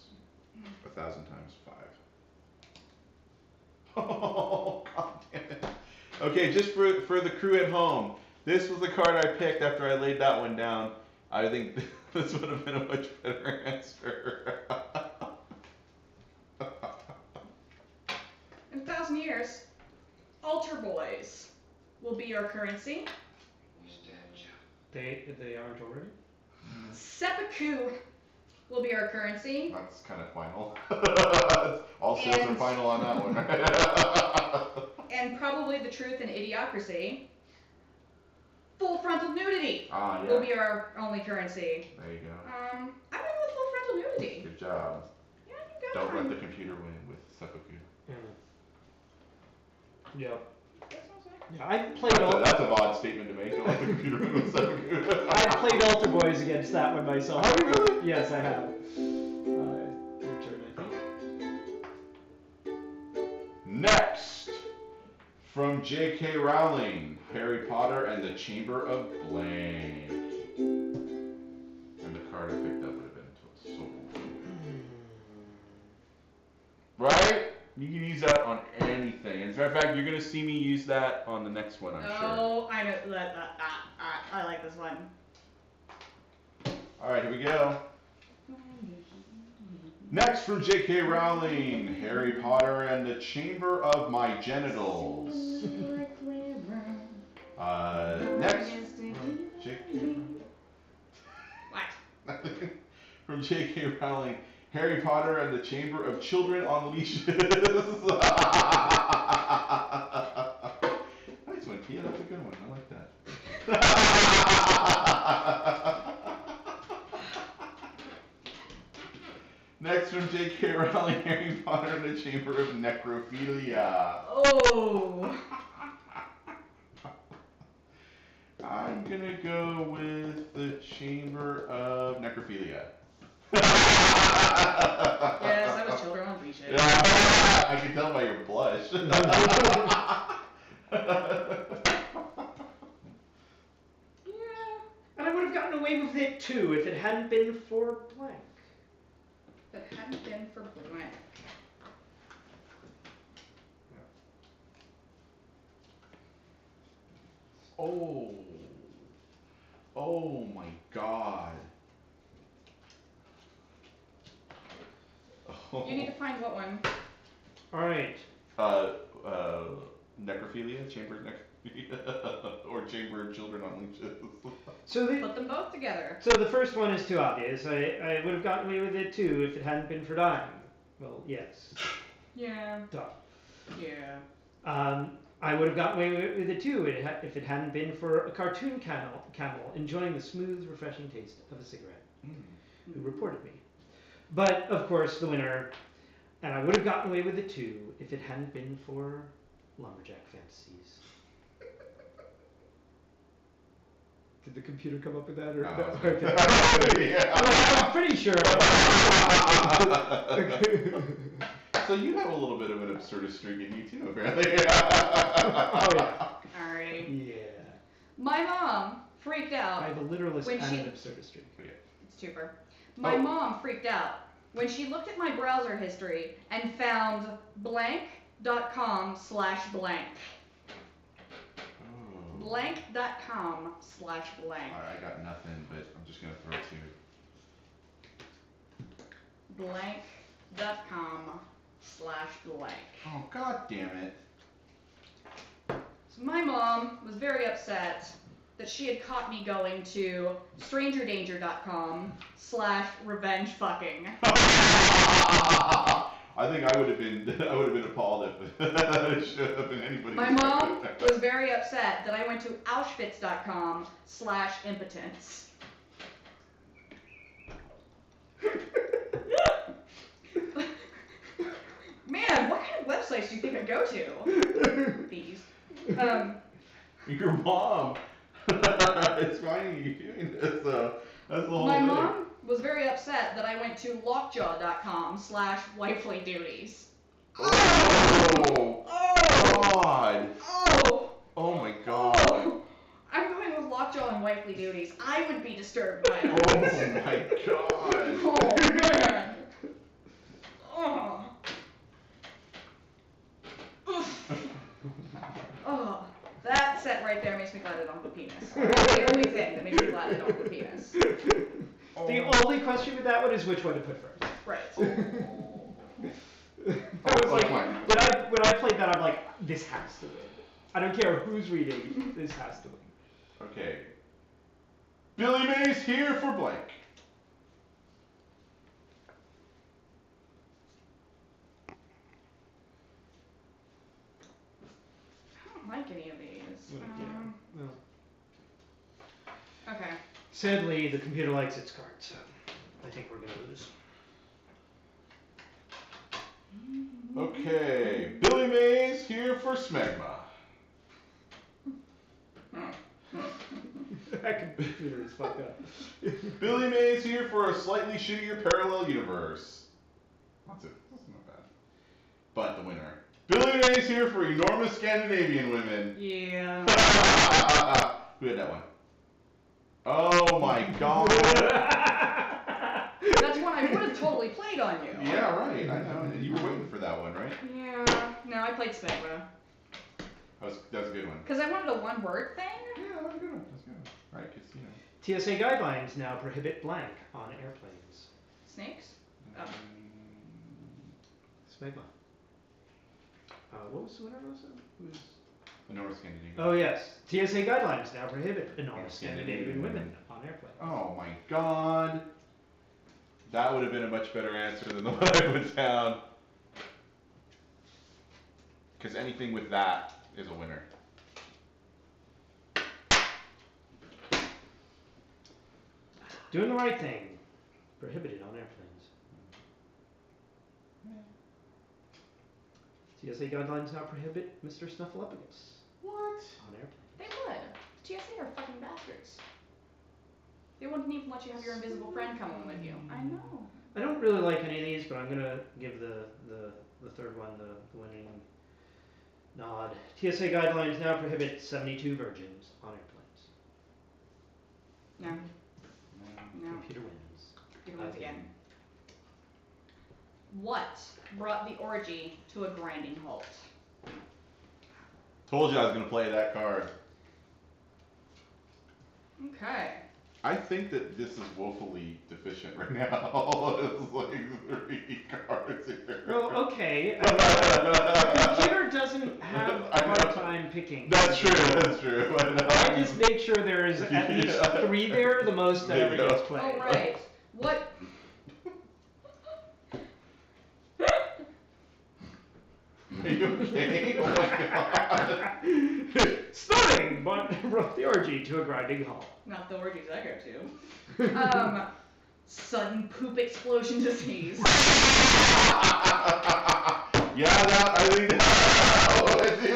1,000 times 5. Oh god damn it. Okay, just for the crew at home, this was the card I picked after I laid that one down. I think this would have been a much better answer. In 1,000 years, altar boys will be our currency. They aren't already? Seppuku will be our currency. That's kind of final. All sales are And- final on that one. And probably the truth and idiocracy. Full frontal nudity Ah, will yeah. be our only currency. There you go. I'm going with full frontal nudity. Good job. Yeah, I think Don't let the computer win with seppuku. Yep. That sounds like- Yeah, I've played all. That's a odd statement to make. Don't let the computer win with seppuku. I've played Altar Boys against that one myself. Have you really? Yes, I have. Your turn, I think. Next, from J.K. Rowling, Harry Potter and the Chamber of Blank. And the card I picked up would have been so. Right? You can use that on anything. As a matter of fact, you're going to see me use that on the next one, I'm sure. Oh, I know. I like this one. Alright, here we go. Next from J.K. Rowling, Harry Potter and the Chamber of My Genitals. Next from J.K. What? From J.K. Rowling, Harry Potter and the Chamber of Children on Leashes. Nice one, Kia. That's a good one. I like that. Next from J.K. Rowling, Harry Potter and the Chamber of Necrophilia. Oh. I'm gonna go with the Chamber of Necrophilia. Yes, that was children on leashes. Yeah, I can tell by your blush. Yeah. And I would have gotten away with it too if it hadn't been for blank. If it hadn't been for blank. Oh. Oh my god. Oh. You need to find what one. Alright. Necrophilia? Chamber of Necrophilia? Or Chamber of Children on Leashes? So Put them both together. So the first one is too obvious. I would have gotten away with it too if it hadn't been for dying. Well, yes. Yeah. Duh. Yeah. I would have gotten away with it too if it hadn't been for a cartoon camel enjoying the smooth, refreshing taste of a cigarette, who reported me. But, of course, the winner, and I would have gotten away with it too if it hadn't been for lumberjack fantasies. Did the computer come up with that? Or No. Okay. Yeah. Well, I'm pretty sure. So you have a little bit of an absurdist streak in you too, apparently. Oh, yeah. Alrighty. Yeah. My mom freaked I out. have a literalist When and she- an absurdist streak. It's cheaper. My Oh. mom freaked out when she looked at my browser history and found blank.com/blank. Oh. Blank.com/blank. Alright, I got nothing, but I'm just gonna throw two. Blank.com/blank. Oh, god damn it. So my mom was very upset that she had caught me going to strangerdanger.com/revengefucking. I think I would have been appalled if it should have been anybody. My mom was very upset that I went to Auschwitz.com/impotence. Man, what kind of websites do you think I go to? These. Your mom. It's fine you doing this, though. That's the whole My thing. mom was very upset that I went to lockjaw.com/wifely duties. Oh, Oh! God. Oh! Oh my God. Oh! I'm going with lockjaw and wifely duties. I would be disturbed by Oh that. my God. Oh, man. Oh. Oof. Oh, that That set right there makes me glad I don't have a penis. That's the only thing that makes me glad I don't have a penis. The only question with that one is which one to put first. Right. I was like, when I played that, I'm like, this has to win. I don't care who's reading, this has to win. Okay. Billy Mays here for blank. I don't like any of these. Well, Okay. sadly, the computer likes its cards, so I think we're gonna lose. Okay. Billy Mays here for Smegma. That computer is fucked up. Billy Mays here for a slightly shittier parallel universe. That's it. That's not bad. But the winner. Billy Mays here for enormous Scandinavian women. Yeah. Who had that one? Oh my god. That's one I would have totally played on you. Yeah, right. I know. You were waiting for that one, right? Yeah. No, I played Smegma. That's a good one. Because I wanted a one-word thing. Yeah, that's a good one. That's a good one. Right, because, you know. TSA guidelines now prohibit blank on airplanes. Snakes? Oh. Smegma. What was the winner? Was it? Enormous Scandinavian. Oh yes, TSA guidelines now prohibit enormous Scandinavian women on airplanes. Oh my god. That would have been a much better answer than the one I put down. Because anything with that is a winner. Doing the right thing. Prohibited on airplanes. TSA guidelines now prohibit Mr. Snuffleupagus What? on airplanes. They would. TSA are fucking bastards. They wouldn't even let you have your invisible friend come on with you. I know. I don't really like any of these, but I'm gonna give the third one the winning nod. TSA guidelines now prohibit 72 virgins on airplanes. No. No. Computer wins. You can once again. What brought the orgy to a grinding halt? Told you I was going to play that card. Okay. I think that this is woefully deficient right now. It's like 3 cards here. Well, okay. The computer doesn't have a hard time picking. That's true, that's true. I just make sure there is at least 3 there, the most that ever gets played. Oh, right. What? Are you okay? Oh my god. Stunning, but brought the orgy to a grinding halt. Not the orgies I go to. Sudden poop explosion disease. Yeah, that, I think that's what I do.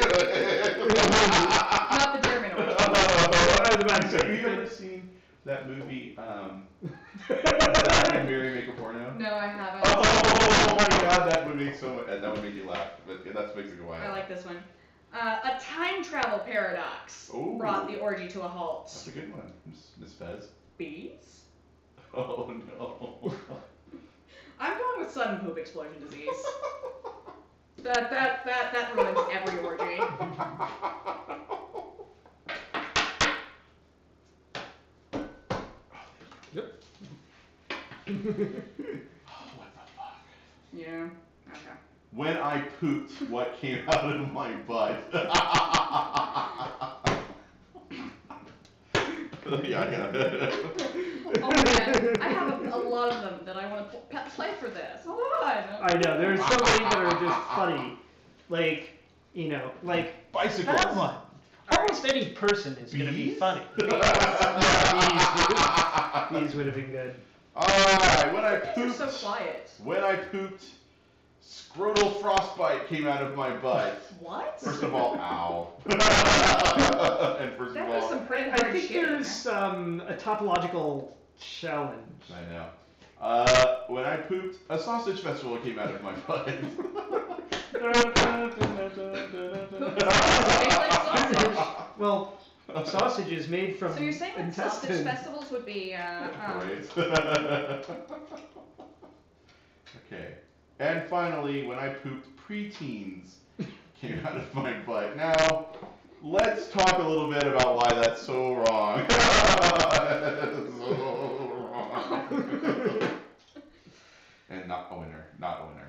Not the German orgy. I was about to say. Have you ever seen that movie, Mary Make a Porno? No, I haven't. Oh my god, that would make that would make you laugh, but that's basically why. I like this one. A time travel paradox Ooh. brought the orgy to a halt. That's a good one, Miss Fez. Bees? Oh no. I'm going with sudden poop explosion disease. That ruins every orgy. Yep. What the fuck? Yeah. Okay. When I pooped, what came out of my butt? Yeah, I got it. Oh man, I have a lot of them that I want to play for this. Hold on. I know, there's so many that are just funny. Like, you know, like Bicycles. that one. Almost any person is going to be Bees? funny. These would have been good. Alright, when I You're pooped. so quiet. When I pooped, scrotal frostbite came out of my butt. What? First of all, ow. And first That of was all, some pretty I hard think shit. there's a topological challenge. I know. When I pooped, a sausage festival came out of my butt. Well, sausage is made from So you're saying that sausage intestine. festivals would be, Okay. And finally, when I pooped, preteens came out of my butt. Now, Let's talk a little bit about why that's so wrong. So wrong. And not a winner. Not a winner.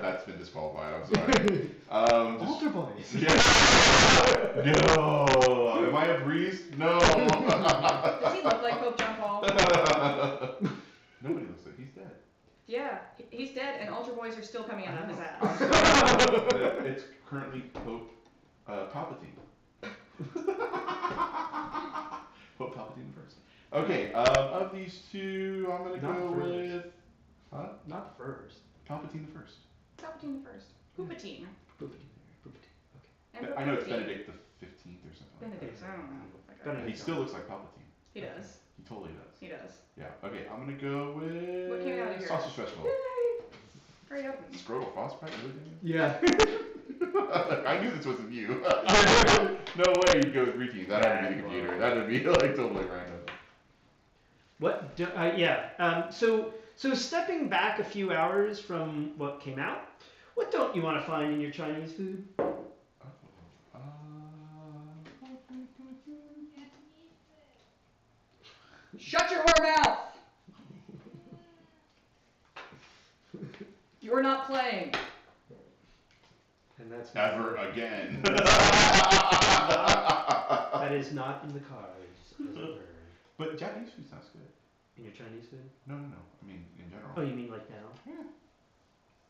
That's been disqualified. I'm sorry. Altar boys. Yeah. No. Am I a priest? No. Does he look like Pope John Paul? Nobody looks like he's dead. Yeah, he's dead, and altar boys are still coming out of his ass. It's currently Pope Palpatine. Pope Palpatine the first. Okay, of these two, I'm gonna Not go first. with Not first. Palpatine the first. Palpatine the first. Poopatine. Poopatine. And I know it's Poopatine. Benedict the 15th or something. Benedict, I don't know. Benedict. He still looks like Palpatine. He does. He totally does. He does. Yeah. Okay, I'm gonna go with What came out of yours? sausage vegetable. Yay! Hurry up. Scrotal frostbite, really? Damien? Yeah. I knew this wasn't you. No way you'd go with routine. That had to be the computer. That would be like totally random. What? So stepping back a few hours from what came out, what don't you want to find in your Chinese food? Shut your whore mouth! You're not playing. And that's Ever again. That is not in the cards. As it were. But Japanese food sounds good. In your Chinese food? No. I mean, in general. Oh, you mean like now?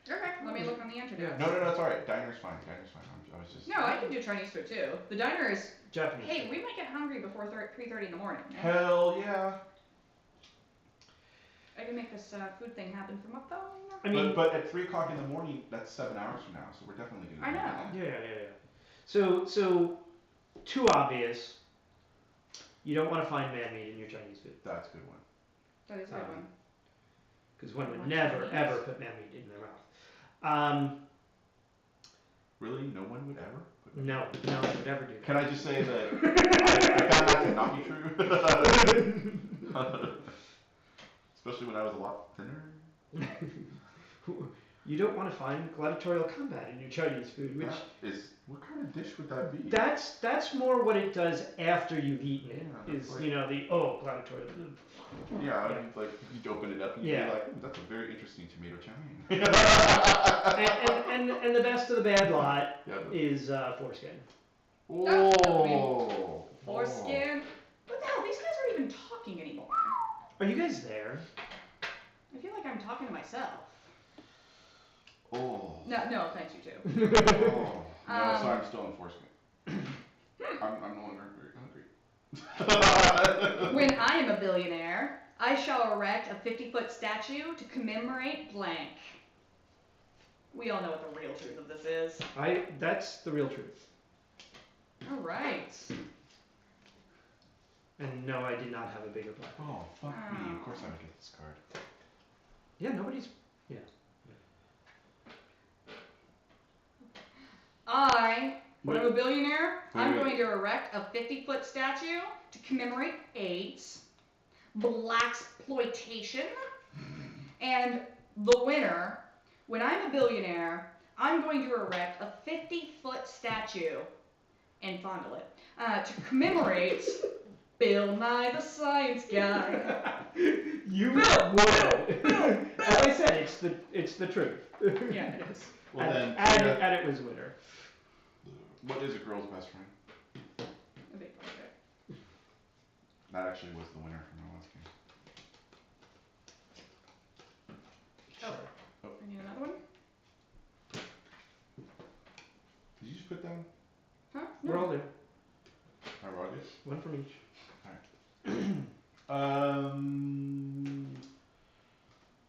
Okay, let me look on the internet. No, it's alright. Diner's fine. I was just. No, I can do Chinese food too. The diner is. Japanese. Hey, we might get hungry before 3:30 in the morning. Hell yeah. I can make this food thing happen from my phone. I mean, but at 3 o'clock in the morning, that's 7 hours from now, so we're definitely gonna. I know. yeah. So too obvious. You don't want to find man-meat in your Chinese food. That's a good one. That is a good one. Because one would Like never, Chinese? ever put man-meat in their mouth. Really? No one would ever? No one would ever do that. Can I just say that I found that to not be true? Especially when I was a lot thinner. You don't want to find gladiatorial combat in your Chinese food, which What kind of dish would that be? that's more what it does after you've eaten it. Yeah, Is like- gladiatorial. Yeah, I mean, like you'd open it up and you'd Yeah. be like, that's a very interesting tomato chow mein. and the best of the bad lot Yeah, but- is foreskin. Oh. Foreskin. What the hell? These guys aren't even talking anymore. Are you guys there? I feel like I'm talking to myself. Oh. No, thanks, you too. Oh. No, sorry, I'm still in foreskin. I'm no longer very hungry. When I am a billionaire, I shall erect a 50-foot statue to commemorate blank. We all know what the real truth of this is. That's the real truth. All right. And no, I did not have a bigger plan. Oh, fuck me. Of course I would get this card. Yeah, nobody's. Yeah. When I'm a billionaire, I'm Wait. going to erect a 50-foot statue to commemorate AIDS, blaxploitation, and the winner. When I'm a billionaire, I'm going to erect a 50-foot statue and fondle it to commemorate Bill Nye the Science Guy. You Bill, would. As I said, it's the truth. Yeah, it is. Well and, then, and, yeah. and it was winner. What is a girl's best friend? A big project. That actually was the winner from the last game. Oh. I need another one? Did you just put down? Huh? We're all there. Alright, we're all good? One from each.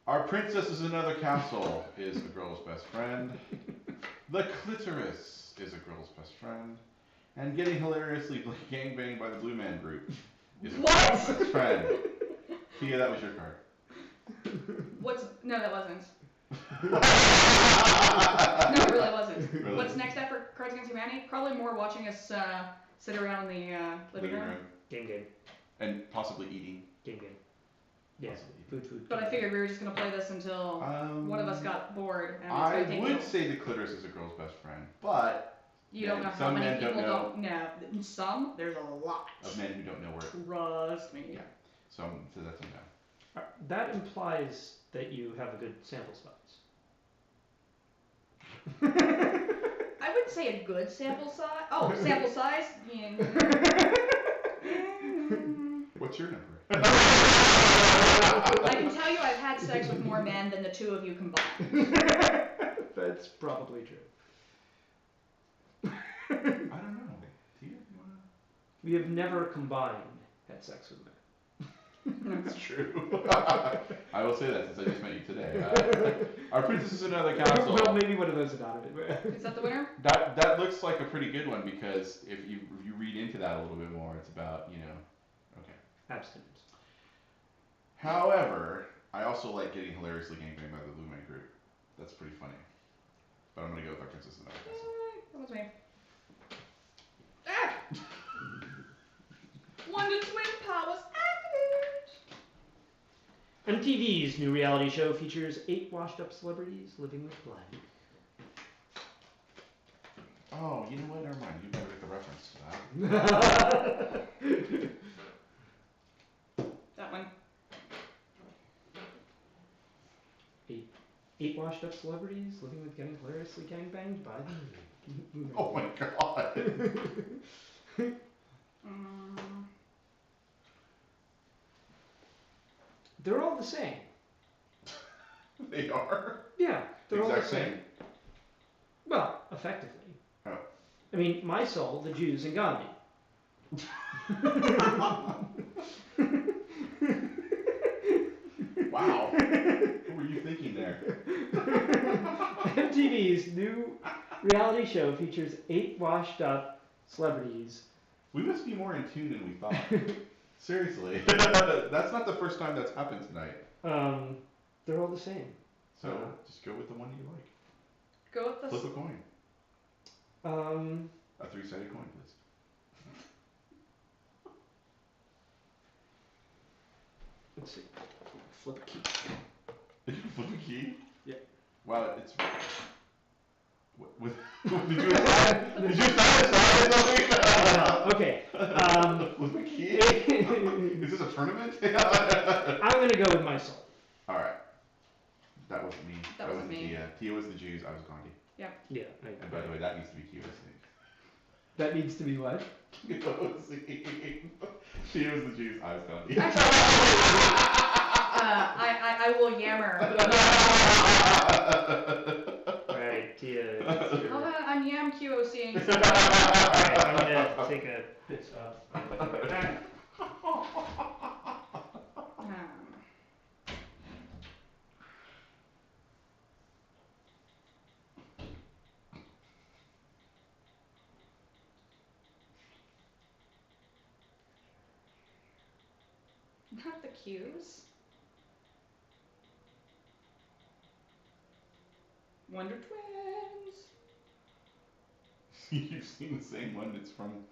Our princess is another castle is a girl's best friend. The clitoris is a girl's best friend. And getting hilariously gangbanged by the Blue Man Group is a What? girl's best friend. Tia, that was your card. No, that wasn't. No, it really wasn't. Really? What's next after Cards Against Humanity? Probably more watching us sit around in the living room. Game. And possibly eating. Game. Yeah. Possibly. Food. But I figured we were just gonna play this until one of us got bored. And I it's gonna would take say the clitoris is a girl's best friend, but You don't know how Some many men people don't know. know. Some, there's a lot. Of men who don't know where. Trust me. Yeah. So that's a no. That implies that you have a good sample size. I wouldn't say a good sample size. Oh, sample size? Yeah. What's your number? I can tell you I've had sex with more men than the two of you combined. That's probably true. I don't know. Tia, you wanna? We have never combined had sex with men. That's true. I will say that since I just met you today. Our princess is another castle. Well, maybe one of those anonymous. Is that the winner? That looks like a pretty good one because if you read into that a little bit more, it's about okay. Abstinence. However, I also like getting hilariously gangbanked by the Blue Man group. That's pretty funny. But I'm gonna go with our princess in another castle. That was me. Ah! Wonder Twin powers activate! MTV's new reality show features 8 washed-up celebrities living with blank. Oh, you know what? Never mind. You better get the reference to that. That one. 8 washed-up celebrities living with getting hilariously gangbanged by the Oh my god. They're all the same. They are? Yeah, they're all the Exact same. Well, effectively. Oh. I mean, my soul, the Jews, and Gandhi. Wow. What were you thinking there? MTV's new reality show features 8 washed-up celebrities. We must be more in tune than we thought. Seriously. That's not the first time that's happened tonight. They're all the same. So just go with the one you like. Go with the... Flip a coin. A 3-sided coin, please. Let's see. Flip a key. Did you flip a key? Yeah. Wow, it's... Did you assign something? Okay. Flip a key? Is this a tournament? I'm gonna go with my soul. Alright. That wasn't me. That wasn't me. Tia. Tia was the Jews, I was Gandhi. Yep. Yeah. And by the way, that needs to be QOC. That needs to be what? QOC. Tia was the Jews, I was Gandhi. I will yammer. Alright, Tia. I'm yam QOCing. Alright, I'm gonna take a piss off. Not the Q's. Wonder Twins. You've seen the same one. It's from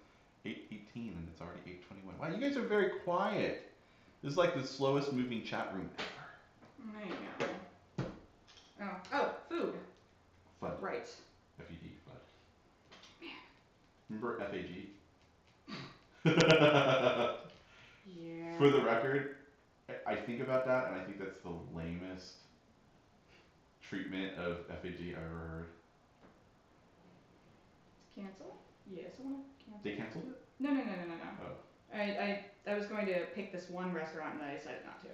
8:18 and it's already 8:21. Wow, you guys are very quiet. This is like the slowest moving chat room ever. There you go. Oh, food. FUD. Right. F-E-D, FUD. Man. Remember F-A-G? Yeah. For the record, I think about that and I think that's the lamest treatment of F-A-G I've ever heard. Cancel? Yes, I want to cancel. They canceled it? No. Oh. I was going to pick this one restaurant and I decided not to.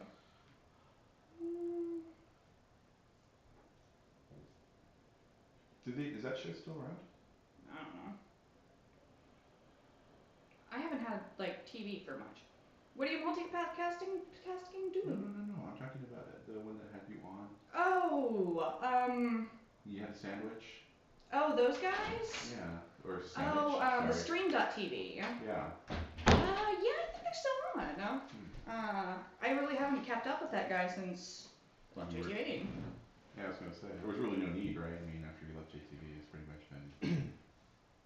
Is that show still around? I don't know. I haven't had like TV for much. What are you multicasting do? No. I'm talking about it. The one that had you on. Oh, You had a sandwich. Oh, those guys? Yeah, or sandwich. The Stream.tv. Yeah. Yeah, I think they're still on. No. I really haven't kept up with that guy since left JTV. Yeah, I was gonna say there was really no need, right? I mean, after you left JTV, it's pretty much been.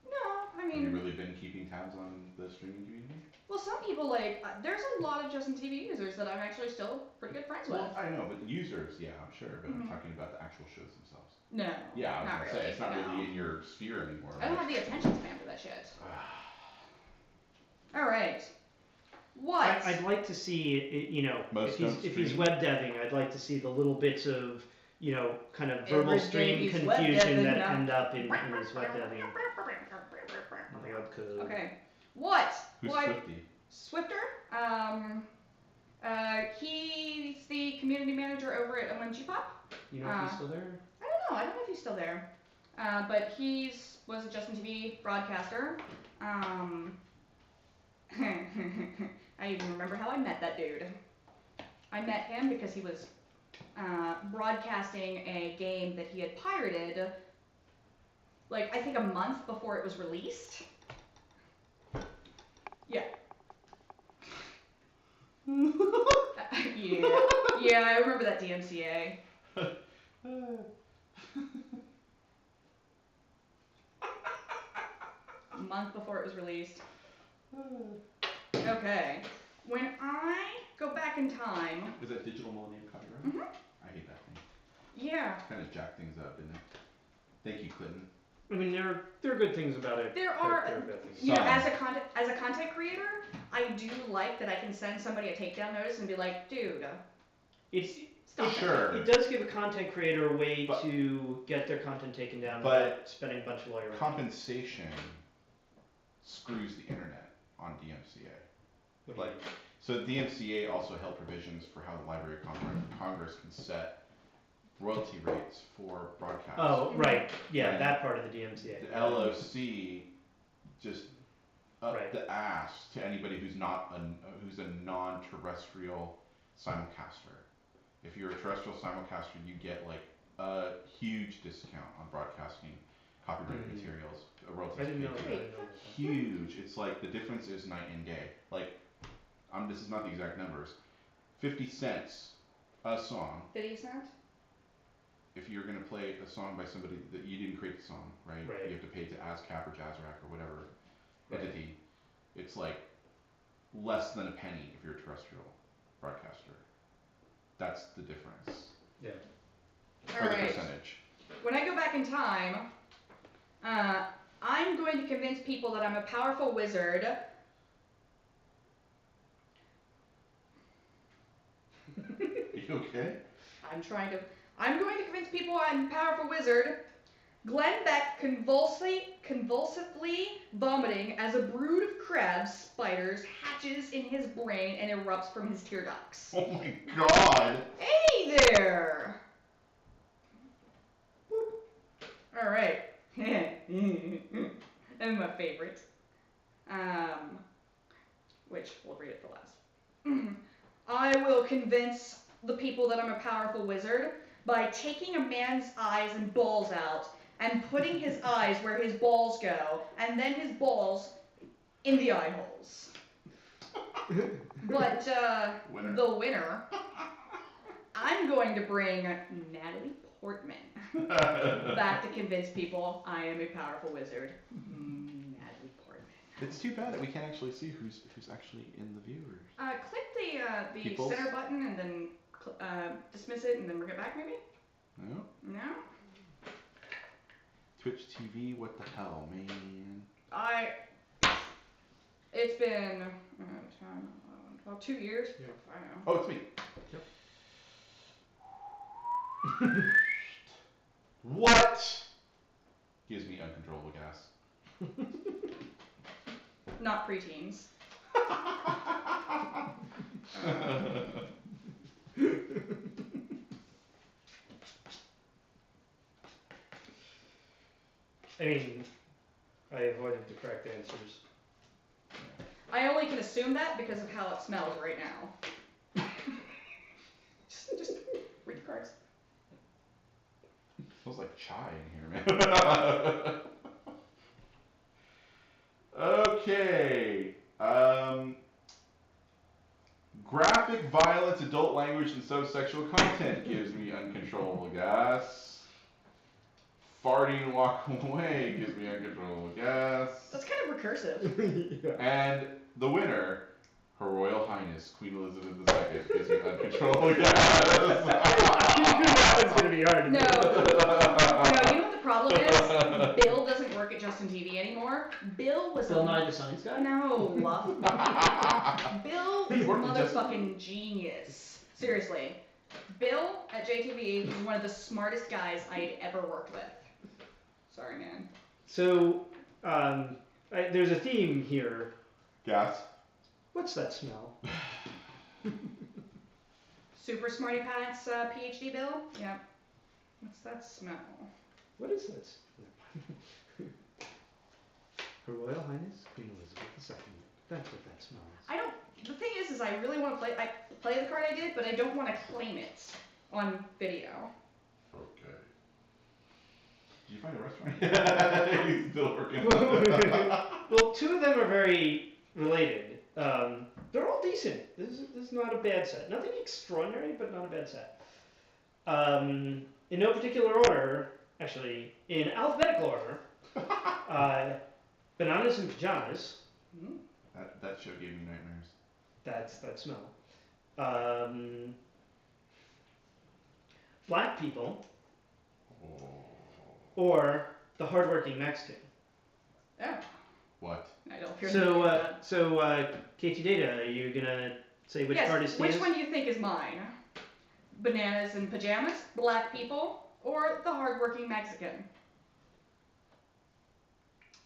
No, I Have you mean. really been keeping tabs on the streaming community? Well, some people like. There's a lot of Justin TV users that I'm actually still pretty good friends with. Well, I know, but users, yeah, I'm sure, but I'm talking about the actual shows themselves. No. Yeah, I was not gonna really. say it's not no. really in your sphere anymore. I don't have the attention span for that shit. All right. What? I'd like to see, Most don't if he's stream. web deving, I'd like to see the little bits of, kind of verbal Every day stream he's web confusion deving that now. end up in his web deving web code. Okay. What? Who's What? Swifty? Swifter. He's the community manager over at OMG Pop. You know if he's still there? I don't know if he's still there. But was a Justin TV broadcaster. I even remember how I met that dude. I met him because he was broadcasting a game that he had pirated, like, I think a month before it was released. Yeah. Yeah, I remember that DMCA. A month before it was released. Okay. When I go back in time. Is that Digital Millennium Copyright? Mhm. I hate that thing. Yeah. Kind of jack things up, isn't it? Thank you, Clinton. I mean, there are good things about it. There are, bad things. you know, as a content creator, I do like that I can send somebody a takedown notice and be like, dude, stop. Sure. It does give a content creator a way But- to get their content taken down but without spending a bunch of lawyer. Compensation screws the internet on DMCA. What do you Like, mean? so DMCA also held provisions for how the Library of Congress can set royalty rates for broadcast. Oh, right. Yeah, Right. that part of the DMCA. The LOC just up Right. the ass to anybody who's who's a non-terrestrial simulcaster. If you're a terrestrial simulcaster, you get like a huge discount on broadcasting copyrighted Mhm. materials. I Royalties didn't know paid that. to I you. didn't know that. Huge. It's like the difference is night and day. Like, this is not the exact numbers. 50 cents a song. 50 cent? If you're gonna play a song by somebody that you didn't create the song, right? Right. You have to pay to ASCAP or Jazzrack or whatever Right. entity. It's like less than a penny if you're a terrestrial broadcaster. That's the difference. Yeah. Or the Alright. percentage. When I go back in time, I'm going to convince people that I'm a powerful wizard. Are you okay? I'm going to convince people I'm a powerful wizard. Glenn Beck convulsively vomiting as a brood of crabs spiders hatches in his brain and erupts from his tear ducts. Oh my god! Hey there! Alright. And my favorite. Which we'll read it for last. I will convince the people that I'm a powerful wizard by taking a man's eyes and balls out and putting his eyes where his balls go, and then his balls in the eye holes. But Winner. the winner, I'm going to bring Natalie Portman back to convince people I am a powerful wizard. Natalie Portman. It's too bad that we can't actually see who's actually in the viewers. Click the Peoples? center button and then dismiss it and then bring it back maybe? No? No? Twitch TV, what the hell, man? It's been 2 years. Yeah. I know. Oh, it's me. Yep. What? Gives me uncontrollable gas. Not preteens. I mean, I avoided the correct answers. I only can assume that because of how it smells right now. just read the cards. Smells like chai in here, man. Okay. Graphic violence, adult language, and subsexual content gives me uncontrollable gas. Farting and walking away gives me uncontrollable gas. That's kind of recursive. Yeah. And the winner, Her Royal Highness Queen Elizabeth II, gives me uncontrollable gas. That was gonna be hard to do. No. work at Justin TV anymore. Bill was Bill Nye the Science Guy? No. Bill He is a worked at Justin motherfucking genius. Seriously. Bill at JTV was one of the smartest guys I'd ever worked with. Sorry, man. So, there's a theme here. Gas. What's that smell? Super Smarty Pants PhD Bill? Yep. What's that smell? What is this? Her Royal Highness Queen Elizabeth II. That's what that smells. The thing is I really want to play the card I did, but I don't want to claim it on video. Okay. Did you find a restaurant? He's still working. Well, two of them are very related. They're all decent. This is not a bad set. Nothing extraordinary, but not a bad set. In no particular order, actually, in alphabetical order, Bananas in Pajamas. Mm-hmm. That show gave me nightmares. That's that smell. Black People. Oh. Or The Hardworking Mexican. Oh. What? I don't hear So, KT Data, are you gonna say which card is Which one do you think is mine? Bananas in Pajamas, Black People, or The Hardworking Mexican?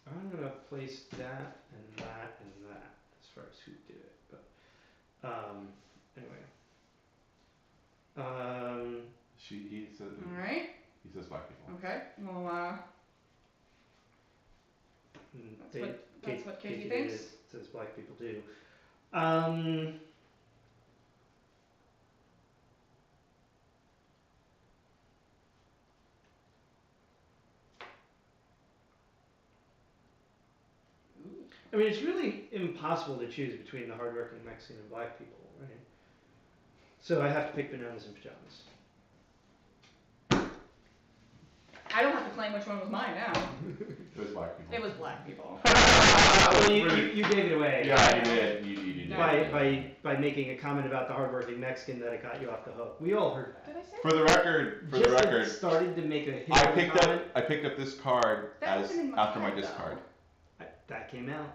I'm gonna place that and that and that as far as who did it, but anyway. He said. All right. He says black people. Okay. Well, that's what Katie thinks. Says black people do. I mean, it's really impossible to choose between the hardworking Mexican and black people, right? So I have to pick Bananas in Pajamas. I don't have to claim which one was mine now. It was black people. It was Black People. Well, you gave it away. Yeah, you did. You did. By making a comment about the hardworking Mexican that it got you off the hook. We all heard that. Did I say For the record, Just started to make a hint comment. I picked up this card That as wasn't in my after my head, discard. That came out.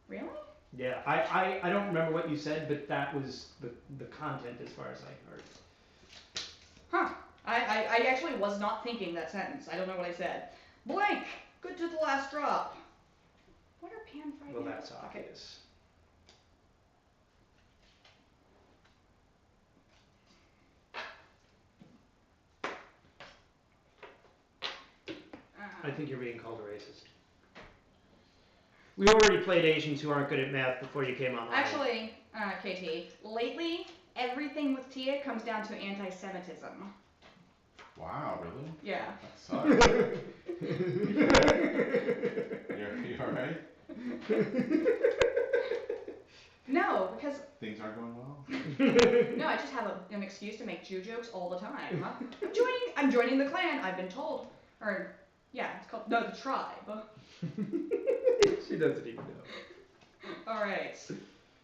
Really? Yeah, I don't remember what you said, but that was the content as far as I heard. Huh. I actually was not thinking that sentence. I don't know what I said. Blank. Good to the last drop. What are pan fried Well, noodles? that's obvious. I think you're being called a racist. We already played Asians who aren't good at math before you came online. Actually, KT, lately, everything with Tia comes down to anti-Semitism. Wow, really? Yeah. That sucks. You alright? No, because Things aren't going well? no, I just have an excuse to make Jew jokes all the time. Huh? I'm joining the clan. I've been told, or yeah, it's called the tribe. She doesn't even know. All right,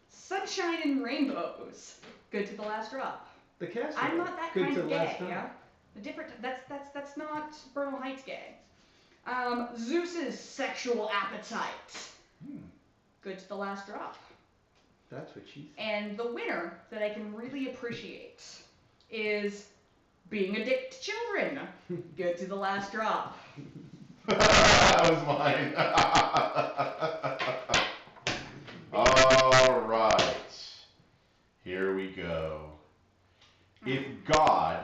sunshine and rainbows. Good to the last drop. The cast. I'm not that good kind to of the last gay. time. Yeah, the different. That's not Bernal Heights gay. Zeus's sexual appetite. Good to the last drop. That's what she said. And the winner that I can really appreciate is being a dick to children. Good to the last drop. That was mine. All right. Here we go. If God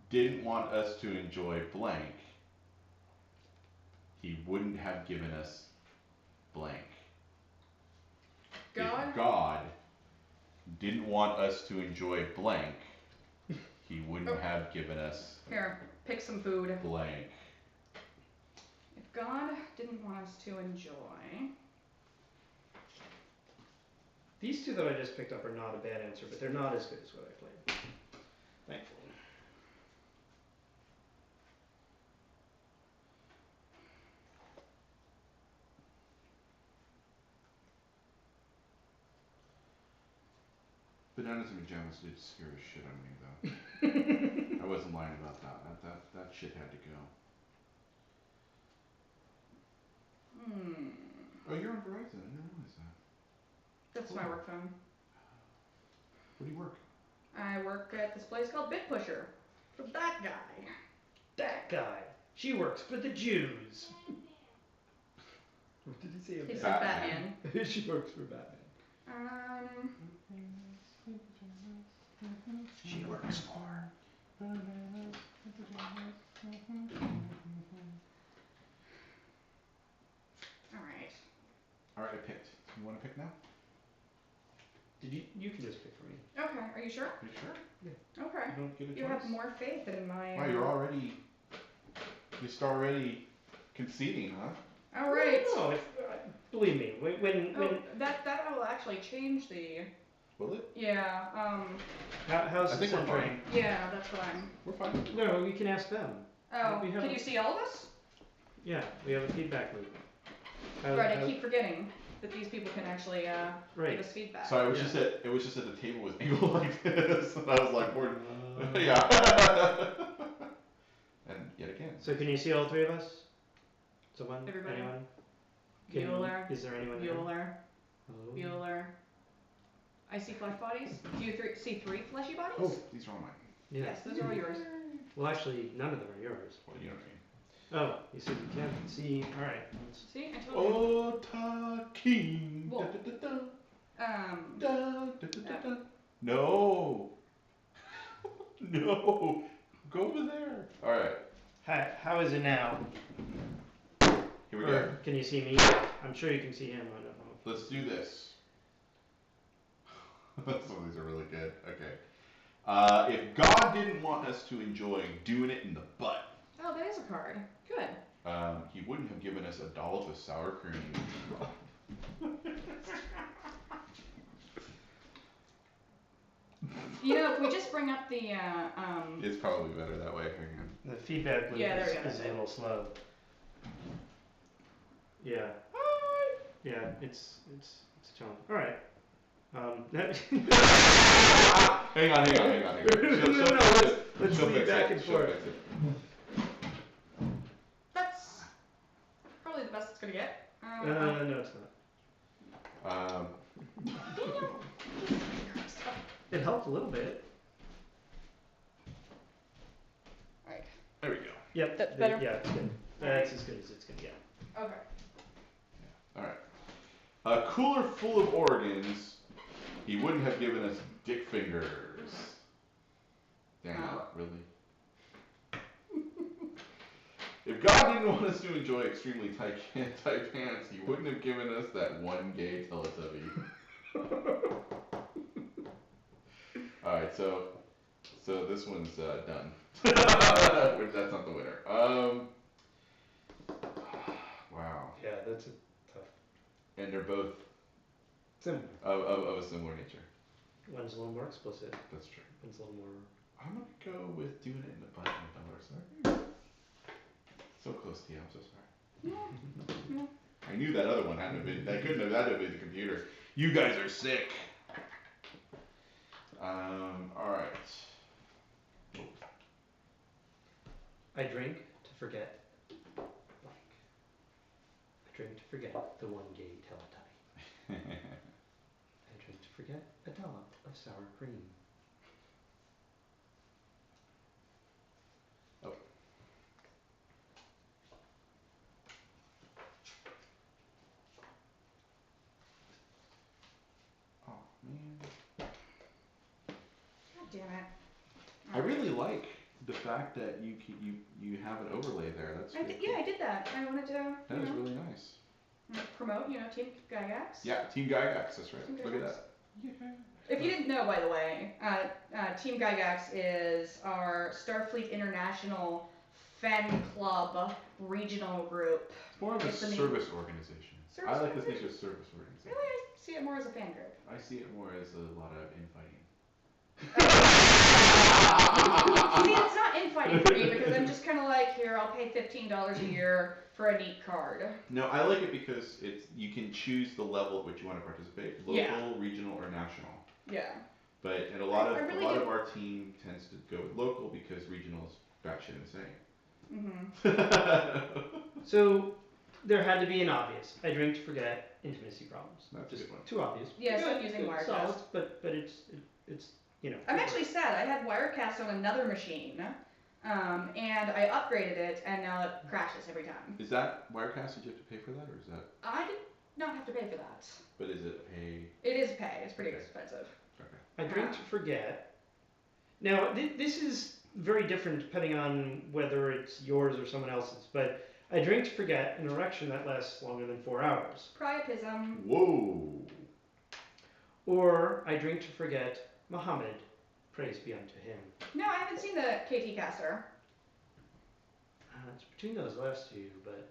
didn't want us to enjoy blank, he wouldn't have given us blank. God? If God didn't want us to enjoy blank, he wouldn't have given us Here, pick some food. blank. If God didn't want us to enjoy. These two that I just picked up are not a bad answer, but they're not as good as what I played. Thankfully. Bananas and pajamas did scare the shit out of me, though. I wasn't lying about that. That shit had to go. Oh, you're on Verizon. I didn't realize that. That's my work phone. Where do you work? I work at this place called Bit Pusher. For that guy. That guy. She works for the Jews. What did he say? He said Batman. Batman. She works for Batman. She works for. Alright. Alright, I picked. You want to pick now? Did you can just pick for me. Okay, are you sure? Are you sure? Okay. You don't get a You choice? have more faith in my. Wow, you're already conceding, huh? Alright. No, believe me, when That will actually change the. Will it? Yeah. how's I the think we're centering? fine. Yeah, that's what I'm. We're fine. No, we can ask them. Oh, We have can a- you see all of us? Yeah, we have a feedback loop. Right, I keep forgetting that these people can actually Right. give us feedback. So it was Yeah. just that the table was angled like this, and I was like, more, yeah. And yet again. So can you see all three of us? Someone? Everybody? Anyone? Bueller. Is there anyone there? Bueller. Hello? Bueller. I see flesh bodies. Do you see three fleshy bodies? Oh, these are all mine. Yeah. Yes, those are all yours. Well, actually, none of them are yours. Well, you know what I mean. Oh, you said you can't see. All right. See, I told you. Ota-king. Whoa. Da, da, da, da. No. No. Go over there. All right. How is it now? Here we Or go. can you see me? I'm sure you can see him. I don't know. Let's do this. Some of these are really good. Okay. If God didn't want us to enjoy doing it in the butt, Oh, that is a card. Good. he wouldn't have given us a dollop of sour cream. You know, if we just bring up the It's probably better that way. Hang on. The feedback loop Yeah, there we go. is a little slow. Yeah. Yeah, it's a challenge. All right. Hang on. No, let's she'll leave fix back it. and She'll forth. fix it. that's probably the best it's gonna get. No, it's not. It helped a little bit. Alright. There we go. Yep. That's better? Yeah, it's good. That's as good as it's gonna get. Okay. All right. A cooler full of organs, he wouldn't have given us dick fingers. Damn Oh. it, really? If God didn't want us to enjoy extremely tight pants, he wouldn't have given us that one gay Teletubby. All right, so this one's done. That's not the winner. Wow. Yeah, that's a tough. And they're both Similar. of a similar nature. One's a little more explicit. That's true. One's a little more. I'm gonna go with doing it in the butt and a dollar. Sorry. So close to you. I'm so sorry. No. I knew that other one hadn't have been. That couldn't have. That have been the computer. You guys are sick. All right. I drink to forget. Blank. I drink to forget the one gay Teletubby. I drink to forget a dollop of sour cream. Oh. Oh man. God damn it. I really like the fact that you have an overlay there. That's really cool. Yeah, I did that. I wanted to That is really nice. promote, Team Gygax. Yeah, Team Gygax. That's right. Team Look at Gygax. that. Yeah. If you didn't know, by the way, Team Gygax is our Starfleet International fan club regional group. It's more of a It's a service organization. Service I like to think organization? of service organization. Really, I see it more as a fan group. I see it more as a lot of infighting. See, it's not infighting for me because I'm just kind of like, here, I'll pay $15 a year for a neat card. No, I like it because you can choose the level at which you want to participate, local, Yeah. regional, or national. Yeah. But and a lot I really of do- our team tends to go with local because regional is batshit insane. Mhm. So, there had to be an obvious. I drink to forget intimacy problems. That's a Just good one. too obvious. Yeah, Good, stop using good, Wirecast. solid, but it's you know. I'm actually sad. I had Wirecast on another machine, and I upgraded it, and now it crashes every time. Is that Wirecast? Did you have to pay for that, or is that? I did not have to pay for that. But is it a pay? It is pay. It's pretty Okay. expensive. Okay. I drink to forget. Now this is very different depending on whether it's yours or someone else's. But I drink to forget an erection that lasts longer than 4 hours. Priapism. Whoa. Or I drink to forget Muhammad, praise be unto him. No, I haven't seen the KT caster. It's between those last two, but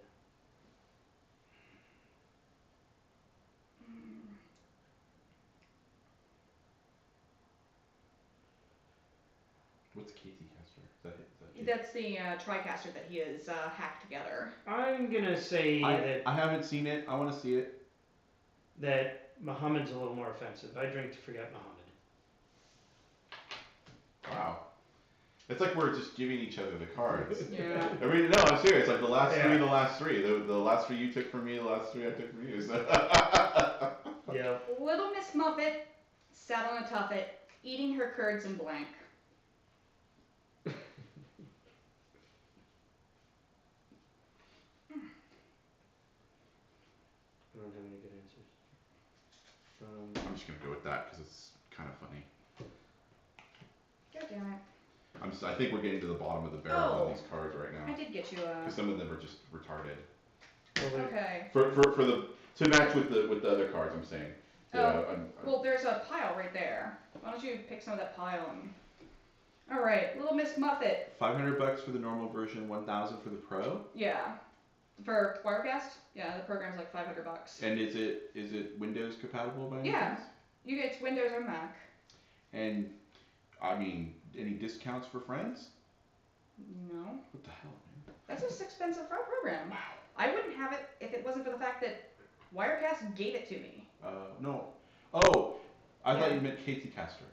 What's KT caster? Is that it? That's the TriCaster that he has hacked together. I'm gonna say I haven't seen it. I want to see it. that Muhammad's a little more offensive. I drink to forget Muhammad. Wow. It's like we're just giving each other the cards. Yeah. I mean, no, I'm serious. Like the last Yeah. three, the last three. The last three you took from me, the last three I took from you. So. Yeah. Little Miss Muffet sat on a tuffet, eating her curds in blank. I don't have any good answers. I'm just gonna go with that because it's kind of funny. God damn it. I think we're getting to the bottom of the barrel on these cards right I now. did get you Because some of them are just retarded. Okay. For the to match with the other cards, I'm saying. Yeah. Well, there's a pile right there. Why don't you pick some of that pile and... Alright, Little Miss Muffet. $500 for the normal version, 1,000 for the pro. Yeah. For Wirecast? Yeah, the program's like $500. And is it Windows compatible by any Yeah. chance? You get Windows or Mac. And I mean, any discounts for friends? No. What the hell, man? That's a expensive program. Wow. I wouldn't have it if it wasn't for the fact that Wirecast gave it to me. No. Oh, I thought Yeah. you meant KT Caster.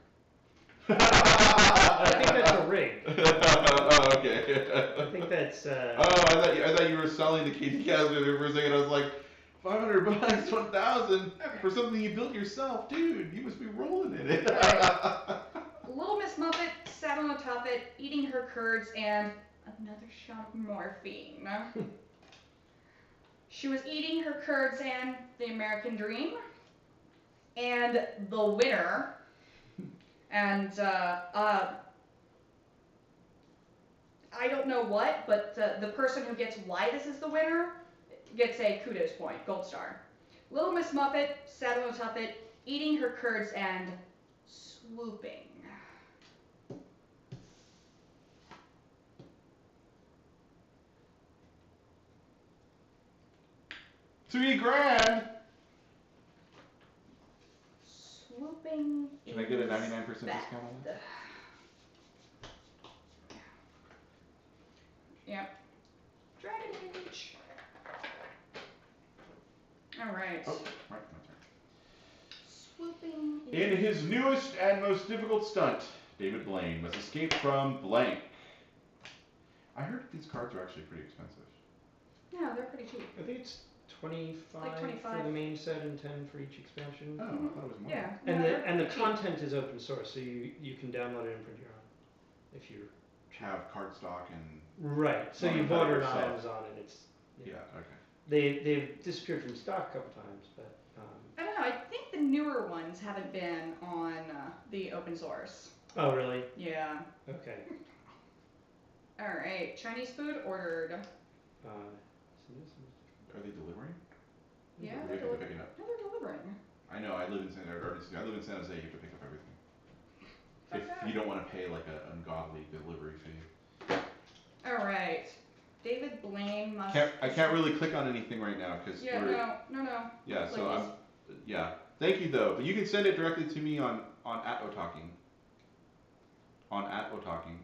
I think that's a rig. Oh, okay. I think that's. Oh, I thought you were selling the KT Caster there for a second. I was like, $500, 1,000 for something you built yourself, dude. You must be rolling in it. Little Miss Muffet sat on a tuffet, eating her curds and another shot of morphine. She was eating her curds and the American Dream, and the winner, and I don't know what, but the person who gets why this is the winner gets a kudos point, gold star. Little Miss Muffet sat on a tuffet, eating her curds and swooping. $3,000. Swooping. Can I get a 99% is discount on that? bad. Yep. Dragon Age. Alright. Oh, right, my turn. Swooping In is... his newest and most difficult stunt, David Blaine must escape from blank. I heard these cards are actually pretty expensive. Yeah, they're pretty cheap. I think it's 25, Like 25. for the main set and 10 for each expansion. Oh, I thought it was more. Yeah. And no, the they're and the pretty cheap. content is open source, so you can download it and print your own if you're Have cardstock and right. So Well, you you bought have it on yourself. Amazon, and it's yeah, okay. they've disappeared from stock a couple times, but I don't know, I think the newer ones haven't been on the open source. oh really? Yeah. Okay. Alright, Chinese food ordered. Are they delivering? Yeah, Or do we they're have to delivering. pick it up? No, they're delivering. I know. I live in San Jose. You have to pick up everything. If Okay. you don't want to pay like an ungodly delivery fee. Alright. David Blaine must... I can't really click on anything right now because Yeah, we're no. yeah. So Like I'm yeah. Thank you though, but you can send it directly to me on @otalking. On @otalking.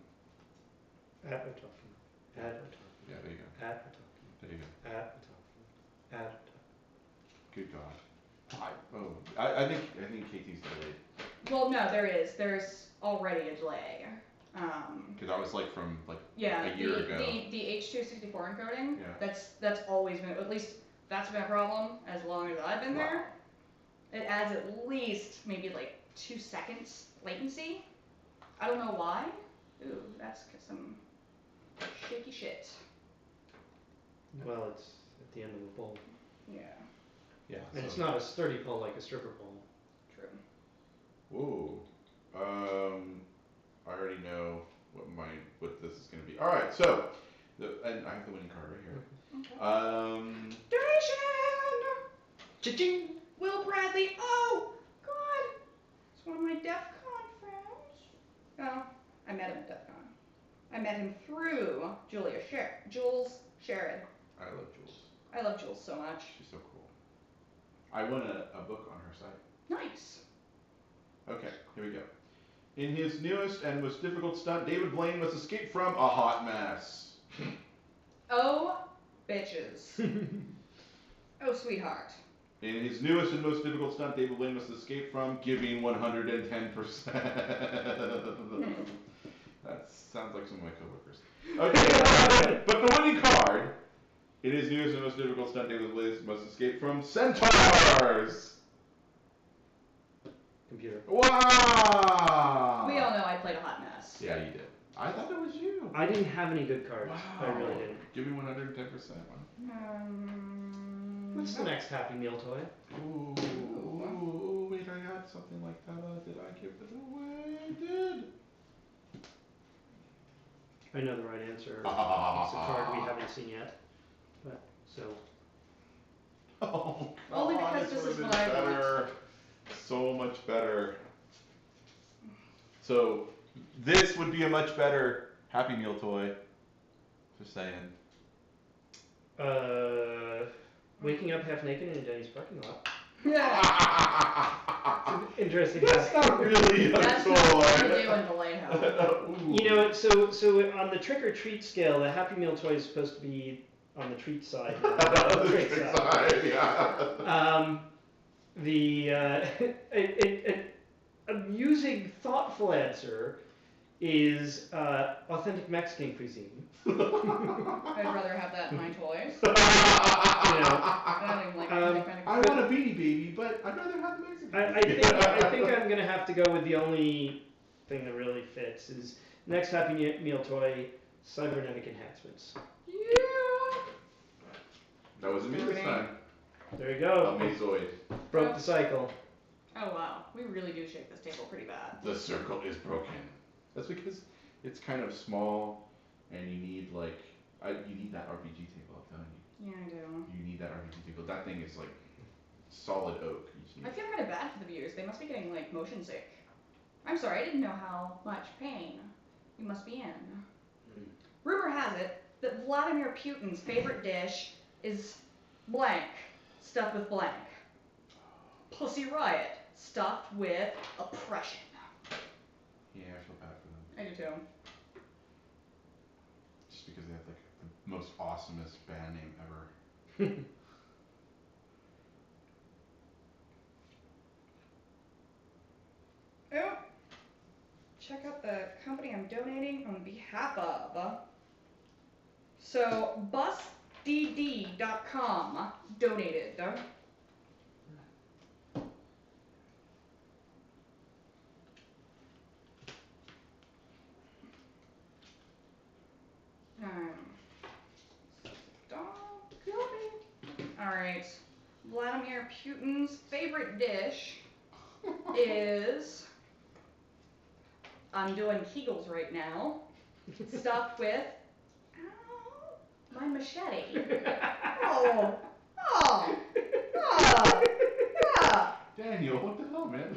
At Otalking. At Otalking. Yeah, there you go. At Otalking. There you go. At Otalking. At Otalking. Good God. I think KT's delayed. Well, no, there is. There's already a delay. Because I was like from like Yeah, a year ago. the H.264 encoding. Yeah. That's always been, at least That's been a problem as long as I've been Wow. there. It adds at least maybe like 2 seconds latency. I don't know why. Ooh, that's some shaky shit. Well, it's at the end of the pole. Yeah, Yeah. And So. it's not a sturdy pole like a stripper pole. true. Ooh. I already know what this is gonna be. All right. So, and I have the winning card right here. Okay. Um. Donation! Cha-ching! Will Bradley. Oh, God. It's one of my DEF CON friends. Oh, I met him at DEF CON. I met him through Jules Sherrod. I love Jules. I love Jules so much. She's so cool. I won a book on her site. Nice. Okay, here we go. In his newest and most difficult stunt, David Blaine must escape from a hot mess. Oh, bitches. Oh, sweetheart. In his newest and most difficult stunt, David Blaine must escape from giving 110%. That sounds like some of my coworkers. Okay, but the winning card. In his newest and most difficult stunt, David Blaine must escape from centaurs. Computer. Wow! We all know I played a hot mess. Yeah, you did. I thought it was you. I didn't have any good cards. I really didn't. Give me 110%. What's the next Happy Meal toy? Ooh, wait, I had something like that. Did I give it away? I did. I know the right answer. It's a card we haven't seen yet. But, so. Oh, God, Only because this is would've what been I want. better. So much better. So, this would be a much better Happy Meal toy. Just saying. Waking up half naked in a Denny's parking lot. Yeah. Interesting. That's not really a That's toy. not what we do in Vallejo. Ooh. You know, so on the trick or treat scale, the Happy Meal toy is supposed to be on the treat side. Not the The trick trick side. side, yeah. An amusing, thoughtful answer is authentic Mexican cuisine. I'd rather have that in my toys. You know, I don't even like I want a Beanie Baby, but I'd rather have the Mexican. I think I'm gonna have to go with the only thing that really fits is next Happy Meal toy, cybernetic enhancements. Yeah. That wasn't me this time. There you go. Amazoid. Broke the cycle. Oh wow, we really do shake this table pretty bad. The circle is broken. That's because it's kind of small, and you need you need that RPG table. I'm telling you. Yeah, I do. You need that RPG table. That thing is like solid oak. You just need I feel kind of bad for the viewers. They must be getting like motion sick. I'm sorry, I didn't know how much pain you must be in. Rumor has it that Vladimir Putin's favorite dish is blank, stuffed with blank. Pussy Riot, stuffed with oppression. Yeah, I feel bad for them. I do too. Just because they have like the most awesomest band name ever. Oh, check out the company I'm donating on behalf of. So, busdd.com donated. Alright. Vladimir Putin's favorite dish is, I'm doing Kegels right now, stuffed with, ow, my machete. Oh, oh, oh, ah. Daniel, what the hell, man?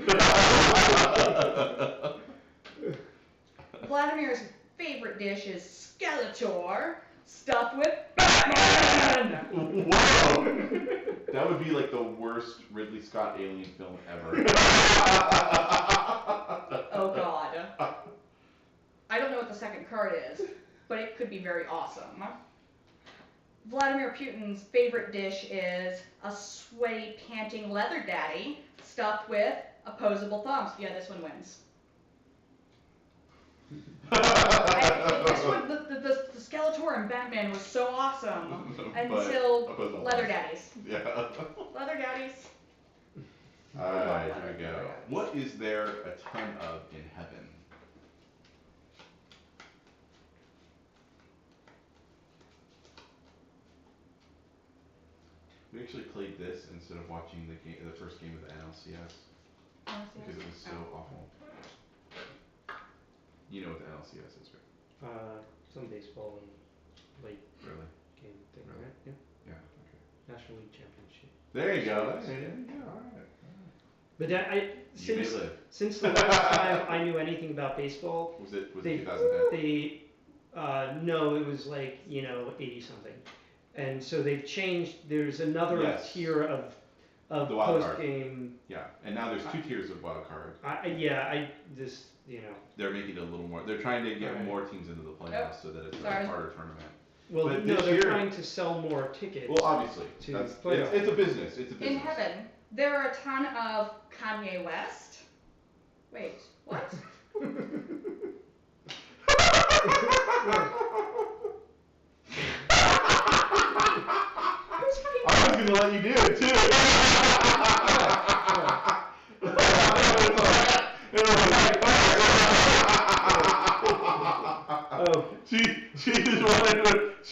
Vladimir's favorite dish is Skeletor, stuffed with Batman! Wow! That would be like the worst Ridley Scott alien film ever. Oh god. I don't know what the second card is, but it could be very awesome. Vladimir Putin's favorite dish is a sweaty, panting leather daddy stuffed with opposable thumbs. Yeah, this one wins. Guess what? The Skeletor and Batman was so awesome until Leather Daddies. Yeah. Leather Daddies. Alright, here we go. What is there a ton of in heaven? We actually played this instead of watching the first game of the NLCS because it was so awful. You know what the NLCS is, right? Some baseball and late Really? game thing, Really? right? Yeah. Yeah, okay. National League Championship. There you go. There you go. Alright. But You may live. since the last time I knew anything about baseball, Was it they 2010? no, it was like 80 something, and so they've changed. There's another Yes. tier of The wild post card. game. Yeah, and now there's 2 tiers of wild card. They're making it a little more. They're trying to get Right. more teams into the playoffs so that it's Sorry. a harder tournament. Well, But no, this they're year- trying to sell more tickets. Well, obviously, To that's playoff. it's a business. It's a business. In heaven, there are a ton of Kanye West. Wait, what? I was gonna let you do it too. Oh. She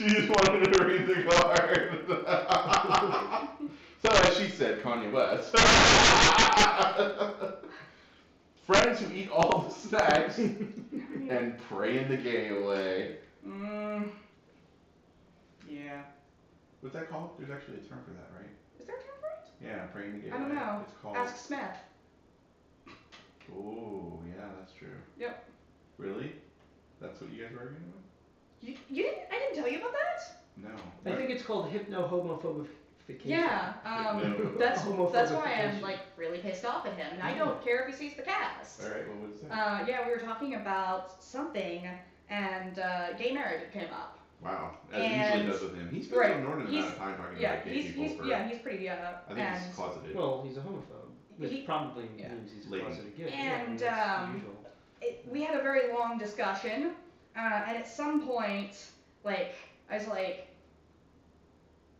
just wanted to read the card. So as she said, Kanye West. Friends who eat all the snacks and praying the game away. Yeah. What's that called? There's actually a term for that, right? Is there a term for it? Yeah, praying the game I don't away. know. It's called. Ask Smith. Oh, yeah, that's true. Yep. Really? That's what you guys were arguing about? You didn't? I didn't tell you about that? No. I think it's called hypno-homophobification. Yeah. No. That's Homophobification. why I'm like really pissed off at him, and I don't care if he sees the cast. All right. Well, what is that? Yeah, we were talking about something, and gay marriage came up. Wow. As it And- usually does with him. He spends right, an inordinate he's- amount of time talking Yeah, about gay people for. he's pretty I think and he's closeted. Well, he's a homophobe, which He- probably yeah. means he's a Latent. closeted gay. And, that's usual. we had a very long discussion, and at some point, like, I was like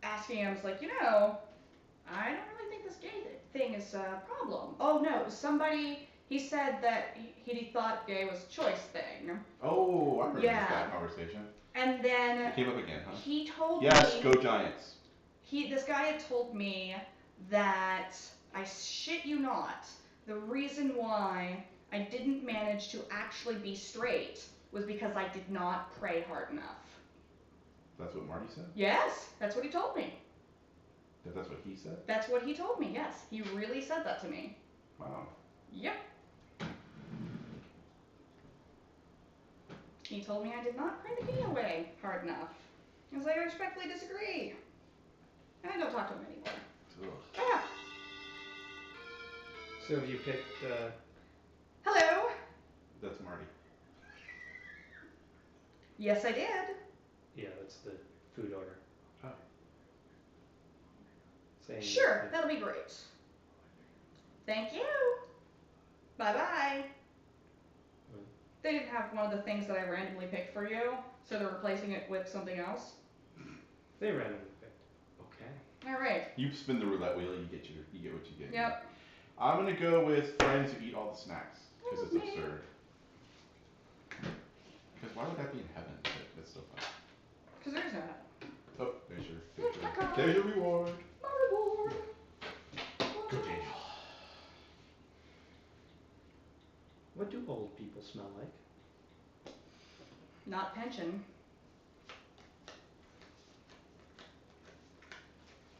asking him, I was like, I don't really think this gay thing is a problem. Oh no, it was somebody. He said that he thought gay was a choice thing, Oh, I remember Yeah. that conversation. and then It came up again, huh? he told Yes, me go Giants. this guy had told me that, I shit you not, the reason why I didn't manage to actually be straight was because I did not pray hard enough. That's what Marty said? Yes, that's what he told me. That's what he said? That's what he told me, yes. He really said that to me. Wow. Yep. He told me I did not pray the gay away hard enough. I was like, I respectfully disagree. And I don't talk to him anymore. Ugh. Ah, So have you picked? hello. That's Marty. Yes, I did. Yeah, that's the food order. Oh. Saying Sure, that- that'll be great. Thank you. Bye-bye. Mm. They didn't have one of the things that I randomly picked for you, so they're replacing it with something else. They randomly picked. Okay. All right. You spin the roulette wheel, you get what you get. Yep. I'm gonna go with friends who eat all the snacks because it's Oh, man. absurd. Because why would that be in heaven? That's so fun. Because there's no Oh, Yeah, there's your reward. my reward. Go Daniel. What do old people smell like? Not pension.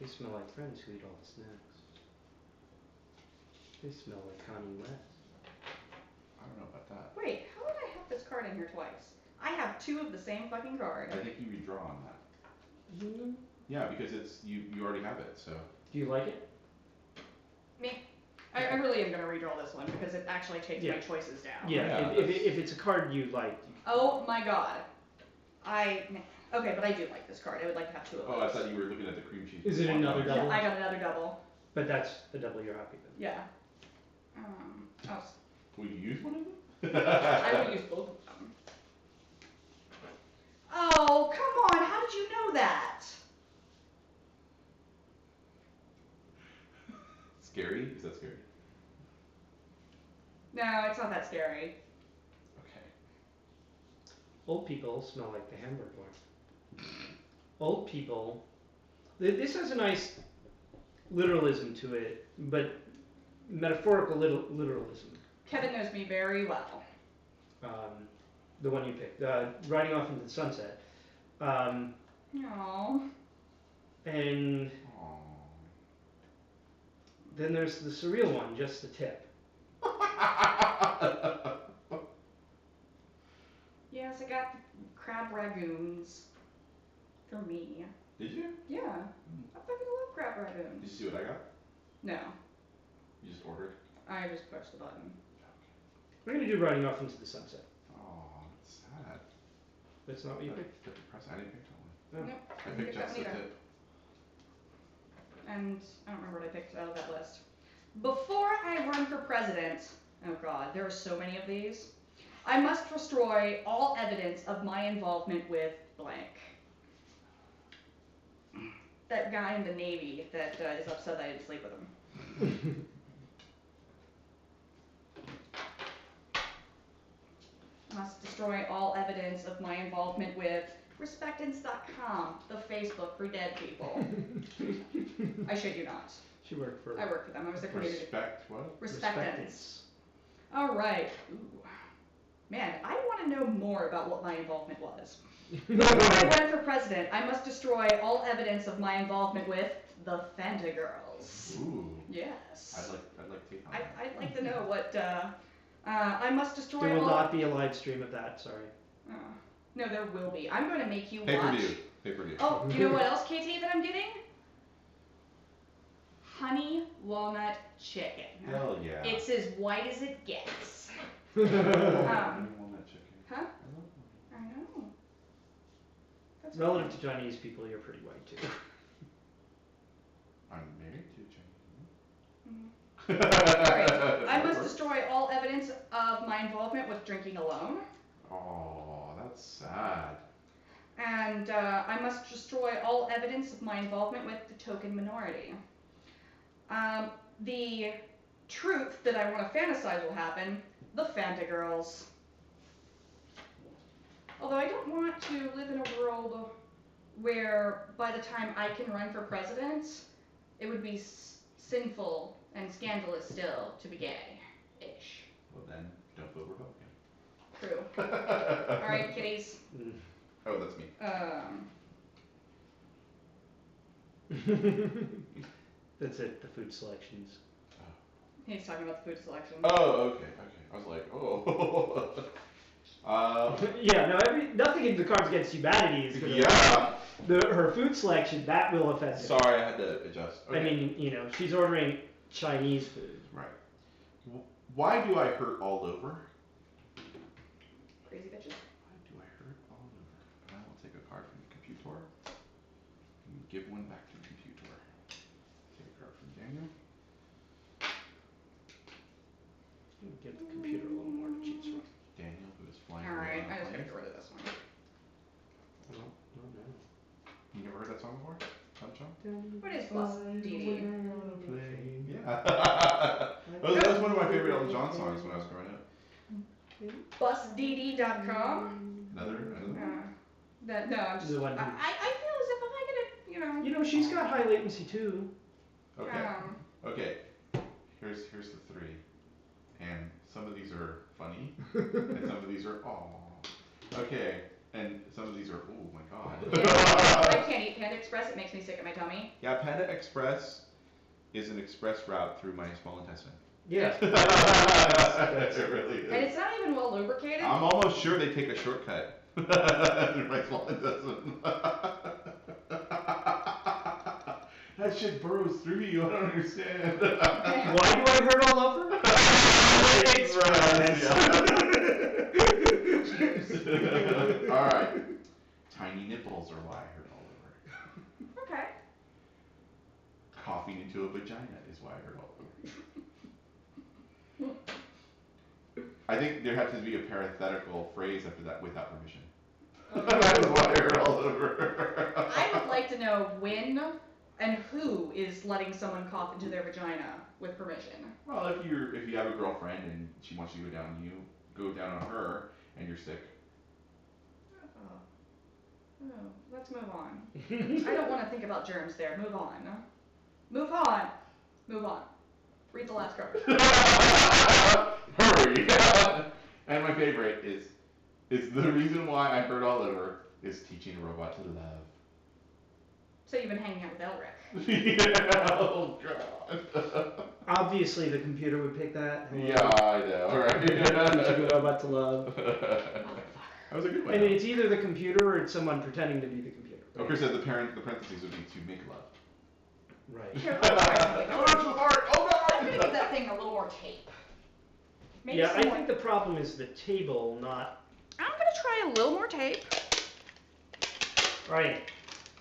They smell like friends who eat all the snacks. They smell like Kanye West. I don't know about that. Wait, how did I have this card in here twice? I have two of the same fucking card. I think you redraw on that. Mm-hmm. Yeah, because it's you already have it, so. Do you like it? Me. I really am gonna redraw this one because it actually takes my Yeah. choices down. Yeah. Yeah, if it's a card you like. Oh my god. Okay, but I do like this card. I would like to have two of those. Oh, I thought you were looking at the cream cheese. Is it one another time. double? Yeah, I got another double. But that's a double you're happy with. Yeah. Oh, Will you use one of them? I will use both of them. Oh, come on. How did you know that? Scary? Is that scary? No, it's not that scary. Okay. Old people smell like the Hamburglar. Old people. This has a nice literalism to it, but metaphorical literalism. Kevin knows me very well. The one you picked, riding off into the sunset. Aww. And Aww. then there's the surreal one, just the tip. Yes, I got the crab ragoons for me. Did you? Yeah. I fucking love crab ragoons. Did you see what I got? No. You just ordered? I just pushed the button. We're gonna do riding off into the sunset. Oh, that's sad. That's not what you picked. That's depressing. I didn't pick that one. Nope. I didn't picked pick that just one the either. tip. And I don't remember what I picked out of that list. Before I run for president, oh god, there are so many of these. I must destroy all evidence of my involvement with blank. That guy in the Navy that is upset that I didn't sleep with him. Must destroy all evidence of my involvement with Respectance.com, the Facebook for dead people. I shit you not. She worked for. I work for them. I was their community. Respect what? Respectance. All right. Ooh. Man, I want to know more about what my involvement was. Before I run for president, I must destroy all evidence of my involvement with the Fanta Girls. Ooh. Yes. I'd like to take on that. I'd like to know what. I must destroy There will all. not be a live stream of that. Sorry. No, there will be. I'm going to make you watch. Pay-per-view. Pay-per-view. Oh, you know what else, KT, that I'm getting? Honey walnut chicken. Hell yeah. It's as white as it gets. I want that chicken. Huh? I love I know. That's Relative to Chinese people, you're pretty white too. I'm married to a Chinese woman. Alright. I must destroy all evidence of my involvement with drinking alone. Oh, that's sad. And I must destroy all evidence of my involvement with the token minority. The truth that I want to fantasize will happen, the Fanta Girls. Although I don't want to live in a world where by the time I can run for president, it would be sinful and scandalous still to be gay-ish. Well then, don't vote Republican. True. Alright, kitties. Oh, that's me. That's it. The food selections. He's talking about the food selection. Oh, okay. I was like, oh. Yeah, no, nothing in the Cards Against Humanity is gonna. Yeah. Her food selection that will offend her. Sorry, I had to adjust. Okay. I mean, she's ordering Chinese food. Right. Why do I hurt all over? Crazy bitches. Why do I hurt all over? I will take a card from the computer and give one back to the computer. Take a card from Daniel. Give the computer a little more to choose from. Daniel, who is flying Alright, around I just plane. gotta get rid of this one. No. You never heard that song before? That song? What is Bus DD? Yeah. that was one of my favorite Elton John songs when I was growing up. BusDD.com. Another one? No, I'm just. The one I feel as if if I get it, She's got high latency too. Okay. Okay. Here's the three. And some of these are funny. And some of these are okay. And some of these are oh my god. Yeah, I can't eat Panda Express. It makes me sick at my tummy. Yeah, Panda Express is an express route through my small intestine. Yeah. It really is. And it's not even well lubricated. I'm almost sure they take a shortcut through my small intestine. That shit burrows through you. I don't understand. Why do I hurt all over? Alright. Tiny nipples are why I hurt all over. Okay. Coughing into a vagina is why I hurt all over. I think there has to be a parenthetical phrase after that without permission. I was wire all over. I would like to know when and who is letting someone cough into their vagina with permission. Well, if you have a girlfriend and she wants you to go down on her, and you're sick. Oh, let's move on. I don't want to think about germs there. Move on. Move on. Move on. Read the last card. Hurry! And my favorite is the reason why I hurt all over is teaching a robot to love. So you've been hanging out with Elric. Yeah, oh god. Obviously, the computer would pick that. Yeah, I know, right? Teaching a robot to love. That was a good one. And it's either the computer or it's someone pretending to be the computer. Of course, the parentheses would be to make love. Right. Here, let's try Oh, that's so hard. Oh god! I'm gonna give that thing a little more tape. Maybe Yeah, some I more. think the problem is the table, not. I'm gonna try a little more tape. Right.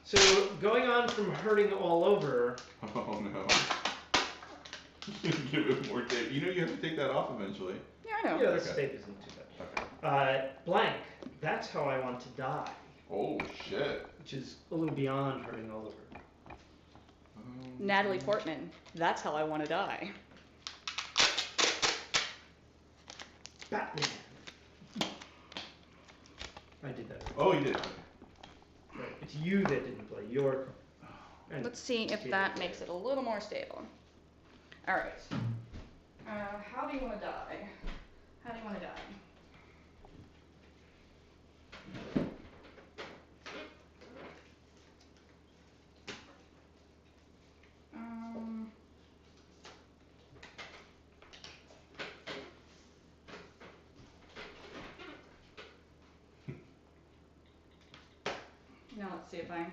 So going on from hurting all over. Oh no. Give it more tape. You know you have to take that off eventually. Yeah, I know. Yeah, this tape isn't too bad. Okay. Blank. That's how I want to die. Oh shit. Which is a little beyond hurting all over. Natalie Portman. That's how I want to die. Batman. I did that. Oh, you did. Okay. Right. It's you that didn't play. Your. And Let's see if that makes it a little more stable. All right. How do you want to die? How do you want to die? Now let's see if I.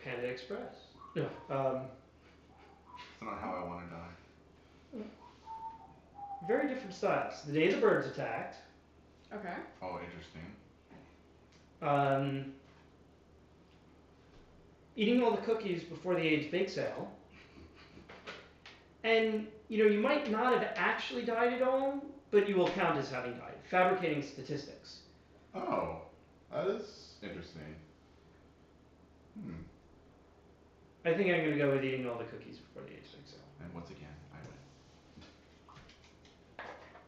Panda Express. No. That's not how I want to die. Very different styles. The Day the Birds Attacked. Okay. Oh, interesting. Eating all the cookies before the AIDS bake sale. And, you might not have actually died at all, but you will count as having died. Fabricating statistics. Oh, that is interesting. I think I'm going to go with eating all the cookies before the AIDS bake sale. And once again, I win.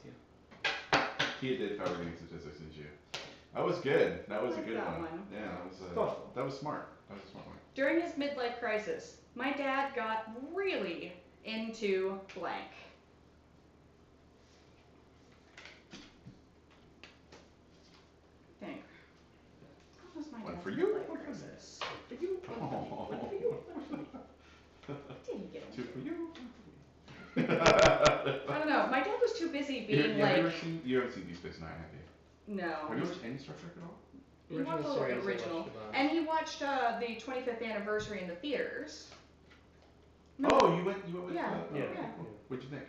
Deal. He did fabricating statistics, didn't you? That was good. That was I a like good that one. one. Yeah, that was Thoughtful. that was smart. That was a smart one. During his midlife crisis, my dad got really into blank. Think. What was my One dad's for you, midlife one for crisis? For you, Oh. one for you, one for me. What did he get Two into? for you. I don't know. My dad was too busy being you like. you haven't seen Deep Space Nine, have you? No. Have you watched any Star Trek at all? He watched the series I original, watched about. and he watched the 25th anniversary in the theaters. Oh, you went with Yeah, yeah. okay, cool. What'd you think?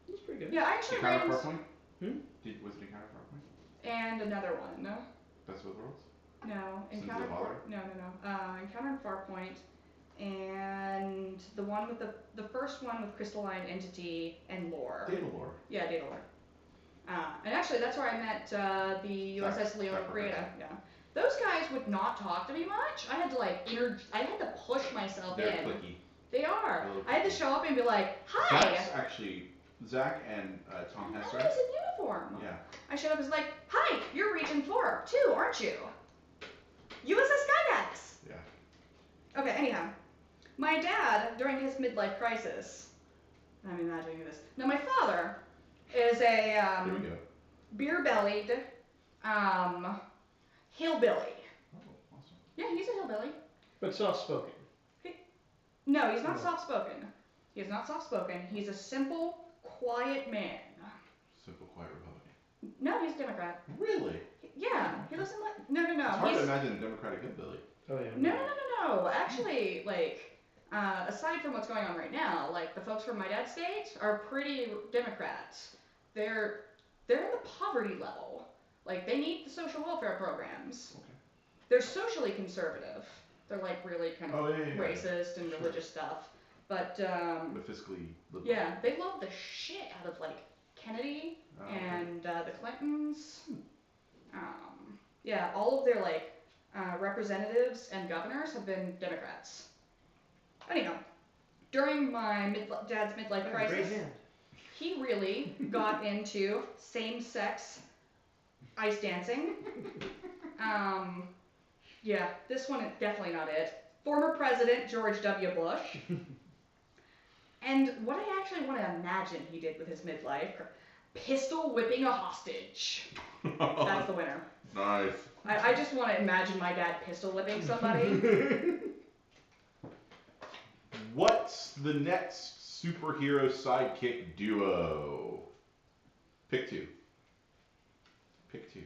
It's pretty good. Yeah, I actually Encounter read Farpoint? Hmm? Was it Encounter Farpoint? and another one. Best of the Worlds? No, Sins of Encounter the Father? Encounter and Farpoint, and the one with the first one with Crystalline Entity and Lore. Data Lore. Yeah, Data Lore. And actually, that's where I met the USS Leona Zach Prieta. Bryan. Yeah, those guys would not talk to me much. I had to I had to push myself They're in. clicky. They are. A little I had to clicky. show up and be like, "Hi." Zach's actually, Zach and Tom I Hester. was in uniform. Yeah. I showed up and was like, "Hi, you're Region 4 too, aren't you?" USS Skydax. Yeah. Okay, anyhow. My dad, during his midlife crisis, I'm imagining this. Now, my father is a There we go. beer-bellied hillbilly. Oh, awesome. Yeah, he's a hillbilly. But soft spoken. No, he's not No. soft-spoken. He is not soft-spoken. He's a simple, quiet man. Simple, quiet Republican. No, he's a Democrat. Really? Yeah, he lives in no. It's hard He's to imagine a Democratic hillbilly. Oh, yeah. no. Actually, like, aside from what's going on right now, like the folks from my dad's state are pretty Democrats. They're in the poverty level. Like they need the social welfare programs. Okay. They're socially conservative. They're like really kind of Oh, yeah. racist and Sure. religious stuff. But But fiscally liberal. yeah, they love the shit out of like Kennedy Oh, okay. and the Clintons. Yeah, all of their like representatives and governors have been Democrats. Anyhow, during my dad's midlife Great crisis, hand. he really got into same-sex ice dancing. Yeah, this one is definitely not it. Former President George W. Bush. And what I actually want to imagine he did with his midlife, pistol whipping a hostage. That's the winner. Nice. I just want to imagine my dad pistol whipping somebody. What's the next superhero sidekick duo? Pick two. Pick two.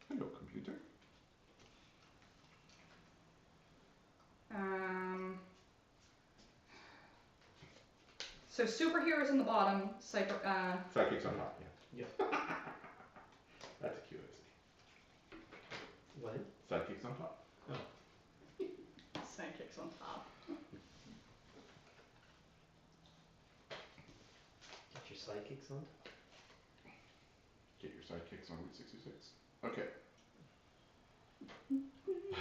Hello, computer. So superheroes in the bottom, Sidekicks on top, yeah. Yep. That's a QFC. What? Sidekicks on top. sidekicks on top. Get your sidekicks on. Get your sidekicks on Route 66. Okay.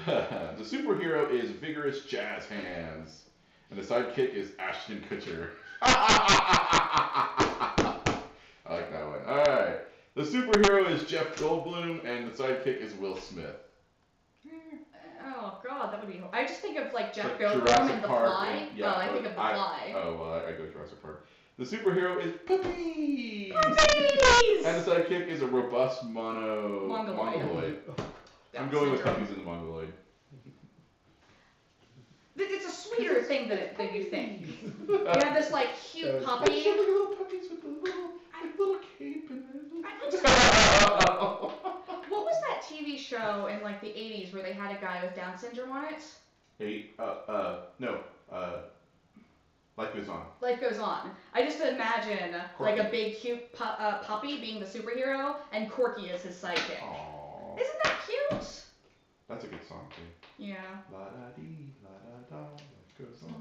The superhero is Vigorous Jazz Hands, and the sidekick is Ashton Kutcher. I like that one. Alright. The superhero is Jeff Goldblum, and the sidekick is Will Smith. Oh god, that would be. I just think of like Jeff Like Goldblum Jurassic and The Park Fly. and- yeah, Oh, I think of The Fly. I go Jurassic Park. The superhero is Puppies! Puppies! And the sidekick is a robust mongoloid. I'm going with puppies in the mongoloid. It's a sweeter thing than you think. You have this like cute puppy. Look at little puppies with the little cape and What was that TV show in like the 80s where they had a guy with Down syndrome on it? Life Goes On. Life Goes On. I just imagine Corky. like a big cute puppy being the superhero and Corky is his sidekick. Aww. Isn't that cute? That's a good song too. Yeah. La da dee, la da da, life goes on.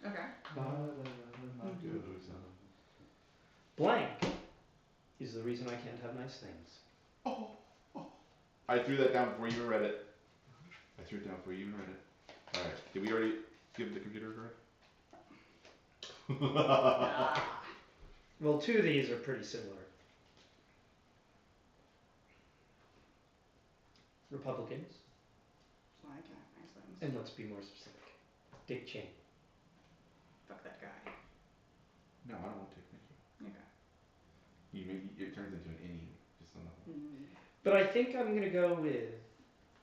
Okay. La da da, life goes on. Blank is the reason I can't have nice things. Oh. I threw that down before you even read it. I threw it down before you even read it. Alright, did we already give the computer a correct? Well, two of these are pretty similar. Republicans, So I can have nice things. and let's be more specific. Dick Cheney. Fuck that guy. No, I don't want to take Mickey. Okay. It turns into an innie just on the whole. But I think I'm gonna go with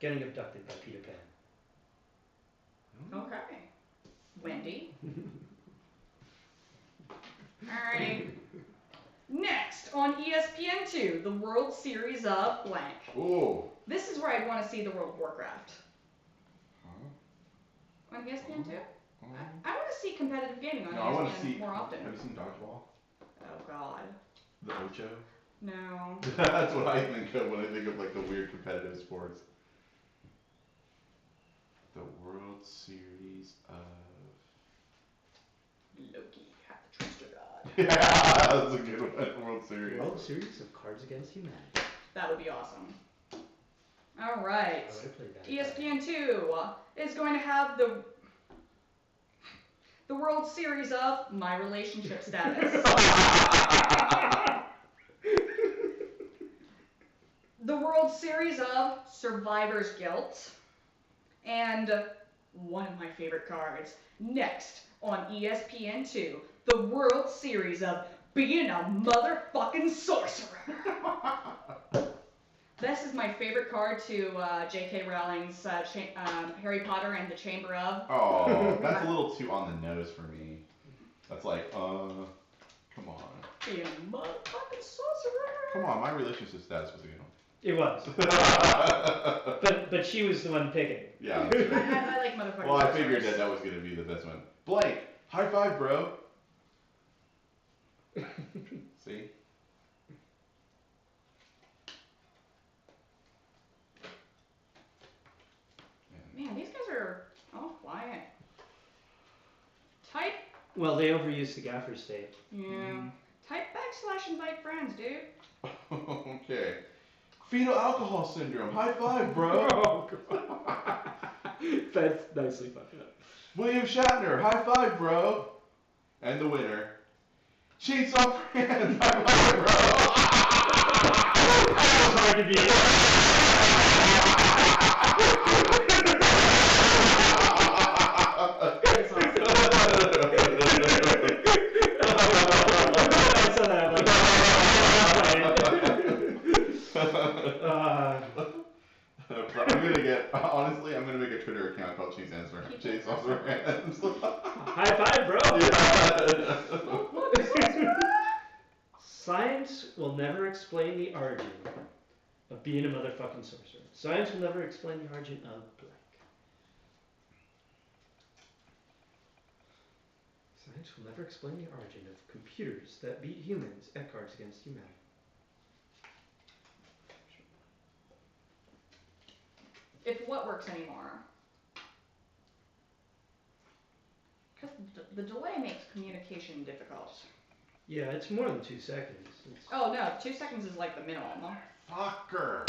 getting abducted by Peter Pan. Okay. Wendy. Alrighty. Next on ESPN2, the World Series of blank. Ooh. This is where I'd want to see the World of Warcraft. Huh? On ESPN2? Oh. I want to see competitive gaming on No, I want to ESPN see. more often. Have you seen Dodgeball? Oh god. The Ocho? No. That's what I think of when I think of like the weird competitive sports. The World Series of. Loki, have to trust your god. Yeah, that's a good one. World Series. World Series of Cards Against Humanity. That would be awesome. Alright. I would've played that. ESPN2 is going to have the World Series of my relationship status. The World Series of Survivor's Guilt. And one of my favorite cards. Next on ESPN2, the World Series of being a motherfucking sorcerer. This is my favorite card to J.K. Rowling's Harry Potter and the Chamber of. Oh, that's a little too on the nose for me. That's like, come on. Being a motherfucking sorcerer. Come on, my relationship status was a good one. It was. But she was the one picking. Yeah, that's true. I like motherfucking Well, I sorcerers. figured that was going to be the best one. Blake, high five, bro. See? Man, these guys are all quiet. Type. Well, they overused the gaffer's tape. Yeah. Type back /invite friends, dude. Okay. Fetal alcohol syndrome. High five, bro. Oh, God. That's nicely fucking up. William Shatner. High five, bro. And the winner. Chainsaw Friends. High five, bro. That was hard to beat. I saw that. Honestly, I'm gonna make a Twitter account called Chainsaw Friends. High five, bro. Yeah. Science will never explain the origin of being a motherfucking sorcerer. Science will never explain the origin of blank. Science will never explain the origin of computers that beat humans at Cards Against Humanity. If what works anymore? Because the delay makes communication difficult. Yeah, it's more than 2 seconds. Oh no, 2 seconds is like the minimum. Fucker.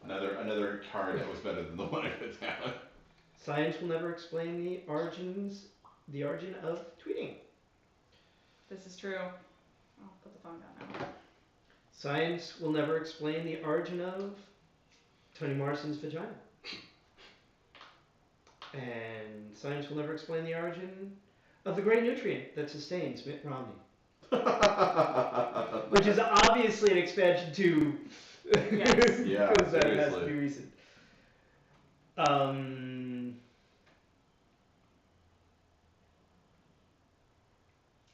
Another card that was better than the one I put down. Science will never explain the origin of tweeting. This is true. I'll put the phone down now. Science will never explain the origin of Toni Morrison's vagina. And science will never explain the origin of the great nutrient that sustains Mitt Romney. Which is obviously an expansion to... Yes. Yeah, because that has to seriously. be recent. I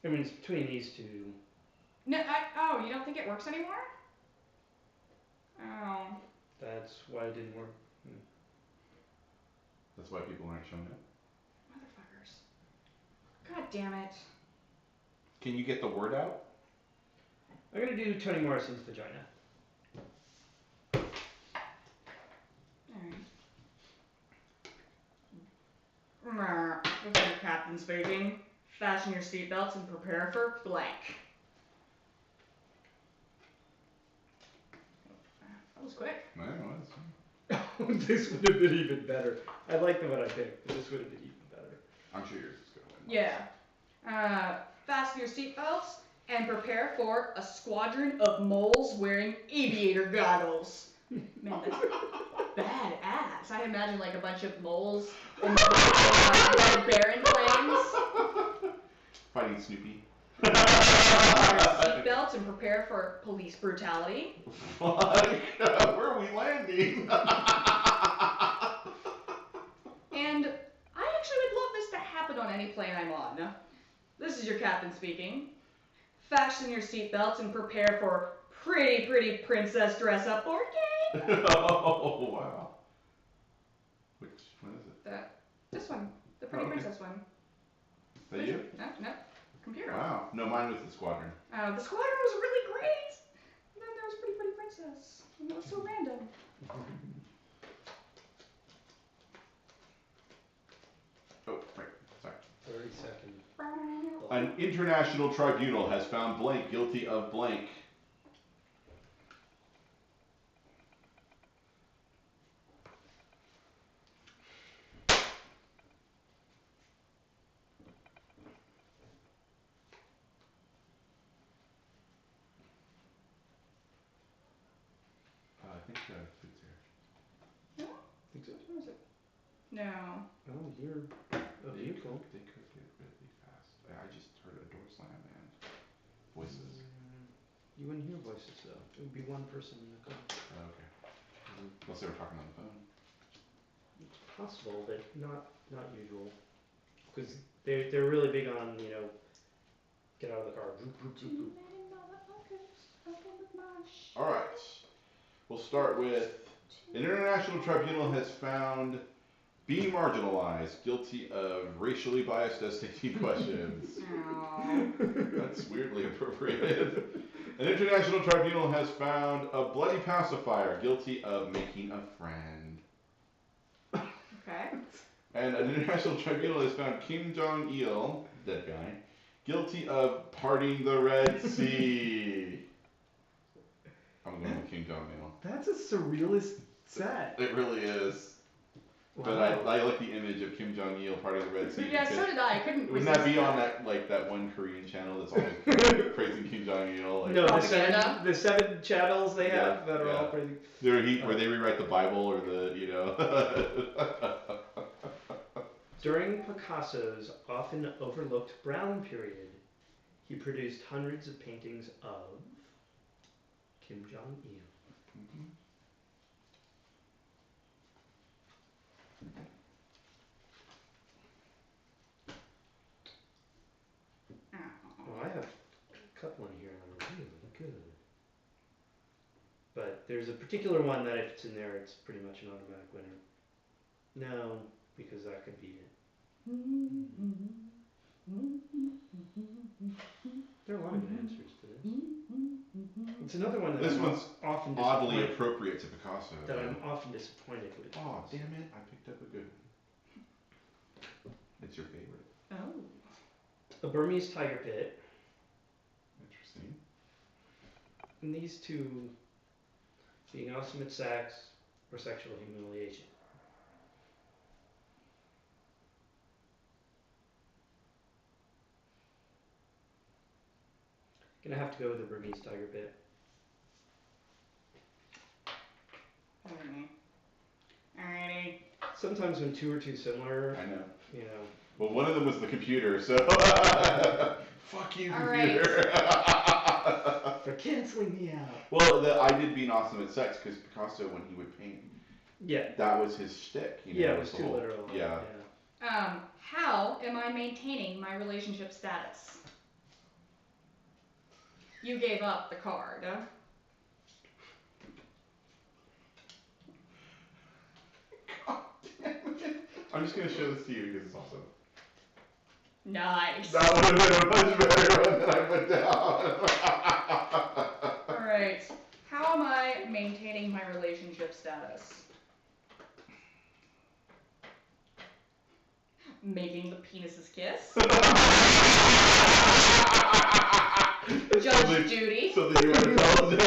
mean, it's between these two. No, you don't think it works anymore? Oh. That's why it didn't work. That's why people aren't showing up. Motherfuckers. God damn it. Can you get the word out? I'm gonna do Toni Morrison's vagina. Alright. This is your captain speaking. Fasten your seatbelts and prepare for blank. That was quick. No, it's This would have been even better. I like the one I picked, but this would have been even better. I'm sure yours is gonna win. Yeah. Fasten your seatbelts and prepare for a squadron of moles wearing aviator goggles. Man, that's badass. I imagine like a bunch of moles and Baron planes. Fighting Snoopy. Seatbelts and prepare for police brutality. Fuck. Where are we landing? And I actually would love this to happen on any plane I'm on. This is your captain speaking. Fasten your seatbelts and prepare for pretty princess dress up board game. Oh, wow. Which one is it? This one. The pretty Okay. princess one. Is that you? No. Computer. Wow. No, mine was the squadron. The squadron was really great. And then there was pretty princess. And that was so random. Oh, right. Sorry. 30 seconds. An international tribunal has found blank guilty of blank. I think food's here. Think so? What is it? No. Oh, you're a vehicle. They could get really fast. I just heard a door slam and voices. You wouldn't hear voices though. It would be one person in the car. Oh, okay. Unless they were talking on the phone. It's possible, but not usual. Because they're really big on, get out of the car. Alright. We'll start with an international tribunal has found being marginalized guilty of racially biased SAT questions. Aww. That's weirdly appropriate. An international tribunal has found a bloody pacifier guilty of making a friend. Okay. And an international tribunal has found Kim Jong-il, dead guy, Guilty of parting the Red Sea. I'm going with Kim Jong-il. That's a surrealist set. It really is. Wow. But I like the image of Kim Jong-il parting the Red Sea. Yeah, so did I. I couldn't Wouldn't resist that be on that one Korean channel that's always praising Kim Jong-il? Like, No, Propaganda? the seven channels they have Yeah, that are yeah. all crazy. where they rewrite the Bible or the, you know. During Picasso's often overlooked Brown period, he produced hundreds of paintings of Kim Jong-il. Oh, I have cut one here and I'm really good. But there's a particular one that if it's in there, it's pretty much an automatic winner. No, because that could be it. There are a lot of good answers to this. It's another one that This I'm one's often oddly disappointed, appropriate to Picasso. that I'm often disappointed with. Oh, damn it. I picked up a good one. It's your favorite. Oh. A Burmese tiger pit, Interesting. and these two being awesome at sex or sexual humiliation. Gonna have to go with the Burmese tiger pit. Alrighty. Sometimes when two are too similar, I know. you know. Well, one of them was the computer, so. Fuck you, All right. computer. For canceling me out. Well, I did being awesome at sex because Picasso, when he would paint, Yeah. that was his shtick. You know, Yeah, it was the too whole- literal. Yeah. How am I maintaining my relationship status? You gave up the card. God damn it. I'm just going to show this to you because it's awesome. Nice. That would have been a much better one than I put down. Alright. How am I maintaining my relationship status? Making the penises kiss. Judge duty. So that you want to tell them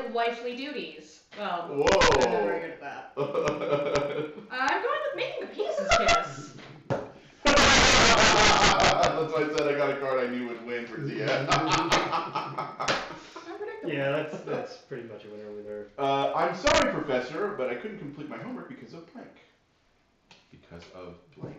And wifely duties. Well, Whoa. I'm not very good at that. I'm going with making the penises kiss. That's why I said I got a card I knew would win for Tia. Unpredictable. Yeah, that's pretty much a winner with her. I'm sorry, Professor, but I couldn't complete my homework because of blank. Because of blank.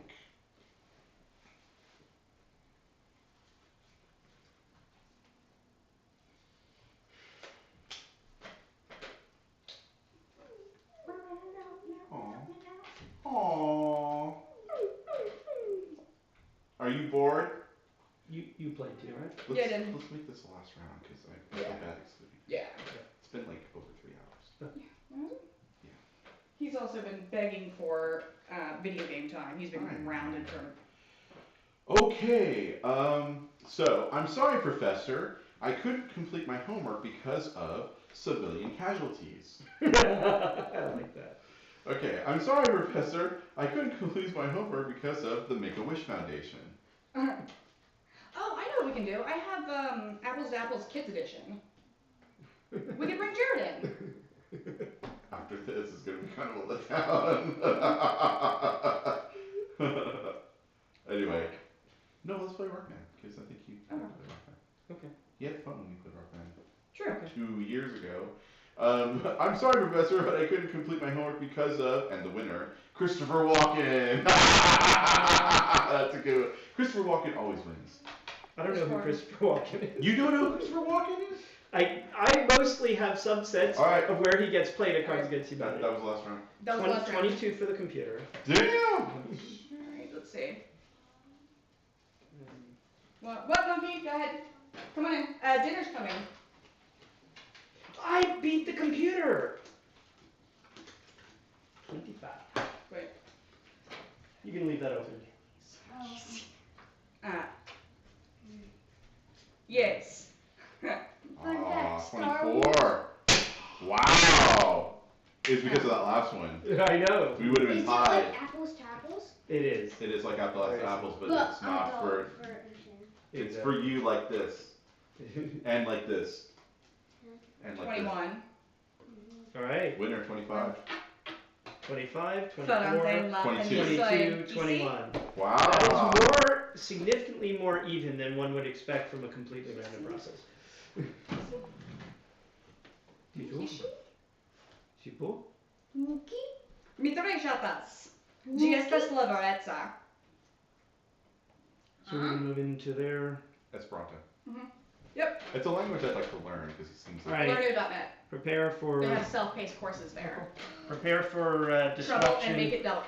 Aww. Are you bored? You played too, right? Yeah, I did. Let's make this the last round because I feel bad excluding. Yeah. It's been like over 3 hours. Yeah. He's also been begging for video game time. He's been Fine. grounded for. Okay, so I'm sorry, Professor. I couldn't complete my homework because of civilian casualties. I like that. Okay, I'm sorry, Professor. I couldn't complete my homework because of the Make-A-Wish Foundation. Oh, I know what we can do. I have Apples to Apples Kids Edition. We can bring Jared in. After this is going to be kind of a letdown. Anyway, no, let's play Rockman because I think you Okay. play Rockman. Okay. You had fun when you played Rockman True. 2 years ago. I'm sorry, Professor, but I couldn't complete my homework because of, and the winner, Christopher Walken. That's a good one. Christopher Walken always wins. I don't know who Christopher Walken is. You don't know who Christopher Walken is? I mostly have some sense All right. of where he gets played at Cards Against That Humanity. was the last round. That was the last round. 22 for the computer. Damn! Alright, let's see. What, monkey? Go ahead. Come on in. Dinner's coming. I beat the computer! 25. Wait. You can leave that open. Yes. Fun fact, Star 24. Wow! It's because of that last one. I know. We would have Is been it tied. like apples to apples? It is. It is like Apple Right. Apples, but But it's not adult for. version. It's for you like this, and like this, and like 21. All right. Winner 25. 25, 24, Ferrante la 22. Peninsula 22, in 21. Wow. That is more, significantly more even than one would expect from a completely random process. Si può? Mi trovi szatas. Gdzie estas leworeca? So we're gonna move into there. Esperanto. Yep. It's a language I'd like to learn because it seems like. Right. Learno.net. Prepare for They have self-paced courses there. prepare for Trouble disruption. and make it delicate.